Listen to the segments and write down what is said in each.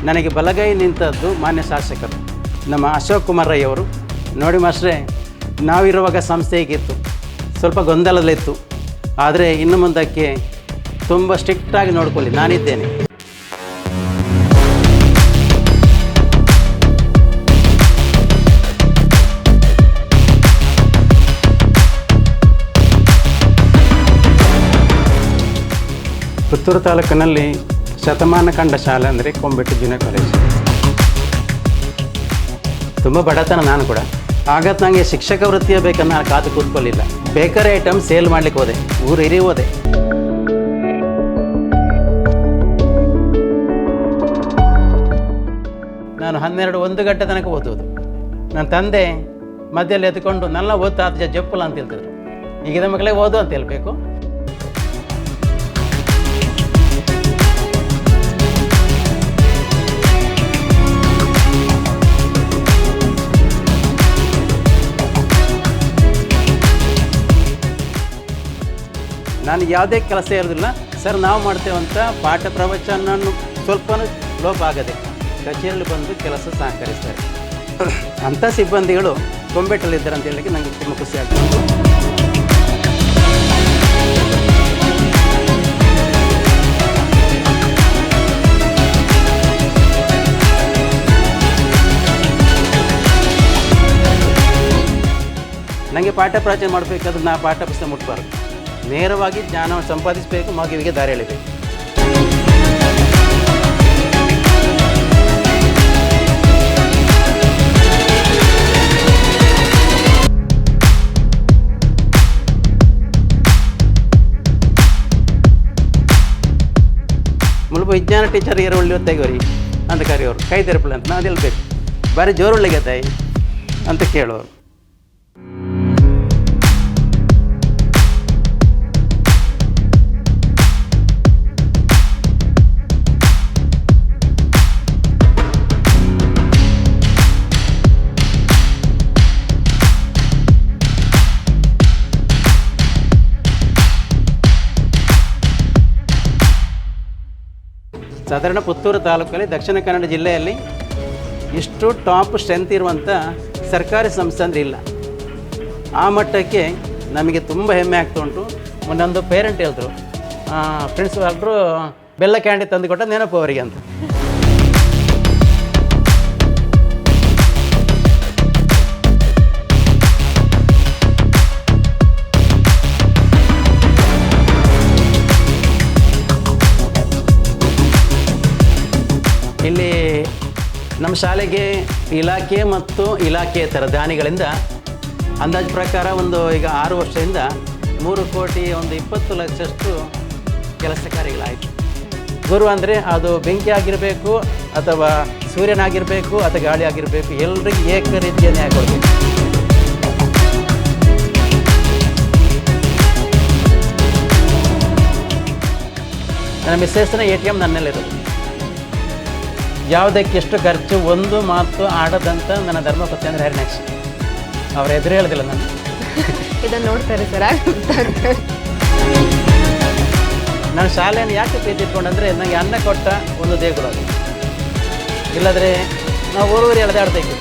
ನನಗೆ ಬಲಗೈ ನಿಂತದ್ದು ಮಾನ್ಯ ಶಾಸಕರು ನಮ್ಮ ಅಶೋಕ್ ಕುಮಾರ್ ರೈ ಅವರು. ನೋಡಿ ಮಾಸ್ಟ್ರೇ, ನಾವಿರುವಾಗ ಸಂಸ್ಥೆ ಹೀಗಿತ್ತು, ಸ್ವಲ್ಪ ಗೊಂದಲದಲ್ಲಿತ್ತು. ಆದರೆ ಇನ್ನು ಮುಂದಕ್ಕೆ ತುಂಬ ಸ್ಟ್ರಿಕ್ಟಾಗಿ ನೋಡ್ಕೊಳ್ಳಿ, ನಾನಿದ್ದೇನೆ. ಪುತ್ತೂರು ತಾಲೂಕಿನಲ್ಲಿ ಶತಮಾನ ಕಂಡ ಶಾಲೆ ಅಂದರೆ ಕೊಂಬೆಟ್ಟು ಜೂನಿಯರ್ ಕಾಲೇಜ್. ತುಂಬ ಬಡತನ ನಾನು ಕೂಡ. ಆಗತ್ತು ನನಗೆ ಶಿಕ್ಷಕ ವೃತ್ತಿಯ ಬೇಕನ್ನು ನಾನು ಕಾದು ಕೂತ್ಕೊಳ್ಳಿಲ್ಲ. ಬೇಕರಿ ಐಟಮ್ ಸೇಲ್ ಮಾಡಲಿಕ್ಕೆ ಹೋದೆ, ಊರು ಹಿರಿ ಹೋದೆ. ನಾನು 12-1 ಗಂಟೆ ತನಕ ಓದೋದು. ನನ್ನ ತಂದೆ ಮಧ್ಯದಲ್ಲಿ ಎತ್ಕೊಂಡು ನನ್ನ ಓದ್ತಾ ಜಪ್ಪಲ್ಲ ಅಂತ ಹೇಳ್ತಿದ್ರು. ಈಗಿನ ಮಕ್ಕಳೇ ಓದು ಅಂತ ಹೇಳ್ಬೇಕು. ನಾನು ಯಾವುದೇ ಕೆಲಸ ಇರೋದಿಲ್ಲ ಸರ್, ನಾವು ಮಾಡ್ತೇವಂತ ಪಾಠ ಪ್ರವಚನ ಸ್ವಲ್ಪ ಲೋಪ ಆಗದೆ ಕಚೇರಿಯಲ್ಲಿ ಬಂದು ಕೆಲಸ ಸಹಕರಿಸ್ತಾರೆ. ಅಂಥ ಸಿಬ್ಬಂದಿಗಳು ಕೊಂಬೆಟ್ಟಲ್ಲಿದ್ದಾರೆ ಅಂತ ಹೇಳಲಿಕ್ಕೆ ನನಗೆ ತುಂಬ ಖುಷಿ ಆಗ್ತದೆ. ನನಗೆ ಪಾಠ ಪ್ರವಚನ ಮಾಡಬೇಕಾದ್ರೆ ನಾ ಪಾಠ ಪುಸ್ತಕ ಮುಟ್ಬಾರ್ದು, ನೇರವಾಗಿ ಜ್ಞಾನವನ್ನು ಸಂಪಾದಿಸಬೇಕು, ಮಗುವಿಗೆ ದಾರಿ ಎಳಿಬೇಕು. ಮುಲ್ಪ ವಿಜ್ಞಾನ ಟೀಚರ್ ಏರೊಳ್ಳಿ ತೆಗೋರಿ ಅಂತ ಕರೆಯೋರು, ಕೈ ತೆರಪಲ್ಲ ಅಂತ ನಾವು ಹೇಳ್ಬೇಕು. ಬಾರಿ ಜೋರೊಳ್ಳಿಗೆ ತಾಯಿ ಅಂತ ಕೇಳೋರು. ಸಾಧಾರಣ ಪುತ್ತೂರು ತಾಲೂಕಲ್ಲಿ ದಕ್ಷಿಣ ಕನ್ನಡ ಜಿಲ್ಲೆಯಲ್ಲಿ ಇಷ್ಟು ಟಾಪ್ ಸ್ಟ್ರೆಂತ್ ಇರುವಂಥ ಸರ್ಕಾರಿ ಸಂಸ್ಥೆ ಅಂದರೆ ಇಲ್ಲ. ಆ ಮಟ್ಟಕ್ಕೆ ನಮಗೆ ತುಂಬ ಹೆಮ್ಮೆ ಆಗ್ತಾ ಉಂಟು. ಮೊನ್ನೊಂದು ಪೇರೆಂಟ್ ಹೇಳಿದ್ರು, ಪ್ರಿನ್ಸಿಪಾಲ್ರು ಬೆಲ್ಲ ಕ್ಯಾಂಡಿ ತಂದು ಕೊಟ್ಟ ನೆನಪು ಅವರಿಗೆ ಅಂತ. ಇಲ್ಲಿ ನಮ್ಮ ಶಾಲೆಗೆ ಇಲಾಖೆ ಮತ್ತು ಇಲಾಖೆಯೇತರ ದಾನಿಗಳಿಂದ ಅಂದಾಜು ಪ್ರಕಾರ ಈಗ 6 ವರ್ಷದಿಂದ 3,20,00,000 ಕೆಲಸ ಕಾರ್ಯಗಳಾಯಿತು. ಗುರು ಅಂದರೆ ಅದು ಬೆಂಕಿ ಆಗಿರಬೇಕು ಅಥವಾ ಸೂರ್ಯನಾಗಿರಬೇಕು ಅಥವಾ ಗಾಳಿ ಆಗಿರಬೇಕು, ಎಲ್ರಿಗೂ ಏಕ ರೀತಿಯ ನ್ಯಾಯ ಕೊಡಬೇಕು. ನನ್ನ ಮಿಸ್ಸೆಸ್ನ ATM ನನ್ನಲ್ಲಿರೋದು. ಯಾವುದಕ್ಕೆ ಎಷ್ಟು ಖರ್ಚು, ಒಂದು ಮಾತು ಆಡದಂತ ನನ್ನ ಧರ್ಮಪತ್ನಿ ಅಂದರೆ ಹರಿಣಾಕ್ಷಿ. ಅವ್ರ ಎದುರು ಹೇಳೋದಿಲ್ಲ ನಾನು. ಇದನ್ನು ನೋಡ್ತಾರೆ ಸರ್. ನಾನು ಶಾಲೆಯನ್ನು ಯಾಕೆ ಪ್ರೀತಿ ಇಟ್ಕೊಂಡಂದರೆ ನನಗೆ ಅನ್ನ ಕೊಟ್ಟ ಒಂದು ದೇಗುಲ ಅದು. ಇಲ್ಲದ್ರೆ ನಾವು ಊರೂರು ಎಳೆದಾಡ್ಬೇಕು.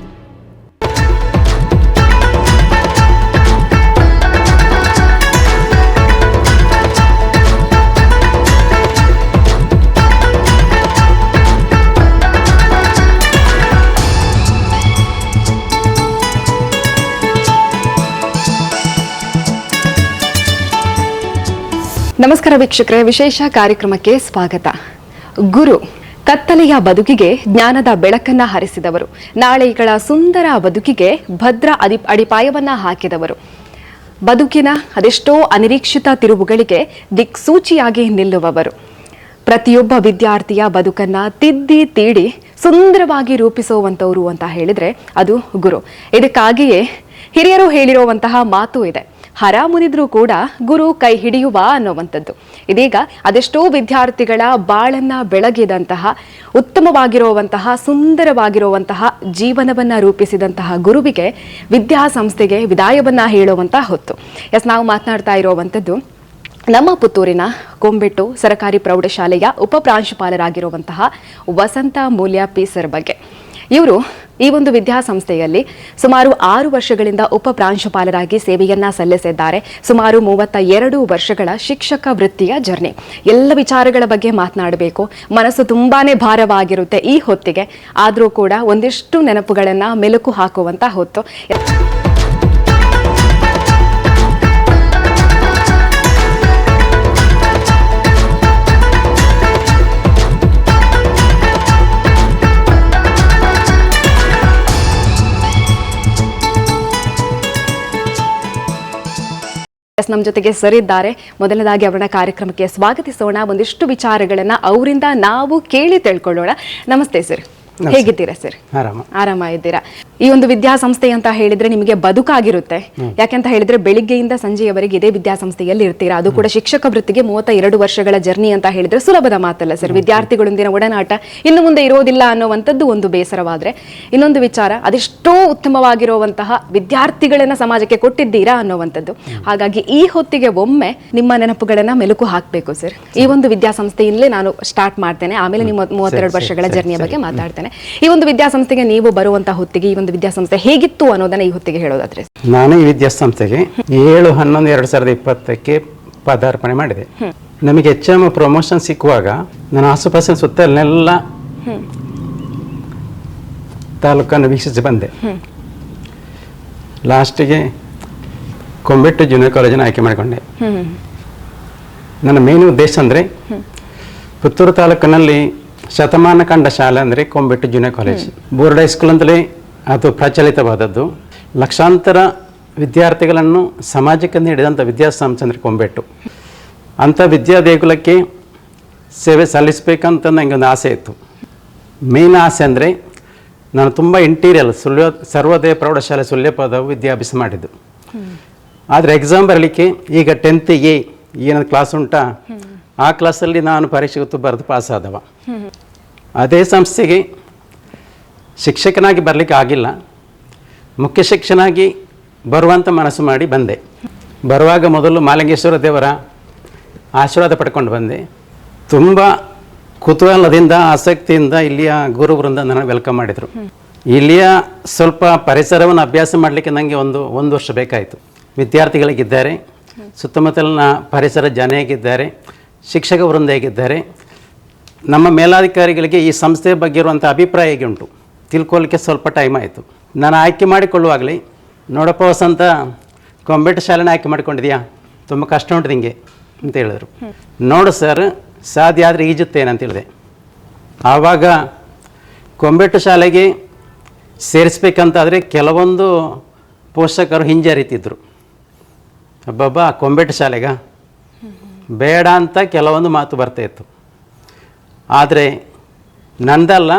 ನಮಸ್ಕಾರ ವೀಕ್ಷಕರೇ, ವಿಶೇಷ ಕಾರ್ಯಕ್ರಮಕ್ಕೆ ಸ್ವಾಗತ. ಗುರು ಕತ್ತಲೆಯ ಬದುಕಿಗೆ ಜ್ಞಾನದ ಬೆಳಕನ್ನ ಹರಿಸಿದವರು, ನಾಳೆಗಳ ಸುಂದರ ಬದುಕಿಗೆ ಭದ್ರ ಅಡಿಪಾಯವನ್ನ ಹಾಕಿದವರು, ಬದುಕಿನ ಅದೆಷ್ಟೋ ಅನಿರೀಕ್ಷಿತ ತಿರುವುಗಳಿಗೆ ದಿಕ್ಸೂಚಿಯಾಗಿ ನಿಲ್ಲುವವರು, ಪ್ರತಿಯೊಬ್ಬ ವಿದ್ಯಾರ್ಥಿಯ ಬದುಕನ್ನ ತಿದ್ದಿ ತೀಡಿ ಸುಂದರವಾಗಿ ರೂಪಿಸುವಂಥವ್ರು ಅಂತ ಹೇಳಿದ್ರೆ ಅದು ಗುರು. ಇದಕ್ಕಾಗಿಯೇ ಹಿರಿಯರು ಹೇಳಿರುವಂತಹ ಮಾತು ಇದೆ, ಹರ ಮುನಿದ್ರೂ ಕೂಡ ಗುರು ಕೈ ಹಿಡಿಯುವ ಅನ್ನುವಂಥದ್ದು. ಇದೀಗ ಅದೆಷ್ಟೋ ವಿದ್ಯಾರ್ಥಿಗಳ ಬಾಳನ್ನ ಬೆಳಗಿದಂತಹ, ಉತ್ತಮವಾಗಿರುವಂತಹ, ಸುಂದರವಾಗಿರುವಂತಹ ಜೀವನವನ್ನ ರೂಪಿಸಿದಂತಹ ಗುರುವಿಗೆ ವಿದ್ಯಾಸಂಸ್ಥೆಗೆ ವಿದಾಯವನ್ನ ಹೇಳುವಂತಹ ಹೊತ್ತು. ನಾವು ಮಾತನಾಡ್ತಾ ಇರುವಂಥದ್ದು ನಮ್ಮ ಪುತ್ತೂರಿನ ಕೊಂಬೆಟ್ಟು ಸರಕಾರಿ ಪ್ರೌಢಶಾಲೆಯ ಉಪ ಪ್ರಾಂಶುಪಾಲರಾಗಿರುವಂತಹ ವಸಂತ ಮೂಲ್ಯ ಪಿ ಸರ್ ಬಗ್ಗೆ. ಇವರು ಈ ಒಂದು ವಿದ್ಯಾಸಂಸ್ಥೆಯಲ್ಲಿ ಸುಮಾರು 6 ವರ್ಷಗಳಿಂದ ಉಪ ಪ್ರಾಂಶುಪಾಲರಾಗಿ ಸೇವೆಯನ್ನ ಸಲ್ಲಿಸಿದ್ದಾರೆ. ಸುಮಾರು 32 ವರ್ಷಗಳ ಶಿಕ್ಷಕ ವೃತ್ತಿಯ ಜರ್ನಿ. ಎಲ್ಲ ವಿಚಾರಗಳ ಬಗ್ಗೆ ಮಾತನಾಡಬೇಕು, ಮನಸ್ಸು ತುಂಬಾನೇ ಭಾರವಾಗಿರುತ್ತೆ ಈ ಹೊತ್ತಿಗೆ. ಆದರೂ ಕೂಡ ಒಂದಿಷ್ಟು ನೆನಪುಗಳನ್ನ ಮೆಲುಕು ಹಾಕುವಂತ ಹೊತ್ತು. ನಮ್ಮ ಜೊತೆಗೆ ಸರ್ ಇದ್ದಾರೆ. ಮೊದಲನೇದಾಗಿ ಅವರನ್ನ ಕಾರ್ಯಕ್ರಮಕ್ಕೆ ಸ್ವಾಗತಿಸೋಣ. ಒಂದಿಷ್ಟು ವಿಚಾರಗಳನ್ನ ಅವರಿಂದ ನಾವು ಕೇಳಿ ತಿಳ್ಕೊಳ್ಳೋಣ. ನಮಸ್ತೆ ಸರ್, ಹೇಗಿದ್ದೀರಾ ಸರ್? ಆರಾಮ ಇದ್ದೀರಾ? ಈ ಒಂದು ವಿದ್ಯಾಸಂಸ್ಥೆ ಅಂತ ಹೇಳಿದ್ರೆ ನಿಮಗೆ ಬದುಕಾಗಿರುತ್ತೆ. ಯಾಕೆಂತ ಹೇಳಿದ್ರೆ ಬೆಳಿಗ್ಗೆಯಿಂದ ಸಂಜೆಯವರೆಗೆ ಇದೇ ವಿದ್ಯಾಸಂಸ್ಥೆಯಲ್ಲಿ ಇರ್ತೀರಾ. ಅದು ಕೂಡ ಶಿಕ್ಷಕ ವೃತ್ತಿಗೆ 32 ವರ್ಷಗಳ ಜರ್ನಿ ಅಂತ ಹೇಳಿದ್ರೆ ಸುಲಭದ ಮಾತಲ್ಲ ಸರ್. ವಿದ್ಯಾರ್ಥಿಗಳೊಂದಿನ ಒಡನಾಟ ಇನ್ನು ಮುಂದೆ ಇರೋದಿಲ್ಲ ಅನ್ನುವಂಥದ್ದು ಒಂದು ಬೇಸರವಾದ್ರೆ, ಇನ್ನೊಂದು ವಿಚಾರ ಅದೆಷ್ಟೋ ಉತ್ತಮವಾಗಿರುವಂತಹ ವಿದ್ಯಾರ್ಥಿಗಳನ್ನ ಸಮಾಜಕ್ಕೆ ಕೊಟ್ಟಿದ್ದೀರಾ ಅನ್ನುವಂಥದ್ದು. ಹಾಗಾಗಿ ಈ ಹೊತ್ತಿಗೆ ಒಮ್ಮೆ ನಿಮ್ಮ ನೆನಪುಗಳನ್ನ ಮೆಲುಕು ಹಾಕಬೇಕು ಸರ್. ಈ ಒಂದು ವಿದ್ಯಾಸಂಸ್ಥೆಯಿಂದಲೇ ನಾನು ಸ್ಟಾರ್ಟ್ ಮಾಡ್ತೇನೆ, ಆಮೇಲೆ ನಿಮ್ಮ 32 ವರ್ಷಗಳ ಜರ್ನಿಯ ಬಗ್ಗೆ ಮಾತಾಡ್ತೇನೆ. ಈ ಒಂದು ವಿದ್ಯಾಸಂಸ್ಥೆಗೆ ನೀವು ಬರುವಂತಹ ಹೊತ್ತಿಗೆ ಈ ಒಂದು ವಿದ್ಯಾಸಂಸ್ಥೆ ಹೇಗಿತ್ತು ಅನ್ನೋದನ್ನ ಈ ಹೊತ್ತಿಗೆ ಹೇಳೋದಾದ್ರೆ? ನಾನು ಈ ವಿದ್ಯಾಸಂಸ್ಥೆಗೆ 7/11/2020 ಪದಾರ್ಪಣೆ ಮಾಡಿದೆ. ನಮಗೆ HM ಪ್ರಮೋಷನ್ ಸಿಕ್ಕುವಾಗ ನಾನು ಆಸುಪಾಸಿನ ಸುತ್ತಲೆಲ್ಲ ತಾಲೂಕನ್ನು ವೀಕ್ಷಿಸಿ ಬಂದೆ. ಲಾಸ್ಟಿಗೆ ಕೊಂಬೆಟ್ಟು ಜೂನಿಯರ್ ಕಾಲೇಜನ್ನು ಆಯ್ಕೆ ಮಾಡಿಕೊಂಡೆ. ನನ್ನ ಮೇನ್ ಉದ್ದೇಶ ಅಂದರೆ ಪುತ್ತೂರು ತಾಲೂಕಿನಲ್ಲಿ ಶತಮಾನ ಕಂಡ ಶಾಲೆ ಅಂದರೆ Kombettu junior college. Board high school ಅಂತಲೇ ಅದು ಪ್ರಚಲಿತವಾದದ್ದು. ಲಕ್ಷಾಂತರ ವಿದ್ಯಾರ್ಥಿಗಳನ್ನು ಸಮಾಜಕ್ಕೆ ನೀಡಿದಂಥ ವಿದ್ಯಾಸಂಸ್ಥೆ ಅಂದರೆ ಕೊಂಬೆಟ್ಟು. ಅಂಥ ವಿದ್ಯಾದೇಗುಲಕ್ಕೆ ಸೇವೆ ಸಲ್ಲಿಸಬೇಕಂತ ನನಗೆ ಒಂದು ಆಸೆ ಇತ್ತು. ಮೇನ್ ಆಸೆ ಅಂದರೆ ನಾನು ತುಂಬ ಇಂಟೀರಿಯಲ್ ಸರ್ವೋದಯ ಪ್ರೌಢಶಾಲೆ ಸುಳ್ಯಪದ ವಿದ್ಯಾಭ್ಯಾಸ ಮಾಡಿದ್ದು. ಆದರೆ ಎಕ್ಸಾಮ್ ಬರಲಿಕ್ಕೆ ಈಗ 10th A ಏನದು ಕ್ಲಾಸ್ ಉಂಟಾ, ಆ ಕ್ಲಾಸಲ್ಲಿ ನಾನು ಪರೀಕ್ಷೆ ಗೊತ್ತು ಬರೆದು ಪಾಸ್ ಆದವ. ಅದೇ ಸಂಸ್ಥೆಗೆ ಶಿಕ್ಷಕನಾಗಿ ಬರಲಿಕ್ಕೆ ಆಗಿಲ್ಲ, ಮುಖ್ಯ ಶಿಕ್ಷಕನಾಗಿ ಬರುವಂಥ ಮನಸ್ಸು ಮಾಡಿ ಬಂದೆ. ಬರುವಾಗ ಮೊದಲು ಮಾಲಿಂಗೇಶ್ವರ ದೇವರ ಆಶೀರ್ವಾದ ಪಡ್ಕೊಂಡು ಬಂದೆ. ತುಂಬ ಕುತೂಹಲದಿಂದ ಆಸಕ್ತಿಯಿಂದ ಇಲ್ಲಿಯ ಗುರುವೃಂದ ನನಗೆ ವೆಲ್ಕಮ್ ಮಾಡಿದರು. ಇಲ್ಲಿಯ ಸ್ವಲ್ಪ ಪರಿಸರವನ್ನು ಅಭ್ಯಾಸ ಮಾಡಲಿಕ್ಕೆ ನನಗೆ ಒಂದು ವರ್ಷ ಬೇಕಾಯಿತು. ವಿದ್ಯಾರ್ಥಿಗಳಿಗಿದ್ದಾರೆ, ಸುತ್ತಮುತ್ತಲಿನ ಪರಿಸರ ಜನ ಹೇಗಿದ್ದಾರೆ, ಶಿಕ್ಷಕ ವೃಂದ ಹೇಗಿದ್ದಾರೆ, ನಮ್ಮ ಮೇಲಾಧಿಕಾರಿಗಳಿಗೆ ಈ ಸಂಸ್ಥೆಯ ಬಗ್ಗೆ ಇರುವಂಥ ಅಭಿಪ್ರಾಯ ಹೇಗೆ ಉಂಟು ತಿಳ್ಕೊಳ್ಳಿಕ್ಕೆ ಸ್ವಲ್ಪ ಟೈಮ್ ಆಯಿತು. ನಾನು ಆಯ್ಕೆ ಮಾಡಿಕೊಳ್ಳುವಾಗಲೇ, ನೋಡಪ್ಪ ವಸಂತ, ಕೊಂಬೆಟ್ಟು ಶಾಲೆನ ಆಯ್ಕೆ ಮಾಡಿಕೊಂಡಿದ್ಯಾ, ತುಂಬ ಕಷ್ಟ ಉಂಟು ನಿಂಗೆ ಅಂತ ಹೇಳಿದ್ರು. ನೋಡು ಸರ್, ಸಾಧ್ಯ ಆದರೆ ಈಜುತ್ತೇನೆ ಅಂತ ಹೇಳಿದೆ. ಆವಾಗ ಕೊಂಬೆಟ್ಟು ಶಾಲೆಗೆ ಸೇರಿಸ್ಬೇಕಂತಾದರೆ ಕೆಲವೊಂದು ಪೋಷಕರು ಹಿಂಜರಿತಿದ್ರು. ಅಬ್ಬಬ್ಬಾ, ಕೊಂಬೆಟ್ಟು ಶಾಲೆಗ ಬೇಡ ಅಂತ ಕೆಲವೊಂದು ಮಾತು ಬರ್ತಾಯಿತ್ತು. ಆದರೆ ನಂದಲ್ಲ,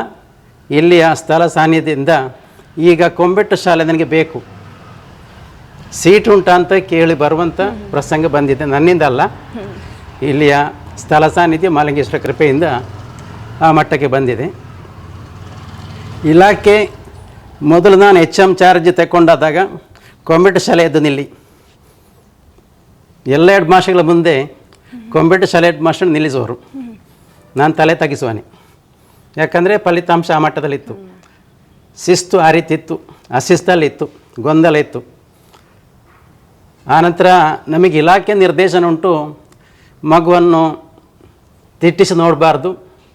ಇಲ್ಲಿಯ ಸ್ಥಳ ಸಾನ್ನಿಧ್ಯದಿಂದ ಈಗ ಕೊಂಬೆಟ್ಟು ಶಾಲೆ ನನಗೆ ಬೇಕು, ಸೀಟ್ ಉಂಟಾ ಅಂತ ಕೇಳಿ ಬರುವಂಥ ಪ್ರಸಂಗ ಬಂದಿದೆ. ನನ್ನಿಂದಲ್ಲ, ಇಲ್ಲಿಯ ಸ್ಥಳ ಸಾನ್ನಿಧ್ಯ ಮಾಲಿಂಗೇಶ್ವರ ಕೃಪೆಯಿಂದ ಆ ಮಟ್ಟಕ್ಕೆ ಬಂದಿದೆ. ಇಲಾಖೆ ಮೊದಲು ನಾನು HM ಚಾರ್ಜ್ ತಗೊಂಡಾದಾಗ ಕೊಂಬೆಟ್ಟು ಶಾಲೆ ಎದ್ದು ನಿಲ್ಲಿ, ಎಲ್ಲ ಹೆಡ್ ಮಾಸ್ಟರ್ಗಳ ಮುಂದೆ ಕೊಂಬೆಟ್ಟು ಶಾಲೆ ಹೆಡ್ ಮಾಸ್ಟರ್ ನಿಲ್ಲಿಸುವರು. ನಾನು ತಲೆ ತಗ್ಗಿಸುವಾನೆ, ಯಾಕಂದರೆ ಫಲಿತಾಂಶ ಆ ಮಟ್ಟದಲ್ಲಿತ್ತು. ಶಿಸ್ತು ಆ ರೀತಿ ಇತ್ತು, ಅಶಿಸ್ತಲ್ಲಿತ್ತು, ಗೊಂದಲ ಇತ್ತು. ಆನಂತರ ನಮಗೆ ಇಲಾಖೆ ನಿರ್ದೇಶನ ಉಂಟು, ಮಗುವನ್ನು ತಿಟ್ಟಿಸಿ ನೋಡಬಾರ್ದು,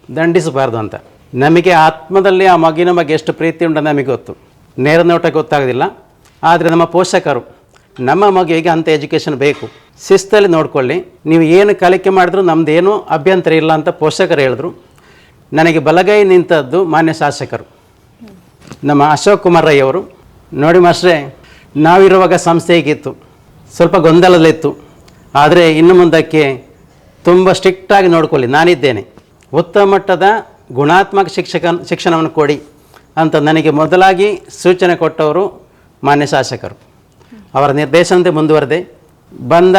ದಂಡಿಸಬಾರ್ದು ಅಂತ. ನಮಗೆ ಆತ್ಮದಲ್ಲಿ ಆ ಮಗುವಿನ ಬಗ್ಗೆ ಎಷ್ಟು ಪ್ರೀತಿ ಉಂಟು ನಮಗೆ ಗೊತ್ತು, ನೇರ ನೋಟಕ್ಕೆ ಗೊತ್ತಾಗೋದಿಲ್ಲ. ಆದರೆ ನಮ್ಮ ಪೋಷಕರು ನಮ್ಮ ಮಗುವಿಗೆ ಅಂಥ ಎಜುಕೇಷನ್ ಬೇಕು, ಶಿಸ್ತಲ್ಲಿ ನೋಡ್ಕೊಳ್ಳಿ, ನೀವು ಏನು ಕಲಿಕೆ ಮಾಡಿದ್ರು ನಮ್ಮದೇನೂ ಅಭ್ಯಂತರ ಇಲ್ಲ ಅಂತ ಪೋಷಕರು ಹೇಳಿದ್ರು. ನನಗೆ ಬಲಗೈ ನಿಂತದ್ದು ಮಾನ್ಯ ಶಾಸಕರು ನಮ್ಮ ಅಶೋಕ್ ಕುಮಾರ್ ರೈ ಅವರು. ನೋಡಿ ಮಾಸ್ಟ್ರೇ, ನಾವಿರುವಾಗ ಸಂಸ್ಥೆ ಹೇಗಿತ್ತು, ಸ್ವಲ್ಪ ಗೊಂದಲದಲ್ಲಿತ್ತು, ಆದರೆ ಇನ್ನು ಮುಂದಕ್ಕೆ ತುಂಬ ಸ್ಟ್ರಿಕ್ಟಾಗಿ ನೋಡ್ಕೊಳ್ಳಿ, ನಾನಿದ್ದೇನೆ, ಉತ್ತಮ ಮಟ್ಟದ ಗುಣಾತ್ಮಕ ಶಿಕ್ಷಣವನ್ನು ಕೊಡಿ ಅಂತ ನನಗೆ ಮೊದಲಾಗಿ ಸೂಚನೆ ಕೊಟ್ಟವರು ಮಾನ್ಯ ಶಾಸಕರು. ಅವರ ನಿರ್ದೇಶನದಂತೆ ಮುಂದುವರೆದೆ. ಬಂದ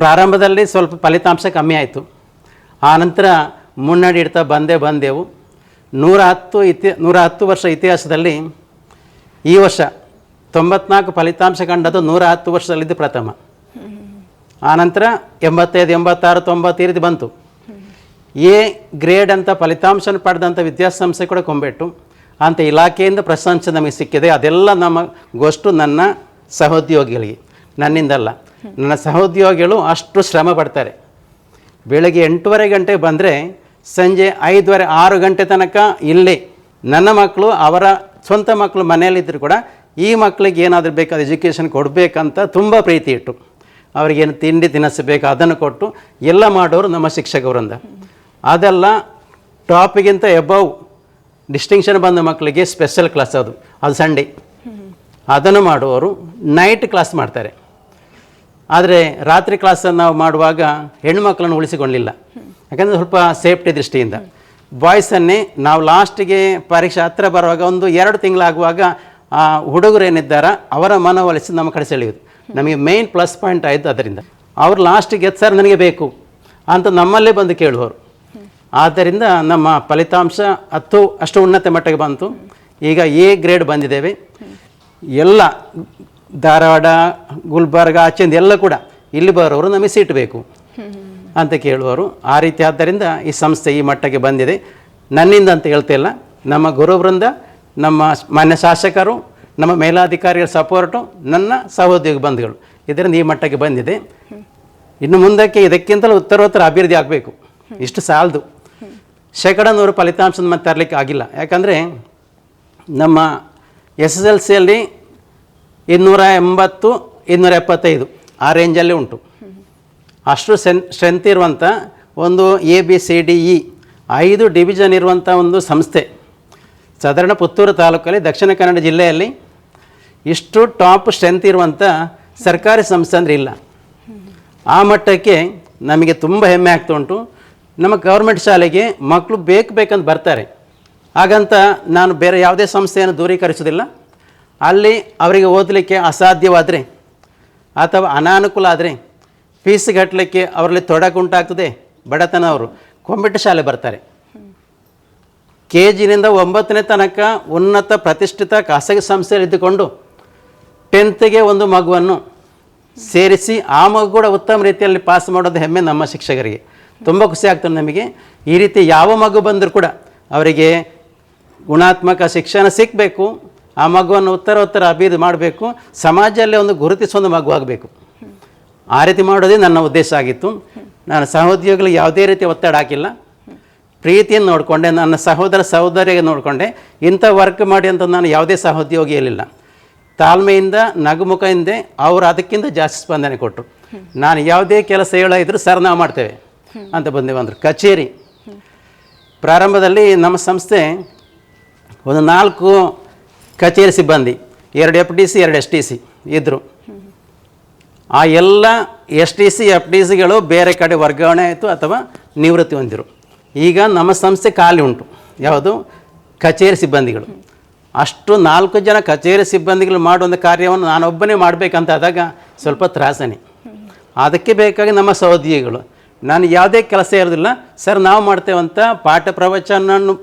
ಪ್ರಾರಂಭದಲ್ಲಿ ಸ್ವಲ್ಪ ಫಲಿತಾಂಶ ಕಮ್ಮಿ ಆಯಿತು, ಆನಂತರ ಮುನ್ನಡೆ ಇಡ್ತಾ ಬಂದೆವು. 110 ವರ್ಷ ಇತಿಹಾಸದಲ್ಲಿ ಈ ವರ್ಷ 94 ಫಲಿತಾಂಶ ಕಂಡದ್ದು 110 ವರ್ಷದಲ್ಲಿದ್ದು ಪ್ರಥಮ. ಆನಂತರ 85, 86, 90 ಈ ರೀತಿ ಬಂತು. ಎ ಗ್ರೇಡ್ ಅಂತ ಫಲಿತಾಂಶ ಪಡೆದಂಥ ವಿದ್ಯಾಸಂಸ್ಥೆ ಕೂಡ ಕೊಂಬೆಟ್ಟು ಅಂತ ಇಲಾಖೆಯಿಂದ ಪ್ರಶಂಸೆ ನಮಗೆ ಸಿಕ್ಕಿದೆ. ಅದೆಲ್ಲ ನಮಗೋಷ್ಟು ನನ್ನ ಸಹೋದ್ಯೋಗಿಗಳಿಗೆ, ನನ್ನಿಂದಲ್ಲ. ನನ್ನ ಸಹೋದ್ಯೋಗಿಗಳು ಅಷ್ಟು ಶ್ರಮ ಪಡ್ತಾರೆ. ಬೆಳಗ್ಗೆ 8:30 ಗಂಟೆಗೆ ಬಂದರೆ ಸಂಜೆ 5:30, 6 ಗಂಟೆ ತನಕ ಇಲ್ಲೇ ನನ್ನ ಮಕ್ಕಳು, ಅವರ ಸ್ವಂತ ಮಕ್ಕಳು ಮನೆಯಲ್ಲಿದ್ದರೂ ಕೂಡ ಈ ಮಕ್ಕಳಿಗೆ ಏನಾದರೂ ಬೇಕಾದ ಎಜುಕೇಷನ್ ಕೊಡಬೇಕಂತ ತುಂಬ ಪ್ರೀತಿ ಇಟ್ಟು ಅವರಿಗೇನು ತಿಂಡಿ ತಿನಿಸಬೇಕು ಅದನ್ನು ಕೊಟ್ಟು ಎಲ್ಲ ಮಾಡೋರು ನಮ್ಮ ಶಿಕ್ಷಕವರಿಂದ. ಅದೆಲ್ಲ ಟಾಪಿಗಿಂತ ಎಬವ್ ಡಿಸ್ಟಿಂಕ್ಷನ್ ಬಂದ ಮಕ್ಕಳಿಗೆ ಸ್ಪೆಷಲ್ ಕ್ಲಾಸ್ ಅದು ಸಂಡೇ ಅದನ್ನು ಮಾಡುವವರು ನೈಟ್ ಕ್ಲಾಸ್ ಮಾಡ್ತಾರೆ. ಆದರೆ ರಾತ್ರಿ ಕ್ಲಾಸನ್ನು ನಾವು ಮಾಡುವಾಗ ಹೆಣ್ಣುಮಕ್ಕಳನ್ನು ಉಳಿಸಿಕೊಳ್ಳಿಲ್ಲ. ಯಾಕಂದರೆ ಸ್ವಲ್ಪ ಸೇಫ್ಟಿ ದೃಷ್ಟಿಯಿಂದ ಬಾಯ್ಸನ್ನೇ ನಾವು ಲಾಸ್ಟಿಗೆ ಪರೀಕ್ಷೆ ಹತ್ತಿರ ಬರುವಾಗ 1-2 ತಿಂಗಳಾಗುವಾಗ ಆ ಹುಡುಗರೇನಿದ್ದಾರ ಅವರ ಮನವೊಲಿಸಿ ನಮ್ಮ ಕಡೆ ಸೆಳೆಯುವುದು ನಮಗೆ ಮೇಯ್ನ್ ಪ್ಲಸ್ ಪಾಯಿಂಟ್ ಆಯಿತು. ಅದರಿಂದ ಅವ್ರು ಲಾಸ್ಟಿಗೆ ಸರ್ ನನಗೆ ಬೇಕು ಅಂತ ನಮ್ಮಲ್ಲೇ ಬಂದು ಕೇಳುವವರು. ಆದ್ದರಿಂದ ನಮ್ಮ ಫಲಿತಾಂಶ ಅಷ್ಟು ಉನ್ನತ ಮಟ್ಟಕ್ಕೆ ಬಂತು. ಈಗ ಎ ಗ್ರೇಡ್ ಬಂದಿದ್ದೇವೆ. ಎಲ್ಲ ಧಾರವಾಡ, ಗುಲ್ಬರ್ಗ ಆಚೆಂದು ಎಲ್ಲ ಕೂಡ ಇಲ್ಲಿ ಬರೋರು ನಮಗೆ ಸೀಟ್ ಬೇಕು ಅಂತ ಕೇಳುವರು. ಆ ರೀತಿ ಆದ್ದರಿಂದ ಈ ಸಂಸ್ಥೆ ಈ ಮಟ್ಟಕ್ಕೆ ಬಂದಿದೆ. ನನ್ನಿಂದ ಅಂತ ಹೇಳ್ತಾ ಇಲ್ಲ, ನಮ್ಮ ಗುರುವೃಂದ, ನಮ್ಮ ಮಾನ್ಯ ಶಾಸಕರು, ನಮ್ಮ ಮೇಲಾಧಿಕಾರಿಗಳ ಸಪೋರ್ಟು, ನನ್ನ ಸಹೋದ್ಯೋಗಿ ಬಂಧುಗಳು, ಇದರಿಂದ ಈ ಮಟ್ಟಕ್ಕೆ ಬಂದಿದೆ. ಇನ್ನು ಮುಂದಕ್ಕೆ ಇದಕ್ಕಿಂತಲೂ ಉತ್ತರೋತ್ತರ ಅಭಿವೃದ್ಧಿ ಆಗಬೇಕು. ಇಷ್ಟು ಸಾಲದು. 100% ಫಲಿತಾಂಶದ ಮತ್ತೆ ತರಲಿಕ್ಕೆ ಆಗಿಲ್ಲ. ಯಾಕಂದರೆ ನಮ್ಮ SSLCಯಲ್ಲಿ 280, 275 ಆ ರೇಂಜಲ್ಲೇ ಉಂಟು. ಅಷ್ಟು ಸ್ಟ್ರೆಂತ್ ಇರುವಂಥ ಒಂದು ABCDE 5 ಡಿವಿಷನ್ ಇರುವಂಥ ಒಂದು ಸಂಸ್ಥೆ ಸಾಧಾರಣ ಪುತ್ತೂರು ತಾಲೂಕಲ್ಲಿ ದಕ್ಷಿಣ ಕನ್ನಡ ಜಿಲ್ಲೆಯಲ್ಲಿ ಇಷ್ಟು ಟಾಪ್ ಸ್ಟ್ರೆಂತ್ ಇರುವಂಥ ಸರ್ಕಾರಿ ಸಂಸ್ಥೆ ಅಂದರೆ ಇಲ್ಲ. ಆ ಮಟ್ಟಕ್ಕೆ ನಮಗೆ ತುಂಬ ಹೆಮ್ಮೆ ಆಗ್ತಾ ಉಂಟು. ನಮ್ಮ ಗೌರ್ಮೆಂಟ್ ಶಾಲೆಗೆ ಮಕ್ಕಳು ಬೇಕಂತ ಬರ್ತಾರೆ. ಹಾಗಂತ ನಾನು ಬೇರೆ ಯಾವುದೇ ಸಂಸ್ಥೆಯನ್ನು ದೂರೀಕರಿಸೋದಿಲ್ಲ. ಅಲ್ಲಿ ಅವರಿಗೆ ಓದಲಿಕ್ಕೆ ಅಸಾಧ್ಯವಾದರೆ ಅಥವಾ ಅನಾನುಕೂಲ ಆದರೆ ಫೀಸ್ ಕಟ್ಟಲಿಕ್ಕೆ ಅವರಲ್ಲಿ ತೊಡಕುಂಟಾಗ್ತದೆ, ಬಡತನವರು ಕೊಂಬಿಟ್ಟು ಶಾಲೆ ಬರ್ತಾರೆ. KGನಿಂದ 9ನೇ ತನಕ ಉನ್ನತ ಪ್ರತಿಷ್ಠಿತ ಖಾಸಗಿ ಸಂಸ್ಥೆಯಲ್ಲಿ ಇದ್ದುಕೊಂಡು 10th ಒಂದು ಮಗುವನ್ನು ಸೇರಿಸಿ ಆ ಮಗು ಕೂಡ ಉತ್ತಮ ರೀತಿಯಲ್ಲಿ ಪಾಸ್ ಮಾಡೋದು ಹೆಮ್ಮೆ ನಮ್ಮ ಶಿಕ್ಷಕರಿಗೆ. ತುಂಬ ಖುಷಿ ಆಗ್ತದೆ ನಮಗೆ. ಈ ರೀತಿ ಯಾವ ಮಗು ಬಂದರೂ ಕೂಡ ಅವರಿಗೆ ಗುಣಾತ್ಮಕ ಶಿಕ್ಷಣ ಸಿಗಬೇಕು, ಆ ಮಗುವನ್ನು ಉತ್ತರೋತ್ತರ ಅಭಿವೃದ್ಧಿ ಮಾಡಬೇಕು, ಸಮಾಜದಲ್ಲಿ ಒಂದು ಗುರುತಿಸುವ ಮಗು ಆಗಬೇಕು. ಆ ರೀತಿ ಮಾಡೋದೇ ನನ್ನ ಉದ್ದೇಶ ಆಗಿತ್ತು. ನಾನು ಸಹೋದ್ಯೋಗಿಗಳಿಗೆ ಯಾವುದೇ ರೀತಿಯ ಒತ್ತಡ ಹಾಕಿಲ್ಲ. ಪ್ರೀತಿಯನ್ನು ನೋಡಿಕೊಂಡೆ, ನನ್ನ ಸಹೋದರಿಗೆ ನೋಡಿಕೊಂಡೆ. ಇಂಥ ವರ್ಕ್ ಮಾಡಿ ಅಂತ ನಾನು ಯಾವುದೇ ಸಹೋದ್ಯೋಗಿ ಹೇಳಿಲ್ಲ. ತಾಳ್ಮೆಯಿಂದ, ನಗುಮುಖದಿಂದ ಅವರು ಅದಕ್ಕಿಂತ ಜಾಸ್ತಿ ಸ್ಪಂದನೆ ಕೊಟ್ಟರು. ನಾನು ಯಾವುದೇ ಕೆಲಸ ಹೇಳಿದ್ರು ಸರ್ ನಾವು ಮಾಡ್ತೇವೆ ಅಂತ ಬಂದರು. ಕಚೇರಿ ಪ್ರಾರಂಭದಲ್ಲಿ ನಮ್ಮ ಸಂಸ್ಥೆ ಒಂದು 4 ಕಚೇರಿ ಸಿಬ್ಬಂದಿ, 2 FDC 2 STC ಇದ್ದರು. ಆ ಎಲ್ಲ STC FDCಗಳು ಬೇರೆ ಕಡೆ ವರ್ಗಾವಣೆ ಆಯಿತು ಅಥವಾ ನಿವೃತ್ತಿ ಹೊಂದಿರು. ಈಗ ನಮ್ಮ ಸಂಸ್ಥೆ ಖಾಲಿ ಉಂಟು. ಯಾವುದು? ಕಚೇರಿ ಸಿಬ್ಬಂದಿಗಳು. ಅಷ್ಟು 4 ಜನ ಕಚೇರಿ ಸಿಬ್ಬಂದಿಗಳು ಮಾಡುವಂಥ ಕಾರ್ಯವನ್ನು ನಾನೊಬ್ಬನೇ ಮಾಡಬೇಕಂತ ಆದಾಗ ಸ್ವಲ್ಪ ತ್ರಾಸನೆ. ಅದಕ್ಕೆ ಬೇಕಾಗಿ ನಮ್ಮ ಸಹೋದ್ಯೋಗಿಗಳು, ನಾನು ಯಾವುದೇ ಕೆಲಸ ಇರೋದಿಲ್ಲ ಸರ್ ನಾವು ಮಾಡ್ತೇವಂತ ಪಾಠ ಪ್ರವಚನ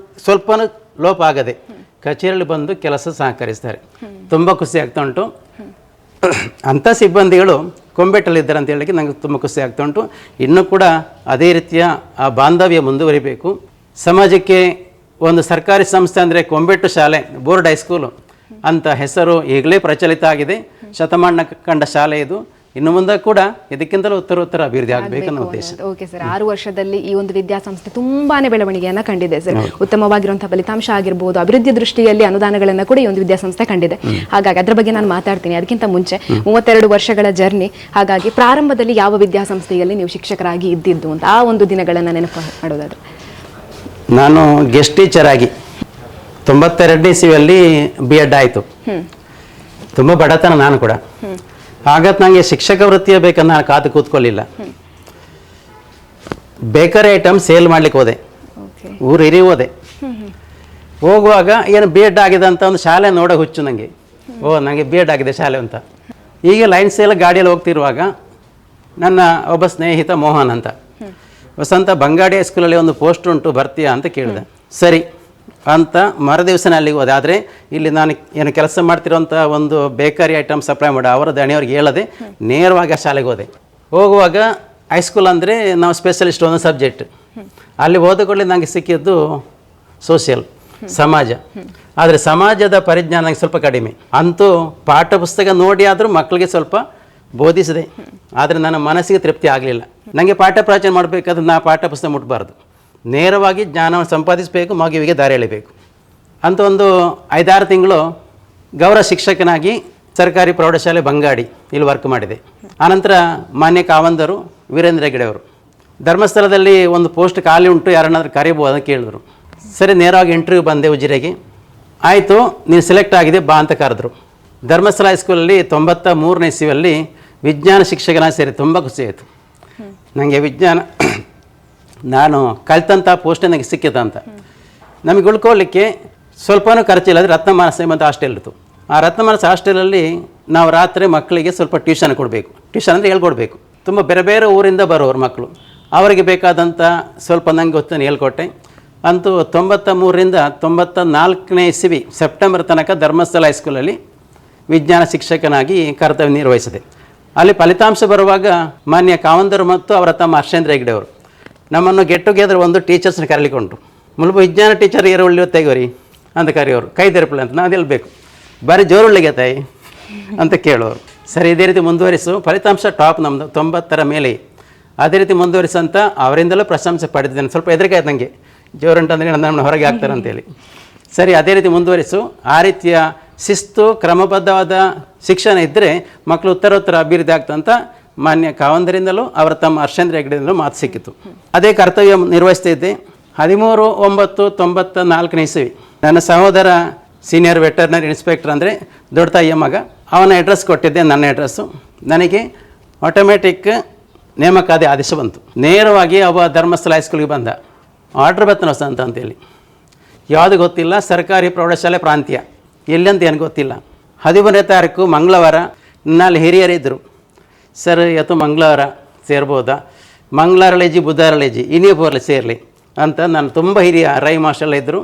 ಸ್ವಲ್ಪ ಲೋಪ ಆಗದೆ ಕಚೇರಿಯಲ್ಲಿ ಬಂದು ಕೆಲಸ ಸಹಕರಿಸ್ತಾರೆ. ತುಂಬ ಖುಷಿ ಆಗ್ತಾ ಉಂಟು. ಅಂಥ ಸಿಬ್ಬಂದಿಗಳು ಕೊಂಬೆಟ್ಟಲ್ಲಿದ್ದಾರೆ ಅಂತ ಹೇಳಲಿಕ್ಕೆ ನನಗೆ ತುಂಬ ಖುಷಿ ಆಗ್ತಾ ಉಂಟು. ಇನ್ನೂ ಕೂಡ ಅದೇ ರೀತಿಯ ಆ ಬಾಂಧವ್ಯ ಮುಂದುವರಿಬೇಕು. ಸಮಾಜಕ್ಕೆ ಒಂದು ಸರ್ಕಾರಿ ಸಂಸ್ಥೆ ಅಂದರೆ ಕೊಂಬೆಟ್ಟು ಶಾಲೆ, ಬೋರ್ಡ್ ಹೈಸ್ಕೂಲು ಅಂತ ಹೆಸರು ಈಗಲೇ ಪ್ರಚಲಿತ ಆಗಿದೆ. ಶತಮಾನ ಕಂಡ ಶಾಲೆ ಇದು. ಇನ್ನು ಮುಂದೆ ಕೂಡ ಇದಕ್ಕಿಂತಲೂ ಉತ್ತರೋತ್ತರ ಅಭಿವೃದ್ಧಿ ಆಗಬೇಕು ಅನ್ನೋ ಉದ್ದೇಶ. ಓಕೆ ಸರ್, 6 ವರ್ಷದಲ್ಲಿ ಈ ಒಂದು ವಿದ್ಯಾಸಂಸ್ಥೆ ತುಂಬಾನೇ ಬೆಳವಣಿಗೆಯನ್ನು ಕಂಡಿದೆ ಸರ್. ಉತ್ತಮವಾಗಿರುವಂತಹ ಫಲಿತಾಂಶ ಆಗಿರ್ಬೋದು, ಅಭಿವೃದ್ಧಿ ದೃಷ್ಟಿಯಲ್ಲಿ ಅನುದಾನಗಳನ್ನು ಕೂಡ ಈ ಒಂದು ವಿದ್ಯಾಸಂಸ್ಥೆ ಕಂಡಿದೆ. ಹಾಗಾಗಿ ಅದರ ಬಗ್ಗೆ ನಾನು ಮಾತಾಡ್ತೀನಿ. ಅದಕ್ಕಿಂತ ಮುಂಚೆ 32 ವರ್ಷಗಳ ಜರ್ನಿ. ಹಾಗಾಗಿ ಪ್ರಾರಂಭದಲ್ಲಿ ಯಾವ ವಿದ್ಯಾಸಂಸ್ಥೆಯಲ್ಲಿ ನೀವು ಶಿಕ್ಷಕರಾಗಿ ಇದ್ದಿದ್ದು ಅಂತ ಆ ಒಂದು ದಿನಗಳನ್ನು ನೆನಪು ಮಾಡೋದಾದ್ರೆ? ನಾನು ಗೆಸ್ಟ್ ಟೀಚರ್ ಆಗಿ 92ನೇ ಇಸವಿಯಲ್ಲಿ B.Ed ಆಯಿತು. ತುಂಬ ಬಡತನ ನಾನು ಕೂಡ. ಹಾಗತ್ ನನಗೆ ಶಿಕ್ಷಕ ವೃತ್ತಿಯ ಬೇಕಂತ ನಾನು ಕಾದು ಕೂತ್ಕೊಳ್ಳಿಲ್ಲ. ಬೇಕರಿ ಐಟಮ್ ಸೇಲ್ ಮಾಡ್ಲಿಕ್ಕೆ ಹೋದೆ, ಊರು ಹಿರಿ ಹೋದೆ. ಹೋಗುವಾಗ ಏನು B.Ed ಆಗಿದೆ ಅಂತ ಒಂದು ಶಾಲೆ ನೋಡೋ ಹುಚ್ಚು ನನಗೆ. ನನಗೆ B.Ed ಆಗಿದೆ ಶಾಲೆ ಅಂತ. ಈಗ ಲೈನ್ ಸೇಲ್ ಗಾಡಿಯಲ್ಲಿ ಹೋಗ್ತಿರುವಾಗ ನನ್ನ ಒಬ್ಬ ಸ್ನೇಹಿತ ಮೋಹನ್ ಅಂತ, ವಸಂತ ಬಂಗಾಡಿ ಹೈಸ್ಕೂಲಲ್ಲಿ ಒಂದು ಪೋಸ್ಟ್ ಉಂಟು ಬರ್ತೀಯಾ ಅಂತ ಕೇಳಿದೆ. ಸರಿ ಅಂತ ಮರುದಿವಸನೇ ಅಲ್ಲಿಗೆ ಹೋದೆ. ಆದರೆ ಇಲ್ಲಿ ನಾನು ಏನು ಕೆಲಸ ಮಾಡ್ತಿರೋಂಥ ಒಂದು ಬೇಕರಿ ಐಟಮ್ ಸಪ್ಲೈ ಮಾಡೋ ಅವರ ದಣಿಯವ್ರಿಗೆ ಹೇಳದೆ ನೇರವಾಗಿ ಆ ಶಾಲೆಗೆ ಹೋದೆ. ಹೋಗುವಾಗ ಹೈಸ್ಕೂಲ್ ಅಂದರೆ ನಾವು ಸ್ಪೆಷಲಿಸ್ಟ್ ಒಂದು ಸಬ್ಜೆಕ್ಟ್. ಅಲ್ಲಿ ಓದಿಕೊಳ್ಳಿ ನನಗೆ ಸಿಕ್ಕಿದ್ದು ಸೋಷಿಯಲ್, ಸಮಾಜ. ಆದರೆ ಸಮಾಜದ ಪರಿಜ್ಞಾನ ನನಗೆ ಸ್ವಲ್ಪ ಕಡಿಮೆ. ಅಂತೂ ಪಾಠ ಪುಸ್ತಕ ನೋಡಿ ಆದರೂ ಮಕ್ಕಳಿಗೆ ಸ್ವಲ್ಪ ಬೋಧಿಸಿದೆ, ಆದರೆ ನನ್ನ ಮನಸ್ಸಿಗೆ ತೃಪ್ತಿ ಆಗಲಿಲ್ಲ. ನನಗೆ ಪಾಠ ಪ್ರವಚನ ಮಾಡಬೇಕಾದ್ರೆ ನಾ ಪಾಠ ಪುಸ್ತಕ ಮುಟ್ಟಬಾರ್ದು, ನೇರವಾಗಿ ಜ್ಞಾನವನ್ನು ಸಂಪಾದಿಸಬೇಕು, ಮಗುವಿಗೆ ದಾರಿ ಎಳಿಬೇಕು ಅಂತ ಒಂದು 5-6 ತಿಂಗಳು ಗೌರವ ಶಿಕ್ಷಕನಾಗಿ ಸರ್ಕಾರಿ ಪ್ರೌಢಶಾಲೆ ಬಂಗಾಡಿ ಇಲ್ಲಿ ವರ್ಕ್ ಮಾಡಿದೆ. ಆನಂತರ ಮಾನ್ಯ ಕಾವಂದರು ವೀರೇಂದ್ರ ಹೆಗ್ಗಡೆ ಅವರು ಧರ್ಮಸ್ಥಳದಲ್ಲಿ ಒಂದು ಪೋಸ್ಟ್ ಖಾಲಿ ಉಂಟು, ಯಾರನ್ನಾದ್ರೂ ಕರೀಬೋದು ಅಂತ ಕೇಳಿದ್ರು. ಸರಿ, ನೇರವಾಗಿ ಇಂಟರ್ವ್ಯೂ ಬಂದೆ ಉಜಿರೆಗೆ. ಆಯಿತು, ನೀನು ಸೆಲೆಕ್ಟ್ ಆಗಿದೆ ಬಾ ಅಂತ ಕರೆದ್ರು. ಧರ್ಮಸ್ಥಳ ಹೈಸ್ಕೂಲಲ್ಲಿ 93ನೇ ಇಸ್ವಿಯಲ್ಲಿ ವಿಜ್ಞಾನ ಶಿಕ್ಷಕನಾಗಿ ಸೇರಿ ತುಂಬ ಖುಷಿ ಆಯಿತು ನನಗೆ. ವಿಜ್ಞಾನ ನಾನು ಕಲಿತಂಥ ಪೋಸ್ಟ್ ನನಗೆ ಸಿಕ್ಕಿತಂತ. ನಮಗೆ ಉಳ್ಕೊಳ್ಳಿಕ್ಕೆ ಸ್ವಲ್ಪನೂ ಖರ್ಚಿಲ್ಲ. ಅಂದರೆ ರತ್ನಮಾನಸ ಮತ್ತು ಹಾಸ್ಟೆಲ್ ಇತ್ತು. ಆ ರತ್ನಮಾನಸ ಹಾಸ್ಟೆಲಲ್ಲಿ ನಾವು ರಾತ್ರಿ ಮಕ್ಕಳಿಗೆ ಸ್ವಲ್ಪ ಟ್ಯೂಷನ್ ಕೊಡಬೇಕು. ಟ್ಯೂಷನ್ ಅಂದರೆ ಹೇಳ್ಕೊಡ್ಬೇಕು. ತುಂಬ ಬೇರೆ ಬೇರೆ ಊರಿಂದ ಬರೋರು ಮಕ್ಕಳು, ಅವರಿಗೆ ಬೇಕಾದಂಥ ಸ್ವಲ್ಪ ನನಗೆ ಗೊತ್ತನ್ನು ಹೇಳ್ಕೊಟ್ಟೆ. ಅಂತೂ 93ರಿಂದ 94ನೇ ಇಸ್ವಿ ಸೆಪ್ಟೆಂಬರ್ ತನಕ ಧರ್ಮಸ್ಥಳ ಹೈಸ್ಕೂಲಲ್ಲಿ ವಿಜ್ಞಾನ ಶಿಕ್ಷಕನಾಗಿ ಕರ್ತವ್ಯ ನಿರ್ವಹಿಸಿದೆ. ಅಲ್ಲಿ ಫಲಿತಾಂಶ ಬರುವಾಗ ಮಾನ್ಯ ಕಾವಂದರು ಮತ್ತು ಅವರ ತಮ್ಮ ಹರ್ಷೇಂದ್ರ ಹೆಗ್ಗಡೆ ಅವರು ನಮ್ಮನ್ನು ಗೆಟ್ ಟುಗೆದರ್ ಒಂದು ಟೀಚರ್ಸ್ನ ಕರಲಿಕೊಂಡು, ಮುಲ್ಪ ವಿಜ್ಞಾನ ಟೀಚರ್ ಏರುಳ್ಳಿ ತೆಗೋರಿ ಅಂತ ಕರೆಯೋರು, ಕೈ ತೆರಪಲೆ ಅಂತ ನಾವು ಹೇಳ್ಬೇಕು, ಬರೀ ಜೋರುಳ್ಳಿಗೆ ತಾಯಿ ಅಂತ ಕೇಳೋರು. ಸರಿ, ಇದೇ ರೀತಿ ಮುಂದುವರಿಸು, ಫಲಿತಾಂಶ ಟಾಪ್ ನಮ್ಮದು 90ರ ಮೇಲೆ, ಅದೇ ರೀತಿ ಮುಂದುವರಿಸು ಅಂತ ಅವರಿಂದಲೂ ಪ್ರಶಂಸೆ ಪಡೆದಿದ್ದೇನೆ. ಸ್ವಲ್ಪ ಹೆದರಿಕೆ ಆಯ್ತು ನನಗೆ, ಜೋರುಂಟಂದರೆ ನಮ್ಮನ್ನು ಹೊರಗೆ ಹಾಕ್ತಾರೆ ಅಂತೇಳಿ. ಸರಿ, ಅದೇ ರೀತಿ ಮುಂದುವರಿಸು. ಆ ರೀತಿಯ ಶಿಸ್ತು, ಕ್ರಮಬದ್ಧವಾದ ಶಿಕ್ಷಣ ಇದ್ದರೆ ಮಕ್ಕಳು ಉತ್ತರೋತ್ತರ ಅಭಿವೃದ್ಧಿ ಆಗ್ತಂತ ಮಾನ್ಯ ಕಾವಂದರಿಂದಲೂ ಅವರ ತಮ್ಮ ಹರ್ಷೇಂದ್ರ ಹೆಗ್ಗಡೆಯಿಂದಲೂ ಮಾತು ಸಿಕ್ಕಿತು. ಅದೇ ಕರ್ತವ್ಯ ನಿರ್ವಹಿಸ್ತಿದ್ದೆ. 13/9/94ನೇ ಇಸ್ವಿ ನನ್ನ ಸಹೋದರ ಸೀನಿಯರ್ ವೆಟರ್ನರಿ ಇನ್ಸ್ಪೆಕ್ಟರ್ ಅಂದರೆ ದೊಡ್ಡ ತಾಯಿಯ ಮಗ, ಅವನ ಅಡ್ರೆಸ್ ಕೊಟ್ಟಿದ್ದೆ, ನನ್ನ ಅಡ್ರೆಸ್ಸು. ನನಗೆ ಆಟೋಮೆಟಿಕ್ ನೇಮಕಾತಿ ಆದೇಶ ಬಂತು. ನೇರವಾಗಿ ಅವ ಧರ್ಮಸ್ಥಳ ಹೈಸ್ಕೂಲಿಗೆ ಬಂದ. ಆರ್ಡ್ರ್ ಬತ್ತನ ವಸಂತ ಅಂತೇಳಿ, ಯಾವುದು ಗೊತ್ತಿಲ್ಲ, ಸರ್ಕಾರಿ ಪ್ರೌಢಶಾಲೆ ಪ್ರಾಂತ್ಯ ಎಲ್ಲಿ ಅಂತ ಏನು ಗೊತ್ತಿಲ್ಲ. 13ನೇ ತಾರೀಕು ಮಂಗಳವಾರ, ನಲ್ಲಿ ಹಿರಿಯರಿದ್ದರು. ಸರ್, ಇವತ್ತು ಮಂಗಳವಾರ ಸೇರ್ಬೋದಾ? ಮಂಗಳವಾರ ಲೇಜಿ, ಬುಧವಾರ ಲೇಜಿ, ಇನ್ನೂ ಬೋರ್ಲಿ ಸೇರಲಿ ಅಂತ ನಾನು ತುಂಬ ಹಿರಿಯ ರೈ ಮಾಸ್ಟರ್ಲ್ಲ ಇದ್ದರು,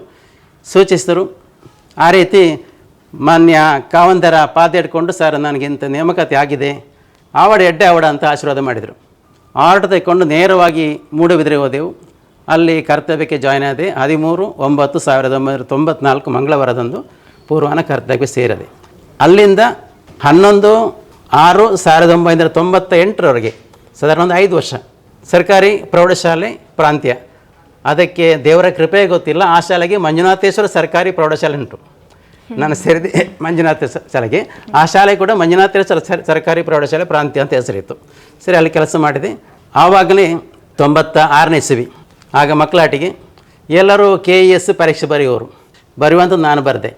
ಸೂಚಿಸಿದರು. ಆ ರೀತಿ ಮಾನ್ಯ ಕಾವಂದರ ಪಾದ ಹಿಡ್ಕೊಂಡು, ಸರ್ ನನಗಿಂತ ನೇಮಕಾತಿ ಆಗಿದೆ, ಆವಡ ಎಡ್ಡೆ ಆವಡ ಅಂತ ಆಶೀರ್ವಾದ ಮಾಡಿದರು. ಆರ್ಡರ್ ತೆಗೆದುಕೊಂಡು ನೇರವಾಗಿ ಮೂಡುಬಿದಿರೆ ಹೋದೆವು. ಅಲ್ಲಿ ಕರ್ತವ್ಯಕ್ಕೆ ಜಾಯ್ನ್ ಆದೆ. 13/9/1994 ಮಂಗಳವಾರದಂದು ಪೂರ್ವಾನ ಕರ್ತವ್ಯಕ್ಕೆ ಸೇರಿದೆ. ಅಲ್ಲಿಂದ 11/6/1998ರವರೆಗೆ ಸಾಧಾರಣ ಒಂದು 5 ವರ್ಷ ಸರ್ಕಾರಿ ಪ್ರೌಢಶಾಲೆ ಪ್ರಾಂತ್ಯ. ಅದಕ್ಕೆ ದೇವರ ಕೃಪೆ ಗೊತ್ತಿಲ್ಲ, ಆ ಶಾಲೆಗೆ ಮಂಜುನಾಥೇಶ್ವರ ಸರ್ಕಾರಿ ಪ್ರೌಢಶಾಲೆ ಉಂಟು. ನಾನು ಸೇರಿದೆ ಮಂಜುನಾಥೇಶ್ವರ ಶಾಲೆಗೆ. ಆ ಶಾಲೆ ಕೂಡ ಮಂಜುನಾಥೇಶ್ವರ ಸರ್ಕಾರಿ ಪ್ರೌಢಶಾಲೆ ಪ್ರಾಂತ್ಯ ಅಂತ ಹೆಸರಿತ್ತು. ಸರಿ, ಅಲ್ಲಿ ಕೆಲಸ ಮಾಡಿದೆ. ಆವಾಗಲೇ 96ನೇ ಇಸ್ವಿ. ಆಗ ಮಕ್ಕಳಾಟಿಗೆ ಎಲ್ಲರೂ KES ಪರೀಕ್ಷೆ ಬರೆಯುವಂಥ ನಾನು ಬರೆದೆ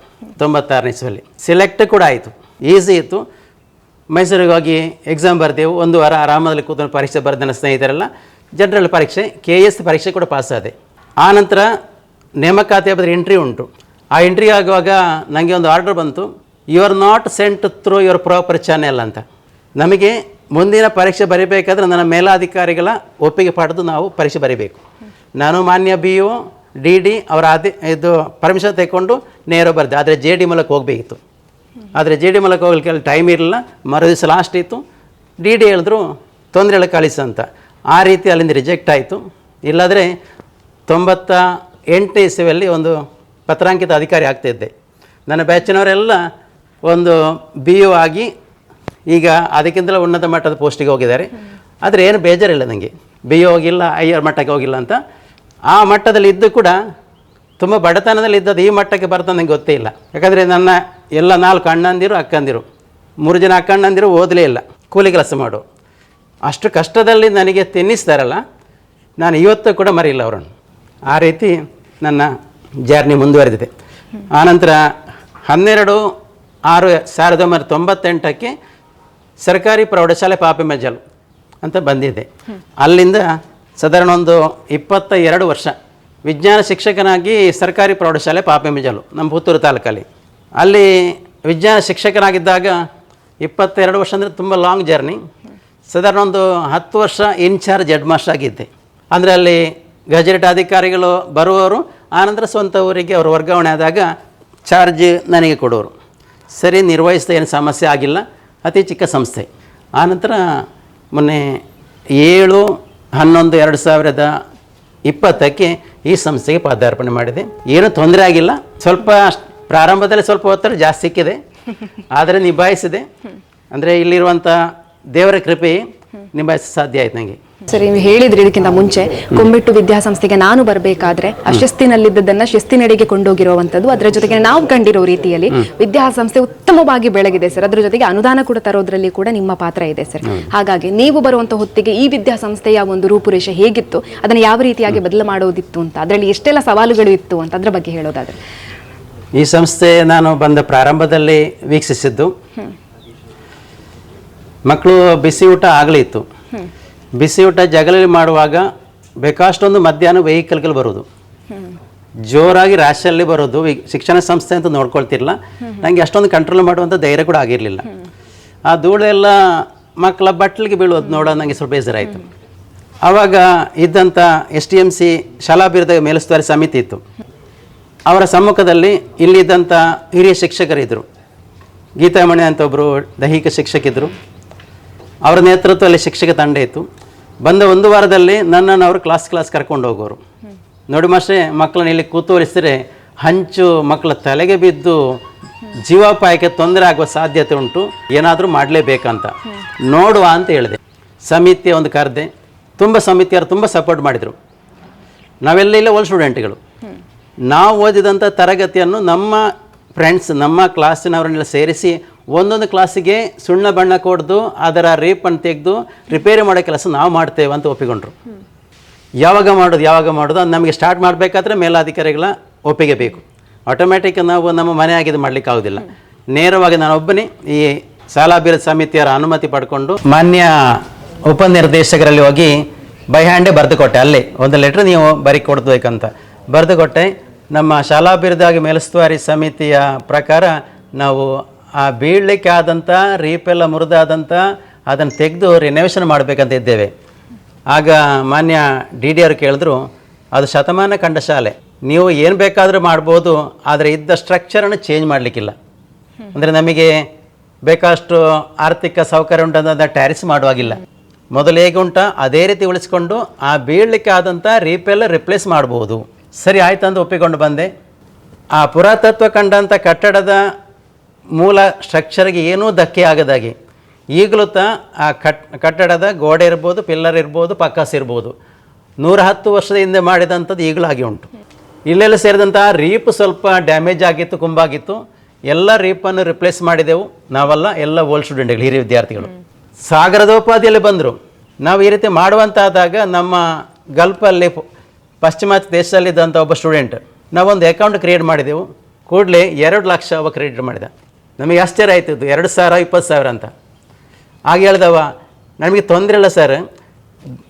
96ನೇ ಇಸ್ವಿಯಲ್ಲಿ. ಸೆಲೆಕ್ಟ್ ಕೂಡ ಆಯಿತು, ಈಸಿ ಇತ್ತು. ಮೈಸೂರಿಗೆ ಹೋಗಿ ಎಕ್ಸಾಮ್ ಬರೆದೆವು. 1 ವಾರ ಆರಾಮದಲ್ಲಿ ಕೂತ್ಕೊಂಡು ಪರೀಕ್ಷೆ ಬರೆದ ನನ್ನ ಸ್ನೇಹಿತರೆಲ್ಲ ಜನರಲ್ ಪರೀಕ್ಷೆ, KES ಪರೀಕ್ಷೆ ಕೂಡ ಪಾಸ್ ಆದೆ. ಆನಂತರ ನೇಮಕಾತಿ ಹಬ್ಬದ ಎಂಟ್ರಿ ಉಂಟು. ಆ ಎಂಟ್ರಿ ಆಗುವಾಗ ನನಗೆ ಒಂದು ಆರ್ಡರ್ ಬಂತು, you are not sent through your proper channel ಅಂತ. ನಮಗೆ ಮುಂದಿನ ಪರೀಕ್ಷೆ ಬರೀಬೇಕಾದ್ರೆ ನನ್ನ ಮೇಲಾಧಿಕಾರಿಗಳ ಒಪ್ಪಿಗೆ ಪಡೆದು ನಾವು ಪರೀಕ್ಷೆ ಬರೀಬೇಕು. ನಾನು ಮಾನ್ಯ BO DD ಅವರ ಇದು ಪರ್ಮಿಷನ್ ತೆಗೆದುಕೊಂಡು ನೇರ ಬರೆದೆ. ಆದರೆ JD ಮೂಲಕ ಹೋಗಬೇಕಿತ್ತು. ಆದರೆ JD ಮೂಲಕ ಹೋಗ್ಲಿಕ್ಕೆ ಟೈಮ್ ಇರಲಿಲ್ಲ. ಮರುದಿವಸ ಲಾಸ್ಟ್ ಇತ್ತು. DD ಹೇಳಿದ್ರು ತೊಂದರೆ ಕಳಿಸು ಅಂತ. ಆ ರೀತಿ ಅಲ್ಲಿಂದ ರಿಜೆಕ್ಟ್ ಆಯಿತು. ಇಲ್ಲಾದರೆ 98ನೇ ಇಸ್ವಿಯಲ್ಲಿ ಒಂದು ಪತ್ರಾಂಕಿತ ಅಧಿಕಾರಿ ಆಗ್ತಾಯಿದ್ದೆ. ನನ್ನ ಬ್ಯಾಚಿನವರೆಲ್ಲ ಒಂದು BO ಆಗಿ ಈಗ ಅದಕ್ಕಿಂತಲೂ ಉನ್ನತ ಮಟ್ಟದ ಪೋಸ್ಟಿಗೆ ಹೋಗಿದ್ದಾರೆ. ಆದರೆ ಏನು ಬೇಜಾರಿಲ್ಲ ನನಗೆ, BO ಹೋಗಿಲ್ಲ, ಹೈಯರ್ ಮಟ್ಟಕ್ಕೆ ಹೋಗಿಲ್ಲ ಅಂತ. ಆ ಮಟ್ಟದಲ್ಲಿ ಇದ್ದು ಕೂಡ ತುಂಬ ಬಡತನದಲ್ಲಿ ಇದ್ದದ್ದು ಈ ಮಟ್ಟಕ್ಕೆ ಬರ್ತದೆ ನನಗೆ ಗೊತ್ತೇ ಇಲ್ಲ. ಯಾಕಂದರೆ ನನ್ನ ಎಲ್ಲ 4 ಅಣ್ಣಂದಿರು ಅಕ್ಕಂದಿರು, 3 ಜನ ಅಕ್ಕಣ್ಣಂದಿರು ಓದಲೇ ಇಲ್ಲ, ಕೂಲಿ ಕೆಲಸ ಮಾಡು. ಅಷ್ಟು ಕಷ್ಟದಲ್ಲಿ ನನಗೆ ತಿನ್ನಿಸ್ತಾರಲ್ಲ, ನಾನು ಇವತ್ತು ಕೂಡ ಮರೆಯಿಲ್ಲ ಅವರನ್ನು. ಆ ರೀತಿ ನನ್ನ ಜರ್ನಿ ಮುಂದುವರೆದಿದೆ. ಆನಂತರ 12/6/1998ಕ್ಕೆ ಸರ್ಕಾರಿ ಪ್ರೌಢಶಾಲೆ ಪಾಪಿಮಜ್ಜಲು ಅಂತ ಬಂದಿದ್ದೆ. ಅಲ್ಲಿಂದ ಸಾಧಾರಣ ಒಂದು 22 ವರ್ಷ ವಿಜ್ಞಾನ ಶಿಕ್ಷಕನಾಗಿ ಸರ್ಕಾರಿ ಪ್ರೌಢಶಾಲೆ ಪಾಪಿಮಜ್ಜಲು ನಮ್ಮ ಪುತ್ತೂರು ತಾಲೂಕಲ್ಲಿ. ಅಲ್ಲಿ ವಿಜ್ಞಾನ ಶಿಕ್ಷಕನಾಗಿದ್ದಾಗ 22 ವರ್ಷ ಅಂದರೆ ತುಂಬ ಲಾಂಗ್ ಜರ್ನಿ. ಸಾಧಾರಣ ಒಂದು 10 ವರ್ಷ ಇನ್ಚಾರ್ಜ್ ಹೆಡ್ ಮಾಸ್ಟರ್ ಆಗಿದ್ದೆ. ಅಂದರೆ ಅಲ್ಲಿ ಗೆಜೆಟ್ ಅಧಿಕಾರಿಗಳು ಬರುವವರು, ಆನಂತರ ಸ್ವಂತ ಊರಿಗೆ ಅವರು ವರ್ಗಾವಣೆ ಆದಾಗ ಚಾರ್ಜ್ ನನಗೆ ಕೊಡೋರು. ಸರಿ, ನಿರ್ವಹಿಸಿದ ಏನು ಸಮಸ್ಯೆ ಆಗಿಲ್ಲ, ಅತಿ ಚಿಕ್ಕ ಸಂಸ್ಥೆ. ಆನಂತರ ಮೊನ್ನೆ 7/11/2020 ಈ ಸಂಸ್ಥೆಗೆ ಪಾದಾರ್ಪಣೆ ಮಾಡಿದೆ. ಏನೂ ತೊಂದರೆ ಆಗಿಲ್ಲ. ಸ್ವಲ್ಪ ಪ್ರಾರಂಭದಲ್ಲಿ ಸ್ವಲ್ಪ ಒತ್ತಡ ಜಾಸ್ತಿ ಸಿಕ್ಕಿದೆ, ಆದರೆ ನಿಭಾಯಿಸಿದೆ. ಅಂದರೆ ಇಲ್ಲಿರುವಂಥ ದೇವರ ಕೃಪೆ ನಿಭಾಯಿಸ ಸಾಧ್ಯ ಆಯ್ತು ನನಗೆ. ಸರಿ, ನೀವು ಹೇಳಿದ್ರಿ ಇದಕ್ಕಿಂತ ಮುಂಚೆ ಕುಂಬಿಟ್ಟು ವಿದ್ಯಾಸಂಸ್ಥೆಗೆ ನಾನು ಬರಬೇಕಾದ್ರೆ ಆ ಶಿಸ್ತಿನಲ್ಲಿದ್ದದನ್ನ ಶಿಸ್ತಿನಡೆಗೆ ಕೊಂಡೋಗಿರುವಂಥದ್ದು, ಅದರ ಜೊತೆಗೆ ನಾವು ಕಂಡಿರೋ ರೀತಿಯಲ್ಲಿ ವಿದ್ಯಾಸಂಸ್ಥೆ ಉತ್ತಮವಾಗಿ ಬೆಳಗಿದೆ ಸರ್. ಅದರ ಜೊತೆಗೆ ಅನುದಾನ ಕೂಡ ತರೋದ್ರಲ್ಲಿ ಕೂಡ ನಿಮ್ಮ ಪಾತ್ರ ಇದೆ ಸರ್. ಹಾಗಾಗಿ ನೀವು ಬರುವಂಥ ಹೊತ್ತಿಗೆ ಈ ವಿದ್ಯಾಸಂಸ್ಥೆಯ ಒಂದು ರೂಪುರೇಷೆ ಹೇಗಿತ್ತು, ಅದನ್ನು ಯಾವ ರೀತಿಯಾಗಿ ಬದಲು ಮಾಡೋದಿತ್ತು ಅಂತ, ಅದರಲ್ಲಿ ಎಷ್ಟೆಲ್ಲ ಸವಾಲುಗಳು ಇತ್ತು ಅಂತ ಅದ್ರ ಬಗ್ಗೆ ಹೇಳೋದಾದ್ರೆ. ಈ ಸಂಸ್ಥೆ ನಾನು ಬಂದ ಪ್ರಾರಂಭದಲ್ಲಿ ವೀಕ್ಷಿಸಿದ್ದು, ಮಕ್ಕಳು ಬಿಸಿ ಊಟ ಆಗಲೇ ಇತ್ತು. ಬಿಸಿ ಊಟ ಜಗಲಲ್ಲಿ ಮಾಡುವಾಗ ಬೇಕಷ್ಟೊಂದು ಮಧ್ಯಾಹ್ನ ವೆಹಿಕಲ್ಗಳು ಬರೋದು, ಜೋರಾಗಿ ರ್ಯಾಶಲ್ಲಿ ಬರೋದು. ಶಿಕ್ಷಣ ಸಂಸ್ಥೆ ಅಂತ ನೋಡ್ಕೊಳ್ತಿರಲಿಲ್ಲ, ನನಗೆ ಅಷ್ಟೊಂದು ಕಂಟ್ರೋಲ್ ಮಾಡುವಂಥ ಧೈರ್ಯ ಕೂಡ ಆಗಿರಲಿಲ್ಲ. ಆ ಧೂಳೆಲ್ಲ ಮಕ್ಕಳ ಬಟ್ಲಿಗೆ ಬೀಳೋದು ನೋಡೋದು ನನಗೆ ಸ್ವಲ್ಪ ಬೇಜಾರಾಯಿತು. ಆವಾಗ ಇದ್ದಂಥ STMC ಶಾಲಾಭಿವೃದ್ಧಿ ಮೇಲುಸ್ತುವಾರಿ ಸಮಿತಿ ಇತ್ತು. ಅವರ ಸಮ್ಮುಖದಲ್ಲಿ ಇಲ್ಲಿದ್ದಂಥ ಹಿರಿಯ ಶಿಕ್ಷಕರಿದ್ದರು. ಗೀತಾಮಣಿ ಅಂತ ಒಬ್ಬರು ದೈಹಿಕ ಶಿಕ್ಷಕಿದ್ದರು. ಅವರ ನೇತೃತ್ವದಲ್ಲಿ ಶಿಕ್ಷಕ ತಂಡ ಇತ್ತು. ಬಂದ 1 ವಾರದಲ್ಲಿ ನನ್ನನ್ನು ಅವರು ಕ್ಲಾಸ್ ಕರ್ಕೊಂಡು ಹೋಗೋರು. ನೋಡಿ ಮಾಸ್ಟ್ರೆ, ಮಕ್ಕಳನ್ನ ಇಲ್ಲಿ ಕೂತುವರಿಸಿದ್ರೆ ಹಂಚು ಮಕ್ಕಳ ತಲೆಗೆ ಬಿದ್ದು ಜೀವಾಪಾಯಕ್ಕೆ ತೊಂದರೆ ಆಗುವ ಸಾಧ್ಯತೆ ಉಂಟು, ಏನಾದರೂ ಮಾಡಲೇಬೇಕಂತ ನೋಡುವ ಅಂತ ಹೇಳಿದೆ. ಸಮಿತಿ ಒಂದು ಕರೆದೆ. ಸಮಿತಿಯವರು ತುಂಬ ಸಪೋರ್ಟ್ ಮಾಡಿದರು. ನಾವೆಲ್ಲ ಇಲ್ಲ ಓಲ್ಡ್ ಸ್ಟೂಡೆಂಟ್ಗಳು. ನಾವು ಓದಿದಂಥ ತರಗತಿಯನ್ನು ನಮ್ಮ ಫ್ರೆಂಡ್ಸ್, ನಮ್ಮ ಕ್ಲಾಸಿನವರನ್ನೆಲ್ಲ ಸೇರಿಸಿ ಒಂದೊಂದು ಕ್ಲಾಸಿಗೆ ಸುಣ್ಣ ಬಣ್ಣ ಕೊಡ್ದು ಅದರ ರೇಪನ್ನು ತೆಗೆದು ರಿಪೇರಿ ಮಾಡೋ ಕೆಲಸ ನಾವು ಮಾಡ್ತೇವೆ ಅಂತ ಒಪ್ಪಿಕೊಂಡ್ರು. ಯಾವಾಗ ಮಾಡೋದು ಅದು ನಮಗೆ ಸ್ಟಾರ್ಟ್ ಮಾಡಬೇಕಾದ್ರೆ ಮೇಲಾಧಿಕಾರಿಗಳ ಒಪ್ಪಿಗೆ ಬೇಕು. ಆಟೋಮ್ಯಾಟಿಕ್ ನಾವು ನಮ್ಮ ಮನೆ ಆಗಿದ್ದು ಮಾಡಲಿಕ್ಕೆ ಆಗೋದಿಲ್ಲ. ನೇರವಾಗಿ ನಾನೊಬ್ಬನೇ ಈ ಶಾಲಾಭಿವೃದ್ಧಿ ಸಮಿತಿಯರ ಅನುಮತಿ ಪಡ್ಕೊಂಡು ಮಾನ್ಯ ಉಪನಿರ್ದೇಶಕರಲ್ಲಿ ಹೋಗಿ ಬೈ ಹ್ಯಾಂಡೇ ಬರೆದು ಕೊಟ್ಟೆ. ಅಲ್ಲೇ ಒಂದು ಲೆಟ್ರ್ ನೀವು ಕೊಡಬೇಕಂತ ಬರೆದು ಕೊಟ್ಟೆ. ನಮ್ಮ ಶಾಲಾಭಿವೃದ್ಧಿ ಮೇಲುಸ್ತುವಾರಿ ಸಮಿತಿಯ ಪ್ರಕಾರ ನಾವು ಆ ಬೀಳಲಿಕ್ಕೆ ಆದಂಥ ರೀಪೆಲ್ಲ ಮುರಿದಾದಂಥ ಅದನ್ನು ತೆಗೆದು ರಿನೋವೇಷನ್ ಮಾಡಬೇಕಂತ ಇದ್ದೇವೆ. ಆಗ ಮಾನ್ಯ DD ಅವರು ಕೇಳಿದ್ರು, ಅದು ಶತಮಾನ ಕಂಡ ಶಾಲೆ, ನೀವು ಏನು ಬೇಕಾದರೂ ಮಾಡ್ಬೋದು, ಆದರೆ ಇದ್ದ ಸ್ಟ್ರಕ್ಚರನ್ನು ಚೇಂಜ್ ಮಾಡಲಿಕ್ಕಿಲ್ಲ. ಅಂದರೆ ನಮಗೆ ಬೇಕಷ್ಟು ಆರ್ಥಿಕ ಸೌಕರ್ಯ ಉಂಟಂತ ಟ್ಯಾರಿಸ್ ಮಾಡುವಾಗಿಲ್ಲ. ಮೊದಲು ಹೇಗೆ ಉಂಟ ಅದೇ ರೀತಿ ಉಳಿಸ್ಕೊಂಡು ಆ ಬೀಳಲಿಕ್ಕೆ ಆದಂಥ ರೀಪೆಲ್ಲ ರಿಪ್ಲೇಸ್ ಮಾಡ್ಬೋದು. ಸರಿ ಆಯ್ತು ಅಂತ ಒಪ್ಪಿಕೊಂಡು ಬಂದೆ. ಆ ಪುರಾತತ್ವ ಕಂಡಂಥ ಕಟ್ಟಡದ ಮೂಲ ಸ್ಟ್ರಕ್ಚರ್ಗೆ ಏನೂ ಧಕ್ಕೆ ಆಗದಾಗಿ ಈಗಲೂ ಆ ಕಟ್ಟಡದ ಗೋಡೆ ಇರ್ಬೋದು, ಪಿಲ್ಲರ್ ಇರ್ಬೋದು, ಪಕ್ಕಾಸ್ ಇರ್ಬೋದು, 110 ವರ್ಷದ ಹಿಂದೆ ಮಾಡಿದಂಥದ್ದು ಈಗಲೂ ಆಗಿ ಉಂಟು. ಇಲ್ಲೆಲ್ಲ ಸೇರಿದಂಥ ರೀಪ್ ಸ್ವಲ್ಪ ಡ್ಯಾಮೇಜ್ ಆಗಿತ್ತು, ಕುಂಬಾಗಿತ್ತು. ಎಲ್ಲ ರೀಪನ್ನು ರಿಪ್ಲೇಸ್ ಮಾಡಿದೆವು. ನಾವೆಲ್ಲ ಎಲ್ಲ ಓಲ್ಡ್ ಸ್ಟೂಡೆಂಟ್ಗಳು, ಹಿರಿಯ ವಿದ್ಯಾರ್ಥಿಗಳು ಸಾಗರದೋಪಾದಿಯಲ್ಲಿ ಬಂದರು. ನಾವು ಈ ರೀತಿ ಮಾಡುವಂತಾದಾಗ ನಮ್ಮ ಗಲ್ಫಲ್ಲಿ ಪಾಶ್ಚಿಮಾತ್ಯ ದೇಶದಲ್ಲಿದ್ದಂಥ ಒಬ್ಬ ಸ್ಟೂಡೆಂಟ್ ನಾವೊಂದು ಅಕೌಂಟ್ ಕ್ರಿಯೇಟ್ ಮಾಡಿದೆವು. ಕೂಡಲೇ 2 ಲಕ್ಷ ಒಬ್ಬ ಕ್ರೆಡಿಟ್ ಮಾಡಿದ. ನಮಗೆ ಆಶ್ಚರ್ಯ ಆಯ್ತಿದ್ದು, 2,000 20,000 ಅಂತ. ಆಗ ಹೇಳ್ದವ, ನಮಗೆ ತೊಂದರೆ ಇಲ್ಲ ಸರ್,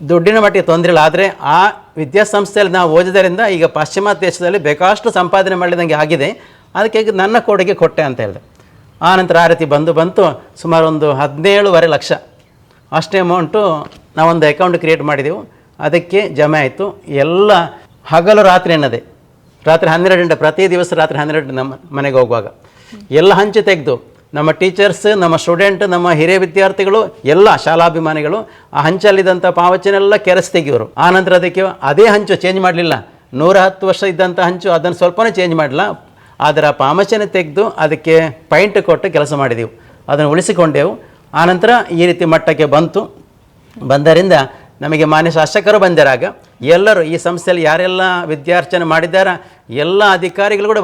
ದುಡ್ಡಿನ ಮಟ್ಟಿಗೆ ತೊಂದರೆ ಇಲ್ಲ, ಆದರೆ ಆ ವಿದ್ಯಾಸಂಸ್ಥೆಯಲ್ಲಿ ನಾವು ಓದಿದ್ದರಿಂದ ಈಗ ಪಾಶ್ಚಿಮಾತ್ಯ ದೇಶದಲ್ಲಿ ಬೇಕಷ್ಟು ಸಂಪಾದನೆ ಮಾಡಿದಂಗೆ ಆಗಿದೆ, ಅದಕ್ಕೆ ನನ್ನ ಕೊಡುಗೆ ಕೊಟ್ಟೆ ಅಂತ ಹೇಳಿದೆ. ಆನಂತರ ಆ ರೀತಿ ಬಂತು ಸುಮಾರು ಒಂದು 17.5 ಲಕ್ಷ ಅಷ್ಟೇ ಅಮೌಂಟು ನಾವೊಂದು ಅಕೌಂಟ್ ಕ್ರಿಯೇಟ್ ಮಾಡಿದೆವು. ಅದಕ್ಕೆ ಜಮೆ ಆಯಿತು. ಎಲ್ಲ ಹಗಲು ರಾತ್ರಿ ಅನ್ನೋದೇ, ರಾತ್ರಿ 12 ಗಂಟೆ, ಪ್ರತಿ ದಿವಸ ರಾತ್ರಿ 12 ಗಂಟೆ ನಮ್ಮ ಮನೆಗೆ ಹೋಗುವಾಗ ಎಲ್ಲ ಹಂಚು ತೆಗೆದು ನಮ್ಮ ಟೀಚರ್ಸ್, ನಮ್ಮ ಸ್ಟೂಡೆಂಟ್, ನಮ್ಮ ಹಿರಿಯ ವಿದ್ಯಾರ್ಥಿಗಳು, ಎಲ್ಲ ಶಾಲಾಭಿಮಾನಿಗಳು ಆ ಹಂಚಲ್ಲಿದ್ದಂಥ ಪಾವಚನೆಲ್ಲ ಕೆರೆಸಿ ತೆಗಿಯೋರು. ಆನಂತರ ಅದಕ್ಕೆ ಅದೇ ಹಂಚು ಚೇಂಜ್ ಮಾಡಲಿಲ್ಲ. 110 ವರ್ಷ ಇದ್ದಂಥ ಹಂಚು ಅದನ್ನು ಸ್ವಲ್ಪನೇ ಚೇಂಜ್ ಮಾಡಲಿಲ್ಲ. ಅದರ ಪಾಮಚನೆ ತೆಗೆದು ಅದಕ್ಕೆ ಪೈಂಟ್ ಕೊಟ್ಟು ಕೆಲಸ ಮಾಡಿದೆವು, ಅದನ್ನು ಉಳಿಸಿಕೊಂಡೆವು. ಆನಂತರ ಈ ರೀತಿ ಮಟ್ಟಕ್ಕೆ ಬಂದರಿಂದ ನಮಗೆ ಮಾನ್ಯ ಶಾಸಕರು ಬಂದಿರಾಗ ಎಲ್ಲರೂ ಈ ಸಂಸ್ಥೆಯಲ್ಲಿ ಯಾರೆಲ್ಲ ವಿದ್ಯಾರ್ಚನೆ ಮಾಡಿದ್ದಾರ ಎಲ್ಲ ಅಧಿಕಾರಿಗಳು ಕೂಡ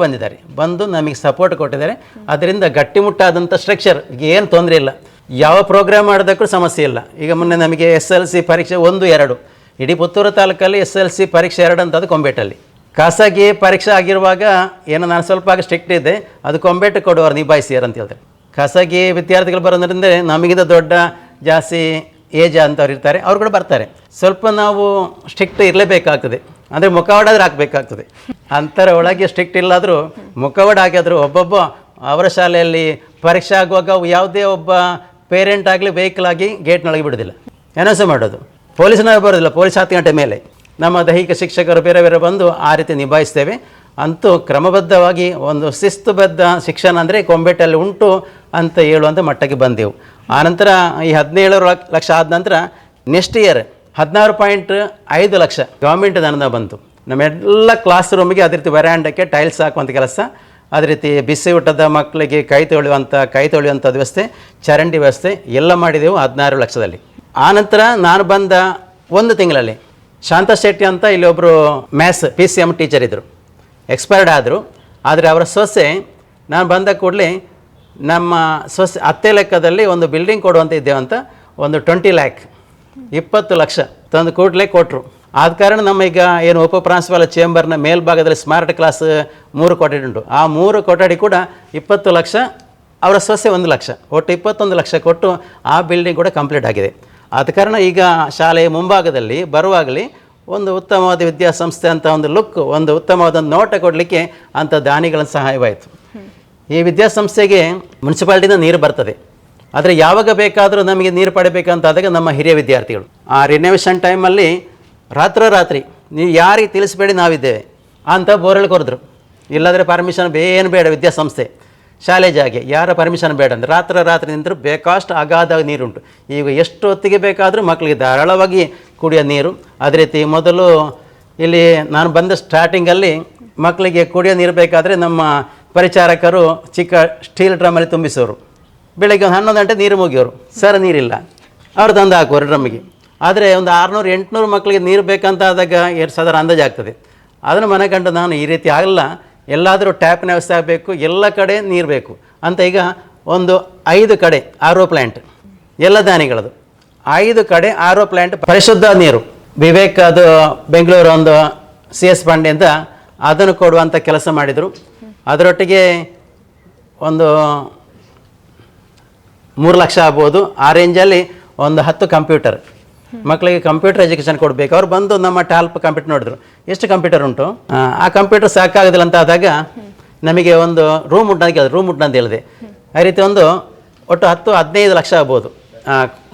ಬಂದು ನಮಗೆ ಸಪೋರ್ಟ್ ಕೊಟ್ಟಿದ್ದಾರೆ. ಅದರಿಂದ ಗಟ್ಟಿಮುಟ್ಟಾದಂಥ ಸ್ಟ್ರಕ್ಚರ್, ಏನು ತೊಂದರೆ ಇಲ್ಲ, ಯಾವ ಪ್ರೋಗ್ರಾಮ್ ಮಾಡೋದಕ್ಕೂ ಸಮಸ್ಯೆ ಇಲ್ಲ. ಈಗ ಮೊನ್ನೆ ನಮಗೆ SLC ಪರೀಕ್ಷೆ 1, 2 ಇಡೀ ಪುತ್ತೂರು ತಾಲೂಕಲ್ಲಿ SLC ಪರೀಕ್ಷೆ 2 ಅಂತ ಅದು ಕೊಂಬೇಟಲ್ಲಿ. ಖಾಸಗಿ ಪರೀಕ್ಷೆ ಆಗಿರುವಾಗ ಏನೋ ನಾನು ಸ್ವಲ್ಪ ಸ್ಟ್ರಿಕ್ಟ್ ಇದ್ದೆ, ಅದು ಕೊಂಬೇಟು ಕೊಡುವರು ನಿಭಾಯಿಸಿಯಾರ ಅಂತ ಹೇಳ್ತಾರೆ. ಖಾಸಗಿ ವಿದ್ಯಾರ್ಥಿಗಳು ಬರೋದ್ರಿಂದ ನಮಗಿಂತ ದೊಡ್ಡ ಜಾಸ್ತಿ ಏಜ್ ಅಂತವ್ರು ಇರ್ತಾರೆ, ಅವ್ರು ಕೂಡ ಬರ್ತಾರೆ. ಸ್ವಲ್ಪ ನಾವು ಸ್ಟ್ರಿಕ್ಟ್ ಇರಲೇಬೇಕಾಗ್ತದೆ, ಅಂದರೆ ಮುಖವಾಡಾದ್ರೂ ಹಾಕಬೇಕಾಗ್ತದೆ. ಅಂತರ ಒಳಗೆ ಸ್ಟ್ರಿಕ್ಟ್ ಇಲ್ಲಾದರೂ ಮುಖವಾಡ ಹಾಕಿದ್ರು ಒಬ್ಬೊಬ್ಬ ಅವರ ಶಾಲೆಯಲ್ಲಿ ಪರೀಕ್ಷೆ ಆಗುವಾಗ ಯಾವುದೇ ಒಬ್ಬ ಪೇರೆಂಟ್ ಆಗಲಿ ವೆಹಿಕಲ್ ಆಗಿ ಗೇಟ್ನೊಳಗೆ ಬಿಡೋದಿಲ್ಲ, ಏನಸ ಮಾಡೋದು. ಪೊಲೀಸ್ನವ್ರು ಬರೋದಿಲ್ಲ, ಪೊಲೀಸ್ 10 ಗಂಟೆ ಮೇಲೆ. ನಮ್ಮ ದೈಹಿಕ ಶಿಕ್ಷಕರು ಬೇರೆ ಬಂದು ಆ ರೀತಿ ನಿಭಾಯಿಸ್ತೇವೆ. ಅಂತೂ ಕ್ರಮಬದ್ಧವಾಗಿ ಒಂದು ಶಿಸ್ತುಬದ್ಧ ಶಿಕ್ಷಣ ಅಂದರೆ ಕೊಂಬೇಟಲ್ಲಿ ಉಂಟು ಅಂತ ಹೇಳುವಂಥ ಮಟ್ಟಕ್ಕೆ ಬಂದೆವು. ಆನಂತರ ಈ 17 ಲಕ್ಷ ಆದ ನಂತರ ನೆಕ್ಸ್ಟ್ ಇಯರ್ 16.5 ಲಕ್ಷ ಗೌರ್ಮೆಂಟ್ ದಾನದ ಬಂತು. ನಮ್ಮೆಲ್ಲ ಕ್ಲಾಸ್ ರೂಮಿಗೆ ಅದೇ ರೀತಿ ವರಾಂಡಕ್ಕೆ ಟೈಲ್ಸ್ ಹಾಕುವಂಥ ಕೆಲಸ, ಅದೇ ರೀತಿ ಬಿಸಿ ಊಟದ ಮಕ್ಕಳಿಗೆ ಕೈ ತೊಳೆಯುವಂಥ ವ್ಯವಸ್ಥೆ, ಚರಂಡಿ ವ್ಯವಸ್ಥೆ ಎಲ್ಲ ಮಾಡಿದೆವು 16 ಲಕ್ಷದಲ್ಲಿ. ಆನಂತರ ನಾನು ಬಂದ 1 ತಿಂಗಳಲ್ಲಿ ಶಾಂತ ಶೆಟ್ಟಿ ಅಂತ ಇಲ್ಲಿ ಒಬ್ಬರು ಮ್ಯಾಥ್ಸ್ PCM ಟೀಚರ್ ಇದ್ದರು, ಎಕ್ಸ್ಪೈರ್ಡ್ ಆದರು. ಆದರೆ ಅವರ ಸೊಸೆ ನಾನು ಬಂದ ಕೂಡಲೇ ನಮ್ಮ ಸೊಸೆ ಅತ್ತೆ ಲೆಕ್ಕದಲ್ಲಿ ಒಂದು ಬಿಲ್ಡಿಂಗ್ ಕೊಡುವಂತ ಇದ್ದೇವಂತ ಒಂದು 20 ಲ್ಯಾಕ್ 20 ಲಕ್ಷ ತಂದು ಕೂಡಲೇ ಕೊಟ್ಟರು. ಆದ ಕಾರಣ ನಮ್ಮ ಈಗ ಏನು ಉಪ ಪ್ರಾಂಶುಪಾಲ ಚೇಂಬರ್ನ ಮೇಲ್ಭಾಗದಲ್ಲಿ ಸ್ಮಾರ್ಟ್ ಕ್ಲಾಸ್ 3 ಕೊಠಡಿ ಉಂಟು. ಆ 3 ಕೊಠಡಿ ಕೂಡ 20 ಲಕ್ಷ, ಅವರ ಸೊಸೆ 1 ಲಕ್ಷ, ಒಟ್ಟು 21 ಲಕ್ಷ ಕೊಟ್ಟು ಆ ಬಿಲ್ಡಿಂಗ್ ಕೂಡ ಕಂಪ್ಲೀಟ್ ಆಗಿದೆ. ಆದ ಕಾರಣ ಈಗ ಶಾಲೆಯ ಮುಂಭಾಗದಲ್ಲಿ ಬರುವಾಗಲೇ ಒಂದು ಉತ್ತಮವಾದ ವಿದ್ಯಾಸಂಸ್ಥೆ ಅಂತ ಒಂದು ಲುಕ್, ಒಂದು ಉತ್ತಮವಾದ ನೋಟ ಕೊಡಲಿಕ್ಕೆ ಅಂಥ ದಾನಿಗಳ ಸಹಾಯವಾಯಿತು. ಈ ವಿದ್ಯಾಸಂಸ್ಥೆಗೆ ಮುನ್ಸಿಪಾಲ್ಟಿಯಿಂದ ನೀರು ಬರ್ತದೆ, ಆದರೆ ಯಾವಾಗ ಬೇಕಾದರೂ ನಮಗೆ ನೀರು ಪಡಿಬೇಕಂತಾದಾಗ ನಮ್ಮ ಹಿರಿಯ ವಿದ್ಯಾರ್ಥಿಗಳು ಆ ರಿನೋವೇಷನ್ ಟೈಮಲ್ಲಿ ರಾತ್ರಿ ನೀವು ಯಾರಿಗೆ ತಿಳಿಸ್ಬೇಡಿ ನಾವಿದ್ದೇವೆ ಅಂತ ಬೋರ್ವೆಲ್ ಕೊರೆದ್ರು. ಇಲ್ಲಾಂದರೆ ಪರ್ಮಿಷನ್ ಏನು ಬೇಡ, ವಿದ್ಯಾಸಂಸ್ಥೆ ಶಾಲೆ ಜಾಗೆ ಯಾರ ಪರ್ಮಿಷನ್ ಬೇಡ ಅಂದರೆ ರಾತ್ರಿ ನಿಂತರೂ ಬೇಕಾಷ್ಟು ಅಗಾಧ ನೀರುಂಟು. ಈಗ ಎಷ್ಟು ಹೊತ್ತಿಗೆ ಬೇಕಾದರೂ ಮಕ್ಕಳಿಗೆ ಧಾರಾಳವಾಗಿ ಕುಡಿಯೋ ನೀರು. ಅದೇ ರೀತಿ ಮೊದಲು ಇಲ್ಲಿ ನಾನು ಬಂದ ಸ್ಟಾರ್ಟಿಂಗಲ್ಲಿ ಮಕ್ಕಳಿಗೆ ಕುಡಿಯೋ ನೀರು ಬೇಕಾದರೆ ನಮ್ಮ ಪರಿಚಾರಕರು ಚಿಕ್ಕ ಸ್ಟೀಲ್ ಡ್ರಮ್ಮಲ್ಲಿ ತುಂಬಿಸೋರು. ಬೆಳಗ್ಗೆ ಒಂದು 11 ಗಂಟೆ ನೀರು ಮುಗಿಯೋರು, ಸರ್ ನೀರಿಲ್ಲ, ಅವ್ರು ತಂದು ಹಾಕೋರು ಡ್ರಮ್ಮಿಗೆ. ಆದರೆ ಒಂದು 600-800 ಮಕ್ಕಳಿಗೆ ನೀರು ಬೇಕಂತ ಆದಾಗ ಸಾಧಾರಣ ಅಂದಾಜು ಆಗ್ತದೆ. ಅದನ್ನು ಮನಗಂಡು ನಾನು ಈ ರೀತಿ ಆಗಲ್ಲ, ಎಲ್ಲಾದರೂ ಟ್ಯಾಪ್ನ ವ್ಯವಸ್ಥೆ ಆಗಬೇಕು, ಎಲ್ಲ ಕಡೆ ನೀರು ಬೇಕು ಅಂತ ಈಗ ಒಂದು 5 ಕಡೆ RO ಪ್ಲ್ಯಾಂಟ್, ಎಲ್ಲ ದಾನಿಗಳದು 5 ಕಡೆ RO ಪ್ಲ್ಯಾಂಟ್ ಪರಿಶುದ್ಧ ನೀರು. ವಿವೇಕ್ ಅದು ಬೆಂಗಳೂರು ಒಂದು CS ಪಾಂಡೆ ಅಂತ ಅದನ್ನು ಕೊಡುವಂಥ ಕೆಲಸ ಮಾಡಿದರು. ಅದರೊಟ್ಟಿಗೆ ಒಂದು 3 ಲಕ್ಷ ಆಗ್ಬೋದು. ಆ ರೇಂಜಲ್ಲಿ ಒಂದು 10 ಕಂಪ್ಯೂಟರ್, ಮಕ್ಕಳಿಗೆ ಕಂಪ್ಯೂಟರ್ ಎಜುಕೇಷನ್ ಕೊಡಬೇಕು. ಅವ್ರು ಬಂದು ನಮ್ಮ ಟಾಲ್ಪ್ ಕಂಪ್ಯೂಟರ್ ನೋಡಿದ್ರು, ಎಷ್ಟು ಕಂಪ್ಯೂಟರ್ ಉಂಟು, ಆ ಕಂಪ್ಯೂಟರ್ ಸಾಕಾಗೋದಿಲ್ಲ ಅಂತ ಆದಾಗ ನಮಗೆ ಒಂದು ರೂಮ್ ಉಂಟು ಅಂತ ಹೇಳಿದೆ. ಆ ರೀತಿ ಒಂದು ಒಟ್ಟು 10-15 ಲಕ್ಷ ಆಗ್ಬೋದು.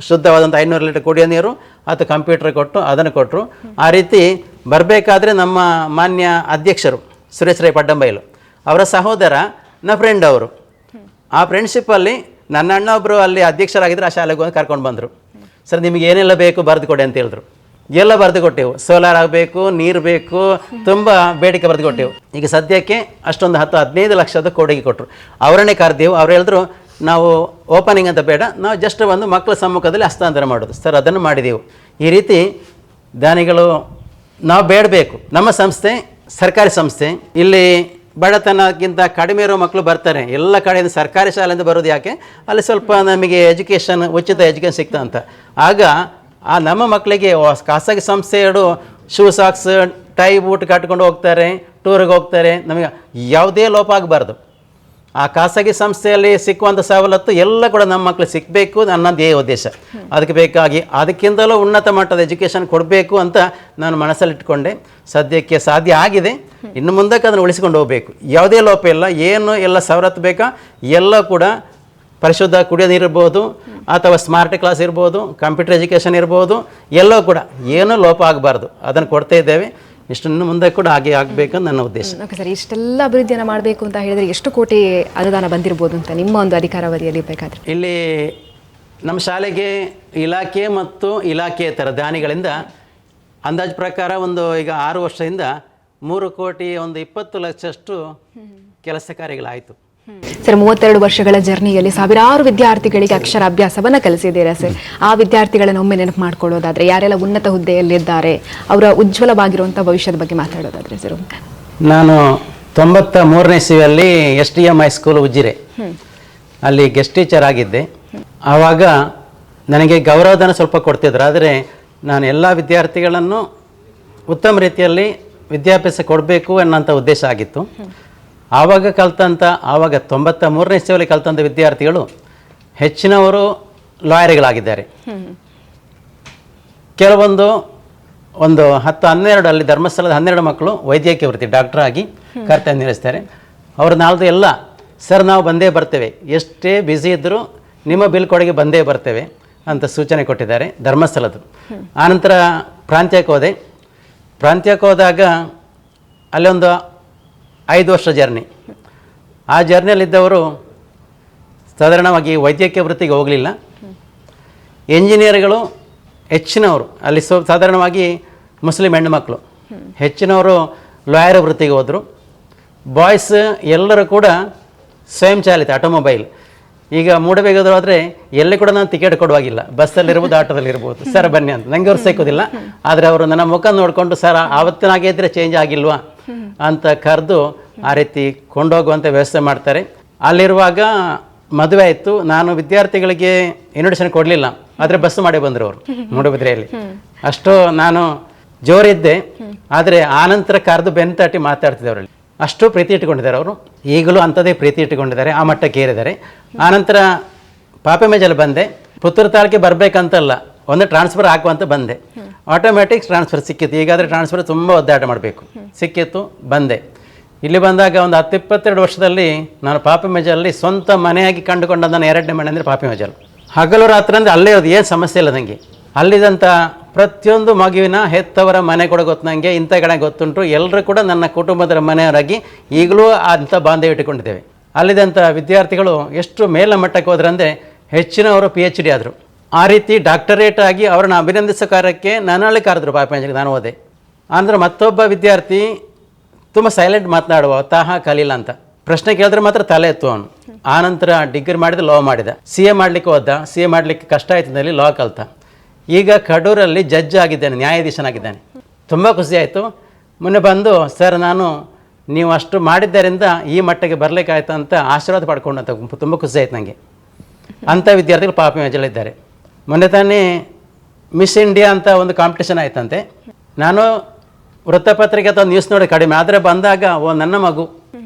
ಶುದ್ಧವಾದಂಥ 500 ಲೀಟರ್ ಕುಡಿಯೋ ನೀರು, 10 ಕಂಪ್ಯೂಟರ್ ಕೊಟ್ಟು ಅದನ್ನು ಕೊಟ್ಟರು. ಆ ರೀತಿ ಬರಬೇಕಾದ್ರೆ ನಮ್ಮ ಮಾನ್ಯ ಅಧ್ಯಕ್ಷರು ಸುರೇಶ್ ರೈ ಪಡ್ಡಂಬೈಲು ಅವರ ಸಹೋದರ ನನ್ನ ಫ್ರೆಂಡ್ ಅವರು, ಆ ಫ್ರೆಂಡ್ಶಿಪ್ಪಲ್ಲಿ ನನ್ನ ಅಣ್ಣ ಒಬ್ಬರು ಅಲ್ಲಿ ಅಧ್ಯಕ್ಷರಾಗಿದ್ದರು. ಆ ಶಾಲೆಗೆ ಹೋಗಿ ಕರ್ಕೊಂಡು ಬಂದರು. ಸರ್ ನಿಮಗೆ ಏನೆಲ್ಲ ಬೇಕು ಬರೆದು ಕೊಡಿ ಅಂತ ಹೇಳಿದ್ರು. ಎಲ್ಲ ಬರೆದು ಕೊಟ್ಟೆವು. ಸೋಲಾರ್ ಆಗಬೇಕು, ನೀರು ಬೇಕು, ತುಂಬ ಬೇಡಿಕೆ ಬರೆದು ಕೊಟ್ಟೆವು. ಈಗ ಸದ್ಯಕ್ಕೆ ಅಷ್ಟೊಂದು 10-15 ಲಕ್ಷದ ಕೊಡುಗೆ ಕೊಟ್ಟರು. ಅವರನ್ನೇ ಕರೆದೆವು. ಅವ್ರು ಹೇಳಿದ್ರು ನಾವು ಓಪನಿಂಗ್ ಅಂತ ಬೇಡ, ನಾವು ಜಸ್ಟ್ ಒಂದು ಮಕ್ಕಳ ಸಮ್ಮುಖದಲ್ಲಿ ಹಸ್ತಾಂತರ ಮಾಡೋದು. ಸರ್ ಅದನ್ನು ಮಾಡಿದೆವು. ಈ ರೀತಿ ದಾನಿಗಳು ನಾವು ಬೇಡಬೇಕು. ನಮ್ಮ ಸಂಸ್ಥೆ ಸರ್ಕಾರಿ ಸಂಸ್ಥೆ, ಇಲ್ಲಿ ಬಡತನಕ್ಕಿಂತ ಕಡಿಮೆ ಇರೋ ಮಕ್ಕಳು ಬರ್ತಾರೆ. ಎಲ್ಲ ಕಡೆಯಿಂದ ಸರ್ಕಾರಿ ಶಾಲೆಯಿಂದ ಬರೋದು ಯಾಕೆ, ಅಲ್ಲಿ ಸ್ವಲ್ಪ ನಮಗೆ ಎಜುಕೇಷನ್, ಉಚಿತ ಎಜುಕೇಷನ್ ಸಿಗ್ತಾ ಅಂತ. ಆಗ ಆ ನಮ್ಮ ಮಕ್ಕಳಿಗೆ ಖಾಸಗಿ ಸಂಸ್ಥೆಗಳು ಶೂ ಸಾಕ್ಸ್ ಟೈ ಬೂಟ್ ಕಟ್ಕೊಂಡು ಹೋಗ್ತಾರೆ, ಟೂರಿಗೆ ಹೋಗ್ತಾರೆ. ನಮಗೆ ಯಾವುದೇ ಲೋಪ ಆಗಬಾರ್ದು. ಆ ಖಾಸಗಿ ಸಂಸ್ಥೆಯಲ್ಲಿ ಸಿಕ್ಕುವಂಥ ಸವಲತ್ತು ಎಲ್ಲ ಕೂಡ ನಮ್ಮ ಮಕ್ಕಳಿಗೆ ಸಿಗಬೇಕು ಅನ್ನೋದೇ ಉದ್ದೇಶ. ಅದಕ್ಕೆ ಬೇಕಾಗಿ ಅದಕ್ಕಿಂತಲೂ ಉನ್ನತ ಮಟ್ಟದ ಎಜುಕೇಷನ್ ಕೊಡಬೇಕು ಅಂತ ನಾನು ಮನಸ್ಸಲ್ಲಿಟ್ಕೊಂಡೆ. ಸದ್ಯಕ್ಕೆ ಸಾಧ್ಯ ಆಗಿದೆ. ಇನ್ನು ಮುಂದಕ್ಕೆ ಅದನ್ನು ಉಳಿಸ್ಕೊಂಡು ಹೋಗಬೇಕು. ಯಾವುದೇ ಲೋಪ ಇಲ್ಲ, ಏನು ಎಲ್ಲ ಸವಲತ್ತು ಬೇಕಾ ಎಲ್ಲ ಕೂಡ ಪರಿಶುದ್ಧ ಕುಡಿಯೋ ನೀರು ಇರ್ಬೋದು, ಅಥವಾ ಸ್ಮಾರ್ಟ್ ಕ್ಲಾಸ್ ಇರ್ಬೋದು, ಕಂಪ್ಯೂಟರ್ ಎಜುಕೇಷನ್ ಇರ್ಬೋದು, ಎಲ್ಲವೂ ಕೂಡ ಏನೂ ಲೋಪ ಆಗಬಾರ್ದು. ಅದನ್ನು ಕೊಡ್ತಾ ಇದ್ದೇವೆ. ಇಷ್ಟನ್ನು ಮುಂದೆ ಕೂಡ ಹಾಗೆ ಆಗಬೇಕಂತ ನನ್ನ ಉದ್ದೇಶ. ಓಕೆ ಸರ್, ಇಷ್ಟೆಲ್ಲ ಅಭಿವೃದ್ಧಿಯನ್ನು ಮಾಡಬೇಕು ಅಂತ ಹೇಳಿದರೆ ಎಷ್ಟು ಕೋಟಿ ಅನುದಾನ ಬಂದಿರ್ಬೋದು ಅಂತ ನಿಮ್ಮ ಒಂದು ಅಧಿಕಾರಾವಧಿಯಲ್ಲಿ ಬೇಕಾದರೆ? ಇಲ್ಲಿ ನಮ್ಮ ಶಾಲೆಗೆ ಇಲಾಖೆ ಮತ್ತು ಇಲಾಖೆಯೇತರ ದಾನಿಗಳಿಂದ ಅಂದಾಜು ಪ್ರಕಾರ ಒಂದು ಈಗ 6 ವರ್ಷದಿಂದ 3 ಕೋಟಿ 20 ಲಕ್ಷಷ್ಟು ಕೆಲಸ ಕಾರ್ಯಗಳಾಯಿತು. ಸರ್, 32 ವರ್ಷಗಳ ಜರ್ನಿಯಲ್ಲಿ ಸಾವಿರಾರು ವಿದ್ಯಾರ್ಥಿಗಳಿಗೆ ಅಕ್ಷರಾಭ್ಯಾಸವನ್ನು ಕಲಿಸಿದ್ದೀರಾ ಸರ್. ಆ ವಿದ್ಯಾರ್ಥಿಗಳನ್ನು ಒಮ್ಮೆ ನೆನಪು ಮಾಡ್ಕೊಳ್ಳೋದಾದ್ರೆ, ಯಾರೆಲ್ಲ ಉನ್ನತ ಹುದ್ದೆಯಲ್ಲಿದ್ದಾರೆ, ಅವರ ಉಜ್ವಲವಾಗಿರುವಂಥ ಭವಿಷ್ಯದ ಬಗ್ಗೆ ಮಾತಾಡೋದಾದ್ರೆ ಸರ್? ನಾನು 93ನೇ ಇಸ್ವಿಯಲ್ಲಿ SDM ಹೈಸ್ಕೂಲ್ ಉಜಿರೆ ಅಲ್ಲಿ ಗೆಸ್ಟ್ ಟೀಚರ್ ಆಗಿದ್ದೆ. ಆವಾಗ ನನಗೆ ಗೌರವಧನ ಸ್ವಲ್ಪ ಕೊಡ್ತಿದ್ರು. ಆದರೆ ನಾನು ಎಲ್ಲ ವಿದ್ಯಾರ್ಥಿಗಳನ್ನು ಉತ್ತಮ ರೀತಿಯಲ್ಲಿ ವಿದ್ಯಾಭ್ಯಾಸ ಕೊಡಬೇಕು ಅನ್ನೋಂಥ ಉದ್ದೇಶ ಆಗಿತ್ತು. ಆವಾಗ 93ನೇ ಇಸ್ವಿಯಲ್ಲಿ ಕಲ್ತಂಥ ವಿದ್ಯಾರ್ಥಿಗಳು ಹೆಚ್ಚಿನವರು ಲಾಯರ್ಗಳಾಗಿದ್ದಾರೆ. ಕೆಲವೊಂದು 10-12 ಅಲ್ಲಿ ಧರ್ಮಸ್ಥಳದ 12 ಮಕ್ಕಳು ವೈದ್ಯಕೀಯ ವೃತ್ತಿ ಡಾಕ್ಟರ್ ಆಗಿ ಕರ್ತವ್ಯ ನಿರ್ವಹಿಸ್ತಾರೆ. ಅವ್ರ ನಾಲ್ದು ಎಲ್ಲ ಸರ್ ನಾವು ಬಂದೇ ಬರ್ತೇವೆ, ಎಷ್ಟೇ ಬ್ಯುಸಿ ಇದ್ದರೂ ನಿಮ್ಮ ಬೀಳ್ಕೊಡುಗೆ ಬಂದೇ ಬರ್ತೇವೆ ಅಂತ ಸೂಚನೆ ಕೊಟ್ಟಿದ್ದಾರೆ ಧರ್ಮಸ್ಥಳದ್ದು. ಆನಂತರ ಪ್ರಾಂತ್ಯಕ್ಕೆ ಹೋದಾಗ ಅಲ್ಲೊಂದು 5 ವರ್ಷ ಜರ್ನಿ. ಆ ಜರ್ನಿಯಲ್ಲಿದ್ದವರು ಸಾಧಾರಣವಾಗಿ ವೈದ್ಯಕೀಯ ವೃತ್ತಿಗೆ ಹೋಗಲಿಲ್ಲ. ಎಂಜಿನಿಯರ್ಗಳು ಹೆಚ್ಚಿನವರು ಅಲ್ಲಿ ಸಾಧಾರಣವಾಗಿ ಮುಸ್ಲಿಂ ಹೆಣ್ಣುಮಕ್ಕಳು ಹೆಚ್ಚಿನವರು ಲಾಯರ್ ವೃತ್ತಿಗೆ ಹೋದರು. ಬಾಯ್ಸ್ ಎಲ್ಲರೂ ಕೂಡ ಸ್ವಯಂಚಾಲಿತ ಆಟೋಮೊಬೈಲ್. ಈಗ ಮೂಡಬೇಗದ್ರು ಹೋದರೆ ಎಲ್ಲಿ ಕೂಡ ನಾನು ಟಿಕೆಟ್ ಕೊಡುವಾಗಿಲ್ಲ, ಬಸ್ಸಲ್ಲಿರ್ಬೋದು ಆಟೋದಲ್ಲಿರ್ಬೋದು, ಸರ್ ಬನ್ನಿ ಅಂತ. ನನಗೆ ಅವ್ರು ಸಿಕ್ಕೋದಿಲ್ಲ, ಆದರೆ ಅವರು ನನ್ನ ಮುಖ ನೋಡಿಕೊಂಡು ಸರ್ ಆವತ್ತಿನಾಗೆ ಇದ್ದರೆ ಚೇಂಜ್ ಆಗಿಲ್ವಾ ಅಂತ ಕರೆದು ಆ ರೀತಿ ಕೊಂಡೋಗುವಂಥ ವ್ಯವಸ್ಥೆ ಮಾಡ್ತಾರೆ. ಅಲ್ಲಿರುವಾಗ ಮದುವೆ ಆಯಿತು. ನಾನು ವಿದ್ಯಾರ್ಥಿಗಳಿಗೆ ಇನ್ವಿಟೇಷನ್ ಕೊಡಲಿಲ್ಲ, ಆದರೆ ಬಸ್ ಮಾಡಿ ಬಂದರು ಅವರು ಮೂಡುಬಿದ್ರೆಯಲ್ಲಿ. ಅಷ್ಟು ನಾನು ಜೋರಿದ್ದೆ, ಆದರೆ ಆನಂತರ ಕರೆದು ಬೆನ್ನು ತಟ್ಟಿ ಮಾತಾಡ್ತಿದ್ದೆ ಅವರಲ್ಲಿ. ಅಷ್ಟು ಪ್ರೀತಿ ಇಟ್ಕೊಂಡಿದ್ದಾರೆ ಅವರು, ಈಗಲೂ ಅಂಥದ್ದೇ ಪ್ರೀತಿ ಇಟ್ಟುಕೊಂಡಿದ್ದಾರೆ, ಆ ಮಟ್ಟಕ್ಕೆ ಏರಿದ್ದಾರೆ. ಆನಂತರ ಪಾಪೆಮೇಜಲ್ಲಿ ಬಂದೆ. ಪುತ್ತೂರು ತಾಲೂಕಿಗೆ ಬರಬೇಕಂತಲ್ಲ, ಒಂದು ಟ್ರಾನ್ಸ್ಫರ್ ಹಾಕುವಂತ ಬಂದೆ. ಆಟೋಮ್ಯಾಟಿಕ್ ಟ್ರಾನ್ಸ್ಫರ್ ಸಿಕ್ಕಿತ್ತು. ಈಗಾದರೆ ಟ್ರಾನ್ಸ್ಫರ್ ತುಂಬ ಒದ್ದಾಟ ಮಾಡಬೇಕು, ಸಿಕ್ಕಿತ್ತು, ಬಂದೆ. ಇಲ್ಲಿ ಬಂದಾಗ ಒಂದು 10-22 ವರ್ಷದಲ್ಲಿ ನಾನು ಪಾಪೆಮೇಜಲ್ಲಿ ಸ್ವಂತ ಮನೆಯಾಗಿ ಕಂಡುಕೊಂಡ ನನ್ನ 2ನೇ ಮನೆ ಅಂದರೆ ಪಾಪೆಮೇಜಲ್. ಹಗಲು ರಾತ್ರಿ ಅಂದರೆ ಅಲ್ಲೇ ಇರೋದು, ಏನು ಸಮಸ್ಯೆ ಇಲ್ಲ ನನಗೆ. ಅಲ್ಲಿದ್ದಂಥ ಪ್ರತಿಯೊಂದು ಮಗುವಿನ ಹೆತ್ತವರ ಮನೆ ಕೂಡ ಗೊತ್ತು ನನಗೆ, ಇಂಥ ಕಡೆ ಗೊತ್ತುಂಟು. ಎಲ್ಲರೂ ಕೂಡ ನನ್ನ ಕುಟುಂಬದ ಮನೆಯವರಾಗಿ ಈಗಲೂ ಅಂಥ ಬಾಂಧವ್ಯ ಇಟ್ಟುಕೊಂಡಿದ್ದೇವೆ. ಅಲ್ಲಿದ್ದಂಥ ವಿದ್ಯಾರ್ಥಿಗಳು ಎಷ್ಟು ಮೇಲ ಮಟ್ಟಕ್ಕೆ ಹೋದ್ರಂದರೆ ಹೆಚ್ಚಿನವರು PhD ಆದರು. ಆ ರೀತಿ ಡಾಕ್ಟರೇಟ್ ಆಗಿ ಅವರನ್ನು ಅಭಿನಂದಿಸೋ ಕಾರ್ಯಕ್ಕೆ ನನ್ನಲ್ಲಿ ಕರೆದ್ರು ಪಾಪೆಮೇಜಲ್ಗೆ. ನಾನು ಹೋದೆ. ಅಂದರೆ ಮತ್ತೊಬ್ಬ ವಿದ್ಯಾರ್ಥಿ ತುಂಬ ಸೈಲೆಂಟ್ ಮಾತನಾಡುವ ತಾಹ ಕಲೀಲ ಅಂತ, ಪ್ರಶ್ನೆ ಕೇಳಿದ್ರೆ ಮಾತ್ರ ತಲೆ ಎತ್ತು ಅವನು. ಆನಂತರ ಡಿಗ್ರಿ ಮಾಡಿದ, ಲಾ ಮಾಡಿದ. CA ಮಾಡಲಿಕ್ಕೆ ಹೋದ. CA ಮಾಡಲಿಕ್ಕೆ ಕಷ್ಟ ಆಯ್ತಿದ್ದಲ್ಲಿ ಲಾ ಕಲ್ತ. ಈಗ ಕಡೂರಲ್ಲಿ ಜಡ್ಜ್ ಆಗಿದ್ದಾನೆ, ನ್ಯಾಯಾಧೀಶನಾಗಿದ್ದಾನೆ. ತುಂಬ ಖುಷಿ ಆಯಿತು. ಮೊನ್ನೆ ಬಂದು ಸರ್ ನಾನು ನೀವು ಅಷ್ಟು ಮಾಡಿದ್ದರಿಂದ ಈ ಮಟ್ಟಿಗೆ ಬರಲಿಕ್ಕಾಯ್ತು ಅಂತ ಆಶೀರ್ವಾದ ಪಡ್ಕೊಂಡು ಅಂತ ತುಂಬ ಖುಷಿ ಆಯ್ತು ನನಗೆ. ಅಂಥ ವಿದ್ಯಾರ್ಥಿಗಳು ಪಾಪೆಮೇಜಲ್ಲಿದ್ದಾರೆ. ಮೊನ್ನೆ ತಾನೇ ಮಿಸ್ ಇಂಡಿಯಾ ಅಂತ ಒಂದು ಕಾಂಪಿಟೇಷನ್ ಆಯ್ತಂತೆ. ನಾನು ವೃತ್ತಪತ್ರಿಕೆ ಅಥವಾ ನ್ಯೂಸ್ ನೋಡಿ ಕಡಿಮೆ, ಆದರೆ ಬಂದಾಗ ನನ್ನ ಮಗು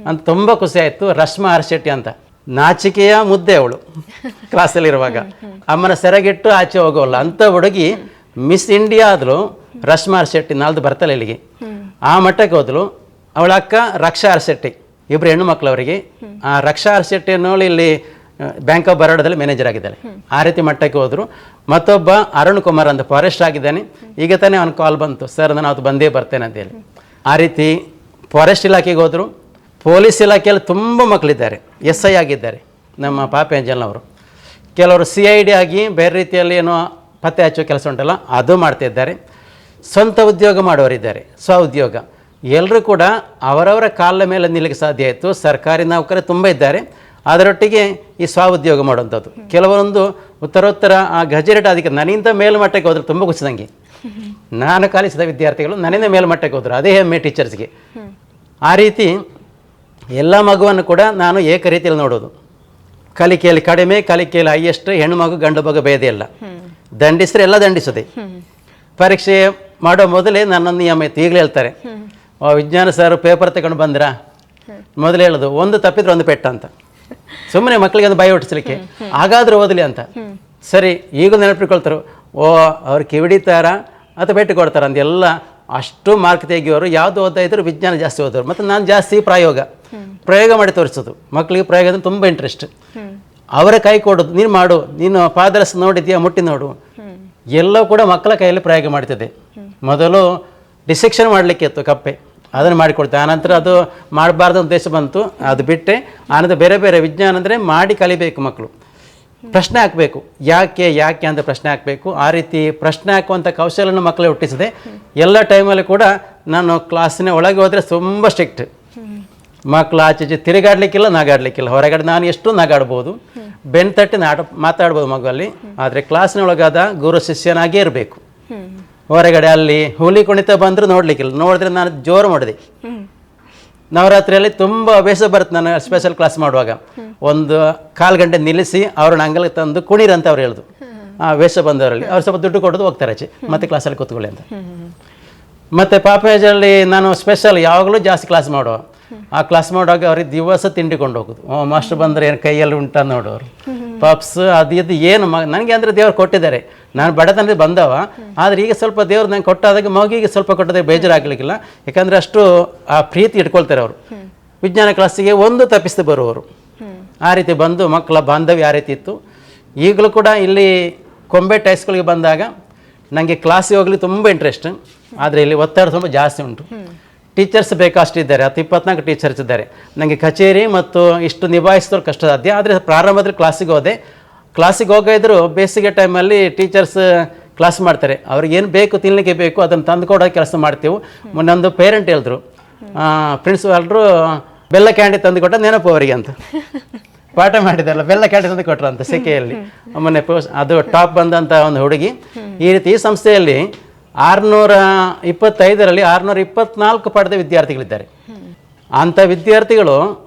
ಅಂತ ತುಂಬ ಖುಷಿ ಆಯಿತು. ರಶ್ಮಾ ಆರ್ ಶೆಟ್ಟಿ ಅಂತ, ನಾಚಿಕೆಯ ಮುದ್ದೆ ಅವಳು ಕ್ಲಾಸಲ್ಲಿರುವಾಗ, ಅಮ್ಮನ ಸೆರಗಿಟ್ಟು ಆಚೆ ಹೋಗೋಲ್ಲ ಅಂಥ ಹುಡುಗಿ miss India ಆದಳು. Reshma R Shetty ನಾಲ್ದು ಬರ್ತಲ್ಲ ಇಲ್ಲಿಗೆ, ಆ ಮಟ್ಟಕ್ಕೆ ಹೋದಳು. ಅವಳ ಅಕ್ಕ ರಕ್ಷಾ ಆರ್ ಶೆಟ್ಟಿ, ಇಬ್ಬರು ಹೆಣ್ಣು ಮಕ್ಕಳು ಅವರಿಗೆ. ಆ ರಕ್ಷಾ ಆರ್ ಶೆಟ್ಟಿ ಅನ್ನೋಳು ಇಲ್ಲಿ ಬ್ಯಾಂಕ್ ಆಫ್ ಬರೋಡದಲ್ಲಿ ಮ್ಯಾನೇಜರ್ ಆಗಿದ್ದಾಳೆ. ಆ ರೀತಿ ಮಟ್ಟಕ್ಕೆ ಹೋದರು. ಮತ್ತೊಬ್ಬ ಅರುಣ್ ಕುಮಾರ್ ಅಂತ ಫಾರೆಸ್ಟ್ ಆಗಿದ್ದಾನೆ. ಈಗ ತಾನೇ ಅವನ ಕಾಲ್ ಬಂತು, ಸರ್ ನಾನು ಅವತ್ತು ಬಂದೇ ಬರ್ತೇನೆ ಅಂತೇಳಿ. ಆ ರೀತಿ ಫಾರೆಸ್ಟ್ ಇಲಾಖೆಗೆ ಹೋದರು. ಪೊಲೀಸ್ ಇಲಾಖೆಯಲ್ಲಿ ತುಂಬ ಮಕ್ಕಳಿದ್ದಾರೆ, SI ಆಗಿದ್ದಾರೆ ನಮ್ಮ ಪಾಪೆಮೇಜಲ್ನವರು. ಕೆಲವರು CID ಆಗಿ ಬೇರೆ ರೀತಿಯಲ್ಲಿ ಏನೋ ಪತ್ತೆ ಹಚ್ಚೋ ಕೆಲಸ ಉಂಟಲ್ಲ ಅದು ಮಾಡ್ತಿದ್ದಾರೆ. ಸ್ವಂತ ಉದ್ಯೋಗ ಮಾಡೋರಿದ್ದಾರೆ, ಸ್ವ ಉದ್ಯೋಗ. ಎಲ್ಲರೂ ಕೂಡ ಅವರವರ ಕಾಲ ಮೇಲೆ ನಿಲ್ಲಕ್ಕೆ ಸಾಧ್ಯ ಆಯಿತು. ಸರ್ಕಾರಿ ನೌಕರರು ತುಂಬ ಇದ್ದಾರೆ, ಅದರೊಟ್ಟಿಗೆ ಈ ಸ್ವ ಉದ್ಯೋಗ ಮಾಡುವಂಥದ್ದು. ಕೆಲವೊಂದು ಉತ್ತರೋತ್ತರ ಆ ಗಜೆಟ್ ಅದಕ್ಕೆ ನನ್ನಿಂದ ಮೇಲ್ಮಟ್ಟಕ್ಕೆ ಹೋದ್ರು. ತುಂಬ ಖುಷಿ ನನಗೆ. ನಾನು ಕಲಿಸಿದ ವಿದ್ಯಾರ್ಥಿಗಳು ನನ್ನಿಂದ ಮೇಲ್ಮಟ್ಟಕ್ಕೆ ಹೋದರು, ಅದೇ ಹೆಮ್ಮೆ ಟೀಚರ್ಸ್ಗೆ. ಆ ರೀತಿ ಎಲ್ಲ ಮಗುವನ್ನು ಕೂಡ ನಾನು ಏಕ ರೀತಿಯಲ್ಲಿ ನೋಡೋದು. ಕಲಿಕೆಯಲ್ಲಿ ಕಡಿಮೆ, ಕಲಿಕೆಯಲ್ಲಿ ಹೈಯೆಸ್ಟ್. ಹೆಣ್ಣು ಮಗು ಗಂಡು ಮಗು ಭೇದ ಇಲ್ಲ. ದಂಡಿಸಿದ್ರೆ ಎಲ್ಲ ದಂಡಿಸೋದೆ. ಪರೀಕ್ಷೆ ಮಾಡೋ ಮೊದಲೇ ನನ್ನೊಂದು ನಿಯಮ ಇತ್ತು. ಈಗಲೇ ಹೇಳ್ತಾರೆ, ವಿಜ್ಞಾನ ಸರ್ ಪೇಪರ್ ತಗೊಂಡು ಬಂದ್ರಾ, ಮೊದಲು ಹೇಳೋದು ಒಂದು ತಪ್ಪಿದ್ರೆ ಒಂದು ಪೆಟ್ಟ ಅಂತ. ಸುಮ್ಮನೆ ಮಕ್ಕಳಿಗೆ ಒಂದು ಭಯ ಹುಟ್ಟಿಸ್ಲಿಕ್ಕೆ, ಹಾಗಾದರೂ ಓದಲಿ ಅಂತ. ಸರಿ, ಈಗಲೂ ನೆನಪಿಟ್ಕೊಳ್ತಾರೆ, ಅವ್ರು ಕಿವಿಡಿತಾರ ಅಥವಾ ಭೇಟಿ ಕೊಡ್ತಾರೆ ಅಂದೆಲ್ಲ. ಅಷ್ಟು ಮಾರ್ಕ್ ತೆಗಿಯೋರು. ಯಾವುದು ಓದ್ತಾ ಇದ್ರು ವಿಜ್ಞಾನ ಜಾಸ್ತಿ ಓದೋರು. ಮತ್ತು ನಾನು ಜಾಸ್ತಿ ಪ್ರಯೋಗ ಮಾಡಿ ತೋರಿಸೋದು. ಮಕ್ಕಳಿಗೆ ಪ್ರಯೋಗ ಅಂದರೆ ತುಂಬ ಇಂಟ್ರೆಸ್ಟ್. ಅವರ ಕೈ ಕೊಡೋದು, ನೀನು ಮಾಡು, ನೀನು ಪಾದರಸ ನೋಡಿದ್ಯಾ, ಮುಟ್ಟಿ ನೋಡು. ಎಲ್ಲೋ ಕೂಡ ಮಕ್ಕಳ ಕೈಯಲ್ಲಿ ಪ್ರಯೋಗ ಮಾಡ್ತಿದ್ದೆ. ಮೊದಲು ಡಿಸೆಕ್ಷನ್ ಮಾಡಲಿಕ್ಕೆ ಇತ್ತು ಕಪ್ಪೆ, ಅದನ್ನು ಮಾಡಿಕೊಡ್ತೆ. ಆನಂತರ ಅದು ಮಾಡಬಾರ್ದು ಉದ್ದೇಶ ಬಂತು, ಅದು ಬಿಟ್ಟೆ. ಆನಂತರ ಬೇರೆ ಬೇರೆ ವಿಜ್ಞಾನ ಅಂದರೆ ಮಾಡಿ ಕಲಿಬೇಕು ಮಕ್ಕಳು. ಪ್ರಶ್ನೆ ಹಾಕಬೇಕು, ಯಾಕೆ ಯಾಕೆ ಅಂತ ಪ್ರಶ್ನೆ ಹಾಕಬೇಕು. ಆ ರೀತಿ ಪ್ರಶ್ನೆ ಹಾಕುವಂಥ ಕೌಶಲ್ಯನ ಮಕ್ಕಳೇ ಹುಟ್ಟಿಸಿದೆ. ಎಲ್ಲ ಟೈಮಲ್ಲಿ ಕೂಡ ನಾನು ಕ್ಲಾಸಿನ ಒಳಗೆ ಹೋದರೆ ತುಂಬ ಸ್ಟ್ರಿಕ್ಟ್. ಮಕ್ಕಳು ಆಚೆ ತಿರುಗಾಡಲಿಕ್ಕಿಲ್ಲ, ನಗಾಡಲಿಕ್ಕಿಲ್ಲ. ಹೊರಗಡೆ ನಾನು ಎಷ್ಟು ನಗಾಡ್ಬೋದು, ಬೆನ್ನು ತಟ್ಟಿ ಮಾತಾಡ್ಬೋದು ಮಗುವಲ್ಲಿ. ಆದರೆ ಕ್ಲಾಸಿನ ಒಳಗಾದ ಗುರು ಶಿಷ್ಯನಾಗೇ ಇರಬೇಕು. ಹೊರಗಡೆ ಅಲ್ಲಿ ಹುಲಿ ಕುಣಿತ ಬಂದರೂ ನೋಡಲಿಕ್ಕಿಲ್ಲ. ನೋಡಿದ್ರೆ ನಾನು ಜೋರು ಮಾಡಿದೆ. ನವರಾತ್ರಿಯಲ್ಲಿ ತುಂಬ ಅಭ್ಯಾಸ ಬರುತ್ತೆ. ನಾನು ಸ್ಪೆಷಲ್ ಕ್ಲಾಸ್ ಮಾಡುವಾಗ 1/4 ಗಂಟೆ ನಿಲ್ಲಿಸಿ ಅವ್ರನ್ನ ಅಂಗಲಿಗೆ ತಂದು ಕುಣಿರಂತ ಅವ್ರು ಹೇಳೋದು. ಆ ವೇಷ ಬಂದವರಲ್ಲಿ ಅವ್ರು ಸ್ವಲ್ಪ ದುಡ್ಡು ಕೊಡೋದು, ಹೋಗ್ತಾರೆ ಆಚೆ, ಮತ್ತೆ ಕ್ಲಾಸಲ್ಲಿ ಕೂತ್ಕೊಳ್ಳಿ ಅಂತ. ಮತ್ತು ಪಾಪೆಮೇಜಲ್ಲಿ ನಾನು ಸ್ಪೆಷಲ್ ಯಾವಾಗಲೂ ಜಾಸ್ತಿ ಕ್ಲಾಸ್ ಮಾಡುವ. ಆ ಕ್ಲಾಸ್ ಮಾಡುವಾಗ ಅವ್ರಿಗೆ ದಿವಸ ತಿಂಡಿಕೊಂಡು ಹೋಗೋದು. ಮಾಸ್ಟರ್ ಬಂದರೆ ಏನು ಕೈಯಲ್ಲಿ ಉಂಟ ನೋಡೋರು, ಪಪ್ಸ್ ಅದು ಇದು ಏನು ನನಗೆ ಅಂದರೆ ದೇವ್ರು ಕೊಟ್ಟಿದ್ದಾರೆ. ನಾನು ಬಡತನದಲ್ಲಿ ಬಂದವ, ಆದರೆ ಈಗ ಸ್ವಲ್ಪ ದೇವ್ರು ನಂಗೆ ಕೊಟ್ಟಾದಾಗ ಮಗುವಿಗೆ ಸ್ವಲ್ಪ ಕೊಟ್ಟದಾಗ ಬೇಜಾರಾಗಲಿಕ್ಕಿಲ್ಲ. ಯಾಕಂದರೆ ಅಷ್ಟು ಆ ಪ್ರೀತಿ ಇಟ್ಕೊಳ್ತಾರೆ ಅವರು. ವಿಜ್ಞಾನ ಕ್ಲಾಸಿಗೆ ಒಂದು ತಪ್ಪಿಸ್ತು ಬರುವವರು. ಆ ರೀತಿ ಬಂದು ಮಕ್ಕಳ ಬಾಂಧವ್ಯ ಆ ರೀತಿ ಇತ್ತು. ಈಗಲೂ ಕೂಡ ಇಲ್ಲಿ ಕೊಂಬೆಟ್ ಹೈಸ್ಕೂಲ್ಗೆ ಬಂದಾಗ ನನಗೆ ಕ್ಲಾಸಿಗೆ ಹೋಗಲಿ ತುಂಬ ಇಂಟ್ರೆಸ್ಟ್. ಆದರೆ ಇಲ್ಲಿ ಒತ್ತಡ ತುಂಬ ಜಾಸ್ತಿ ಉಂಟು. ಟೀಚರ್ಸ್ ಬೇಕಷ್ಟಿದ್ದಾರೆ, 10-24 ಟೀಚರ್ಸ್ ಇದ್ದಾರೆ. ನನಗೆ ಕಚೇರಿ ಮತ್ತು ಇಷ್ಟು ನಿಭಾಯಿಸಿದ್ರು ಕಷ್ಟ ಸಾಧ್ಯ. ಆದರೆ ಪ್ರಾರಂಭದಲ್ಲಿ ಕ್ಲಾಸಿಗೆ ಹೋದೆ. ಕ್ಲಾಸಿಗೆ ಹೋಗಿದ್ರು ಬೇಸಿಗೆ ಟೈಮಲ್ಲಿ ಟೀಚರ್ಸ್ ಕ್ಲಾಸ್ ಮಾಡ್ತಾರೆ, ಅವ್ರಿಗೇನು ಬೇಕು ತಿನ್ನಲಿಕ್ಕೆ ಬೇಕು ಅದನ್ನು ತಂದು ಕೊಡೋ ಕೆಲಸ ಮಾಡ್ತೀವಿ. ಮೊನ್ನೊಂದು ಪೇರೆಂಟ್ ಹೇಳಿದ್ರು, ಪ್ರಿನ್ಸಿಪಾಲ್ರು ಬೆಲ್ಲ ಕ್ಯಾಂಡಿ ತಂದು ಕೊಟ್ಟ ನೆನಪು ಅವರಿಗೆ ಅಂತ. ಪಾಠ ಮಾಡಿದಲ್ಲ, ಬೆಲ್ಲ ಕ್ಯಾಂಡಿ ತಂದು ಕೊಟ್ಟರು ಅಂತ ಸೆಕೆಯಲ್ಲಿ. ಮೊನ್ನೆ ಅದು ಟಾಪ್ ಬಂದಂಥ ಒಂದು ಹುಡುಗಿ. ಈ ರೀತಿ ಈ ಸಂಸ್ಥೆಯಲ್ಲಿ 625ರಲ್ಲಿ 624 ಪಡೆದ ವಿದ್ಯಾರ್ಥಿಗಳಿದ್ದಾರೆ. ಅಂಥ ವಿದ್ಯಾರ್ಥಿಗಳು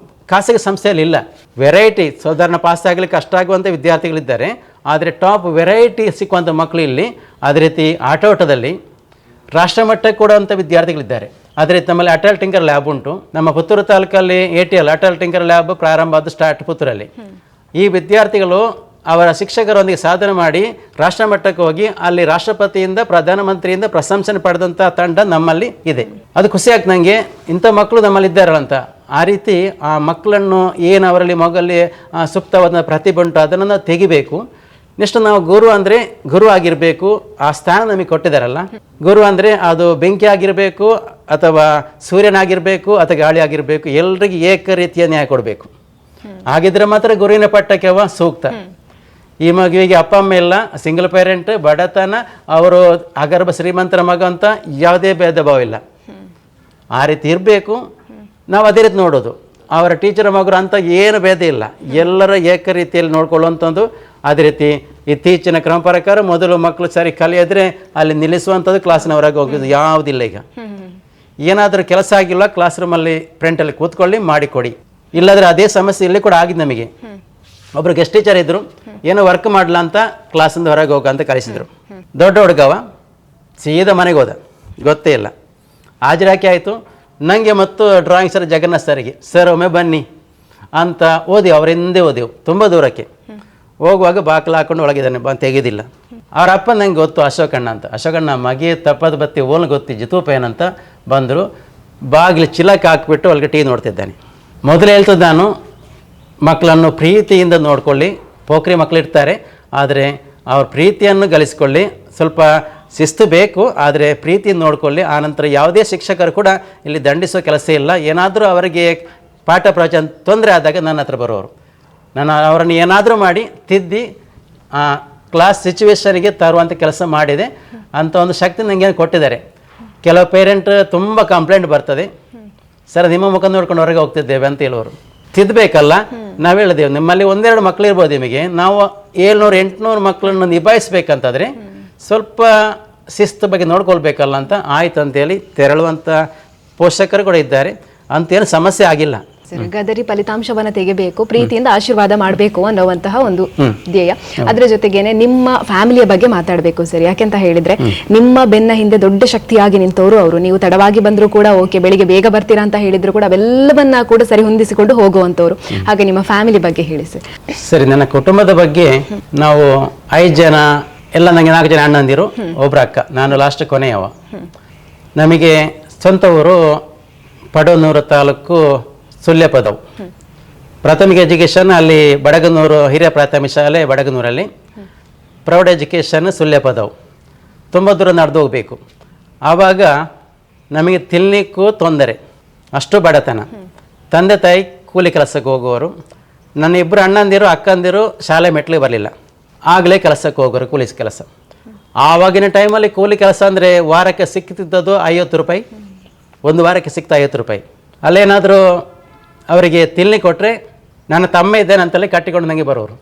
ಖಾಸಗಿ ಸಂಸ್ಥೆಯಲ್ಲಿ ಇಲ್ಲ. ವೆರೈಟಿ ಸಾಧಾರಣ ಪಾಸ್ ಆಗಲಿಕ್ಕೆ ಕಷ್ಟಾಗುವಂಥ ವಿದ್ಯಾರ್ಥಿಗಳಿದ್ದಾರೆ, ಆದರೆ ಟಾಪ್ ವೆರೈಟಿ ಸಿಕ್ಕುವಂಥ ಮಕ್ಕಳು ಇಲ್ಲಿ. ಅದೇ ರೀತಿ ಆಟೋಟದಲ್ಲಿ ರಾಷ್ಟ್ರಮಟ್ಟಕ್ಕೆ ಕೊಡುವಂಥ ವಿದ್ಯಾರ್ಥಿಗಳಿದ್ದಾರೆ. ಅದೇ ರೀತಿ ನಮ್ಮಲ್ಲಿ ಅಟಲ್ ಟಿಂಕರ್ ಲ್ಯಾಬ್ ಉಂಟು. ನಮ್ಮ ಪುತ್ತೂರು ತಾಲೂಕಲ್ಲಿ ATL ಅಟಲ್ ಟಿಂಕರ್ ಲ್ಯಾಬ್ ಪ್ರಾರಂಭ ಆದ ಸ್ಟಾರ್ಟ್ ಪುತ್ತೂರಲ್ಲಿ. ಈ ವಿದ್ಯಾರ್ಥಿಗಳು ಅವರ ಶಿಕ್ಷಕರೊಂದಿಗೆ ಸಾಧನೆ ಮಾಡಿ ರಾಷ್ಟ್ರಮಟ್ಟಕ್ಕೆ ಹೋಗಿ ಅಲ್ಲಿ ರಾಷ್ಟ್ರಪತಿಯಿಂದ ಪ್ರಧಾನಮಂತ್ರಿಯಿಂದ ಪ್ರಶಂಸನೆ ಪಡೆದಂಥ ತಂಡ ನಮ್ಮಲ್ಲಿ ಇದೆ. ಅದು ಖುಷಿ ಆಗ್ತದೆ ನನಗೆ, ಇಂಥ ಮಕ್ಕಳು ನಮ್ಮಲ್ಲಿ ಇದ್ದಾರಲ್ಲ. ಆ ರೀತಿ ಆ ಮಕ್ಕಳನ್ನು ಏನು ಅವರಲ್ಲಿ ಮಗಲ್ಲಿ ಸೂಕ್ತವಾದ ಪ್ರತಿಭೆ ಉಂಟು ಅದನ್ನು ತೆಗಿಬೇಕು. ನೆಕ್ಸ್ಟ್ ನಾವು ಗುರು ಅಂದರೆ ಗುರು ಆಗಿರಬೇಕು. ಆ ಸ್ಥಾನ ನಮಗೆ ಕೊಟ್ಟಿದ್ದಾರಲ್ಲ, ಗುರು ಅಂದರೆ ಅದು ಬೆಂಕಿ ಆಗಿರಬೇಕು ಅಥವಾ ಸೂರ್ಯನಾಗಿರಬೇಕು ಅಥವಾ ಗಾಳಿ ಆಗಿರಬೇಕು, ಎಲ್ರಿಗೂ ಏಕ ರೀತಿಯ ನ್ಯಾಯ ಕೊಡಬೇಕು. ಹಾಗಿದ್ರೆ ಮಾತ್ರ ಗುರುವಿನ ಪಟ್ಟಕ್ಕೆ ಅವ ಸೂಕ್ತ. ಈ ಮಗುವಿಗೆ ಅಪ್ಪ ಅಮ್ಮ ಇಲ್ಲ, ಸಿಂಗಲ್ ಪೇರೆಂಟ್, ಬಡತನ, ಅವರು ಅಗರ್ಭ ಶ್ರೀಮಂತರ ಮಗ ಅಂತ ಯಾವುದೇ ಭೇದ ಭಾವ ಇಲ್ಲ. ಆ ರೀತಿ ಇರಬೇಕು. ನಾವು ಅದೇ ರೀತಿ ನೋಡೋದು. ಅವರ ಟೀಚರ್ ಮಗರು ಅಂತ ಏನು ಭೇದ ಇಲ್ಲ, ಎಲ್ಲರ ಏಕ ರೀತಿಯಲ್ಲಿ ನೋಡ್ಕೊಳ್ಳುವಂಥದ್ದು. ಅದೇ ರೀತಿ ಇತ್ತೀಚಿನ ಕ್ರಮ ಪ್ರಕಾರ ಮೊದಲು ಮಕ್ಕಳು ಸರಿ ಕಲಿಯಿದ್ರೆ ಅಲ್ಲಿ ನಿಲ್ಲಿಸುವಂಥದ್ದು, ಕ್ಲಾಸಿನ ಹೊರಗೆ ಹೋಗೋದು ಯಾವುದಿಲ್ಲ. ಈಗ ಏನಾದರೂ ಕೆಲಸ ಆಗಿಲ್ಲ, ಕ್ಲಾಸ್ ರೂಮಲ್ಲಿ ಫ್ರಂಟಲ್ಲಿ ಕೂತ್ಕೊಳ್ಳಿ ಮಾಡಿಕೊಡಿ. ಇಲ್ಲಾಂದರೆ ಅದೇ ಸಮಸ್ಯೆ ಇಲ್ಲಿ ಕೂಡ ಆಗಿದೆ ನಮಗೆ. ಒಬ್ಬರು ಗೆಸ್ಟ್ ಟೀಚರ್ ಇದ್ದರು, ಏನೋ ವರ್ಕ್ ಮಾಡಲ್ಲ ಅಂತ ಕ್ಲಾಸಿಂದ ಹೊರಗೆ ಹೋಗ ಅಂತ ಕಳಿಸಿದ್ರು. ದೊಡ್ಡ ಹುಡುಗವ ಸೀದಾ ಮನೆಗೆ ಹೋದ, ಗೊತ್ತೇ ಇಲ್ಲ. ಹಾಜರಾಕಿ ಆಯಿತು. ನನಗೆ ಮತ್ತು ಡ್ರಾಯಿಂಗ್ ಸರ್ ಜಗನ್ನಾಥ್ ಸರ್ಗೆ, ಸರ್ ಒಮ್ಮೆ ಬನ್ನಿ ಅಂತ ಓದಿವು. ಅವರ ಹಿಂದೆ ಓದಿವು ತುಂಬ ದೂರಕ್ಕೆ. ಹೋಗುವಾಗ ಬಾಗಿಲು ಹಾಕೊಂಡು ಒಳಗಿದ್ದಾನೆ, ತೆಗೆದಿಲ್ಲ. ಅವ್ರ ಅಪ್ಪ ನಂಗೆ ಗೊತ್ತು, ಅಶೋಕಣ್ಣ ಅಂತ. ಅಶೋಕಣ್ಣ ಮಗೆ ತಪ್ಪದ ಬತ್ತಿ ಓಲ್ ಗೊತ್ತಿ ಜಿತೂಪ ಏನಂತ ಬಂದರು. ಬಾಗಿಲು ಚಿಲಕ ಹಾಕಿಬಿಟ್ಟು ಒಳಗೆ ಟಿ ನೋಡ್ತಿದ್ದಾನೆ. ಮೊದಲು ಹೇಳ್ತದೆ ನಾನು, ಮಕ್ಕಳನ್ನು ಪ್ರೀತಿಯಿಂದ ನೋಡ್ಕೊಳ್ಳಿ. ಪೋಖ್ರಿ ಮಕ್ಕಳಿರ್ತಾರೆ, ಆದರೆ ಅವ್ರ ಪ್ರೀತಿಯನ್ನು ಗಳಿಸ್ಕೊಳ್ಳಿ. ಸ್ವಲ್ಪ ಶಿಸ್ತು ಬೇಕು, ಆದರೆ ಪ್ರೀತಿಯಿಂದ ನೋಡ್ಕೊಳ್ಳಿ. ಆನಂತರ ಯಾವುದೇ ಶಿಕ್ಷಕರು ಕೂಡ ಇಲ್ಲಿ ದಂಡಿಸೋ ಕೆಲಸ ಇಲ್ಲ. ಏನಾದರೂ ಅವರಿಗೆ ಪಾಠ ಪ್ರವಚನ ತೊಂದರೆ ಆದಾಗ ನನ್ನ ಹತ್ರ ಬರೋರು. ನಾನು ಅವರನ್ನು ಏನಾದರೂ ಮಾಡಿ ತಿದ್ದಿ ಕ್ಲಾಸ್ ಸಿಚುವೇಶನ್ಗೆ ತರುವಂಥ ಕೆಲಸ ಮಾಡಿದೆ. ಅಂಥ ಒಂದು ಶಕ್ತಿ ನನಗೇನು ಕೊಟ್ಟಿದ್ದಾರೆ. ಕೆಲವು ಪೇರೆಂಟ್ ತುಂಬ ಕಂಪ್ಲೇಂಟ್ ಬರ್ತದೆ, ಸರ್ ನಿಮ್ಮ ಮುಖ ನೋಡ್ಕೊಂಡು ಹೊರಗೆ ಹೋಗ್ತಿದ್ದೇವೆ ಅಂತ ಹೇಳೋರು. ತಿದ್ದಬೇಕಲ್ಲ. ನಾವು ಹೇಳಿದೆವು, ನಿಮ್ಮಲ್ಲಿ ಒಂದೆರಡು ಮಕ್ಕಳು ಇರ್ಬೋದು ನಿಮಗೆ, ನಾವು 700-800 ಮಕ್ಕಳನ್ನು ನಿಭಾಯಿಸ್ಬೇಕಂತಂದರೆ ಸ್ವಲ್ಪ ಶಿಸ್ತು ಬಗ್ಗೆ ನೋಡ್ಕೊಳ್ಬೇಕಲ್ಲ ಅಂತ. ಆಯ್ತು ಅಂತೇಳಿ ತೆರಳುವಂಥ ಪೋಷಕರು ಕೂಡ ಇದ್ದಾರೆ. ಅಂತೇನು ಸಮಸ್ಯೆ ಆಗಿಲ್ಲ. ಗದರಿ ಫಲಿತಾಂಶವನ್ನ ತೆಗೆಬೇಕು, ಪ್ರೀತಿಯಿಂದ ಆಶೀರ್ವಾದ ಮಾಡಬೇಕು ಅನ್ನುವಂತಹ ಒಂದು ಧ್ಯೇಯ. ಅದರ ಜೊತೆಗೇನೆ ನಿಮ್ಮ ಫ್ಯಾಮಿಲಿಯ ಬಗ್ಗೆ ಮಾತಾಡಬೇಕು ಸರ್. ಯಾಕೆಂತ ಹೇಳಿದ್ರೆ ನಿಮ್ಮ ಬೆನ್ನ ಹಿಂದೆ ದೊಡ್ಡ ಶಕ್ತಿಯಾಗಿ ನಿಂತವರು ಅವರು. ನೀವು ತಡವಾಗಿ ಬಂದರೂ ಕೂಡ ಓಕೆ, ಬೆಳಿಗ್ಗೆ ಬೇಗ ಬರ್ತೀರಾ ಅಂತ ಹೇಳಿದ್ರು ಕೂಡ ಅವೆಲ್ಲವನ್ನ ಕೂಡ ಸರಿ ಹೊಂದಿಸಿಕೊಂಡು ಹೋಗುವಂತವ್ರು. ಹಾಗೆ ನಿಮ್ಮ ಫ್ಯಾಮಿಲಿ ಬಗ್ಗೆ ಹೇಳಿ ಸರ್. ಸರಿ, ನನ್ನ ಕುಟುಂಬದ ಬಗ್ಗೆ ನಾವು 5 ಜನ, ಎಲ್ಲ ನನಗೆ 4 ಜನ ಅಣ್ಣಂದಿರು, ಒಬ್ರು ಅಕ್ಕ, ನಾನು ಲಾಸ್ಟ್ ಕೊನೆಯವ. ನಮಗೆ ಸ್ವಂತ ಊರು ಪಡವನೂರು ತಾಲೂಕು ಸುಳ್ಯಪದವು. ಪ್ರಾಥಮಿಕ ಎಜುಕೇಷನ್ ಅಲ್ಲಿ ಬಡಗನೂರು ಹಿರಿಯ ಪ್ರಾಥಮಿಕ ಶಾಲೆ ಬಡಗನೂರಲ್ಲಿ, ಪ್ರೌಢ ಎಜುಕೇಷನ್ ಸುಳ್ಯಪದವು. ತುಂಬ ದೂರ ನಡೆದು ಹೋಗಬೇಕು. ಆವಾಗ ನಮಗೆ ತಿನ್ನಲಿಕ್ಕೂ ತೊಂದರೆ, ಅಷ್ಟು ಬಡತನ. ತಂದೆ ತಾಯಿ ಕೂಲಿ ಕೆಲಸಕ್ಕೆ ಹೋಗುವವರು. ನನ್ನ 2 ಅಣ್ಣಂದಿರು ಅಕ್ಕಂದಿರು ಶಾಲೆ ಮೆಟ್ಲಿಗೆ ಬರಲಿಲ್ಲ, ಆಗಲೇ ಕೆಲಸಕ್ಕೆ ಹೋಗೋರು ಕೂಲಿ ಕೆಲಸ. ಆವಾಗಿನ ಟೈಮಲ್ಲಿ ಕೂಲಿ ಕೆಲಸ ಅಂದರೆ ವಾರಕ್ಕೆ ಸಿಕ್ತಿದ್ದದ್ದು 50 ರೂಪಾಯಿ, ಒಂದು ವಾರಕ್ಕೆ ಸಿಕ್ತಾ 50 ರೂಪಾಯಿ. ಅಲ್ಲೇನಾದರೂ ಅವರಿಗೆ ತಿನ್ಲಿಕ್ಕೆ ಕೊಟ್ಟರೆ ನನ್ನ ತಮ್ಮ ಇದ್ದೇನೆ ಅಂತಲೇ ಕಟ್ಟಿಕೊಂಡು ನನಗೆ ಬರೋರು.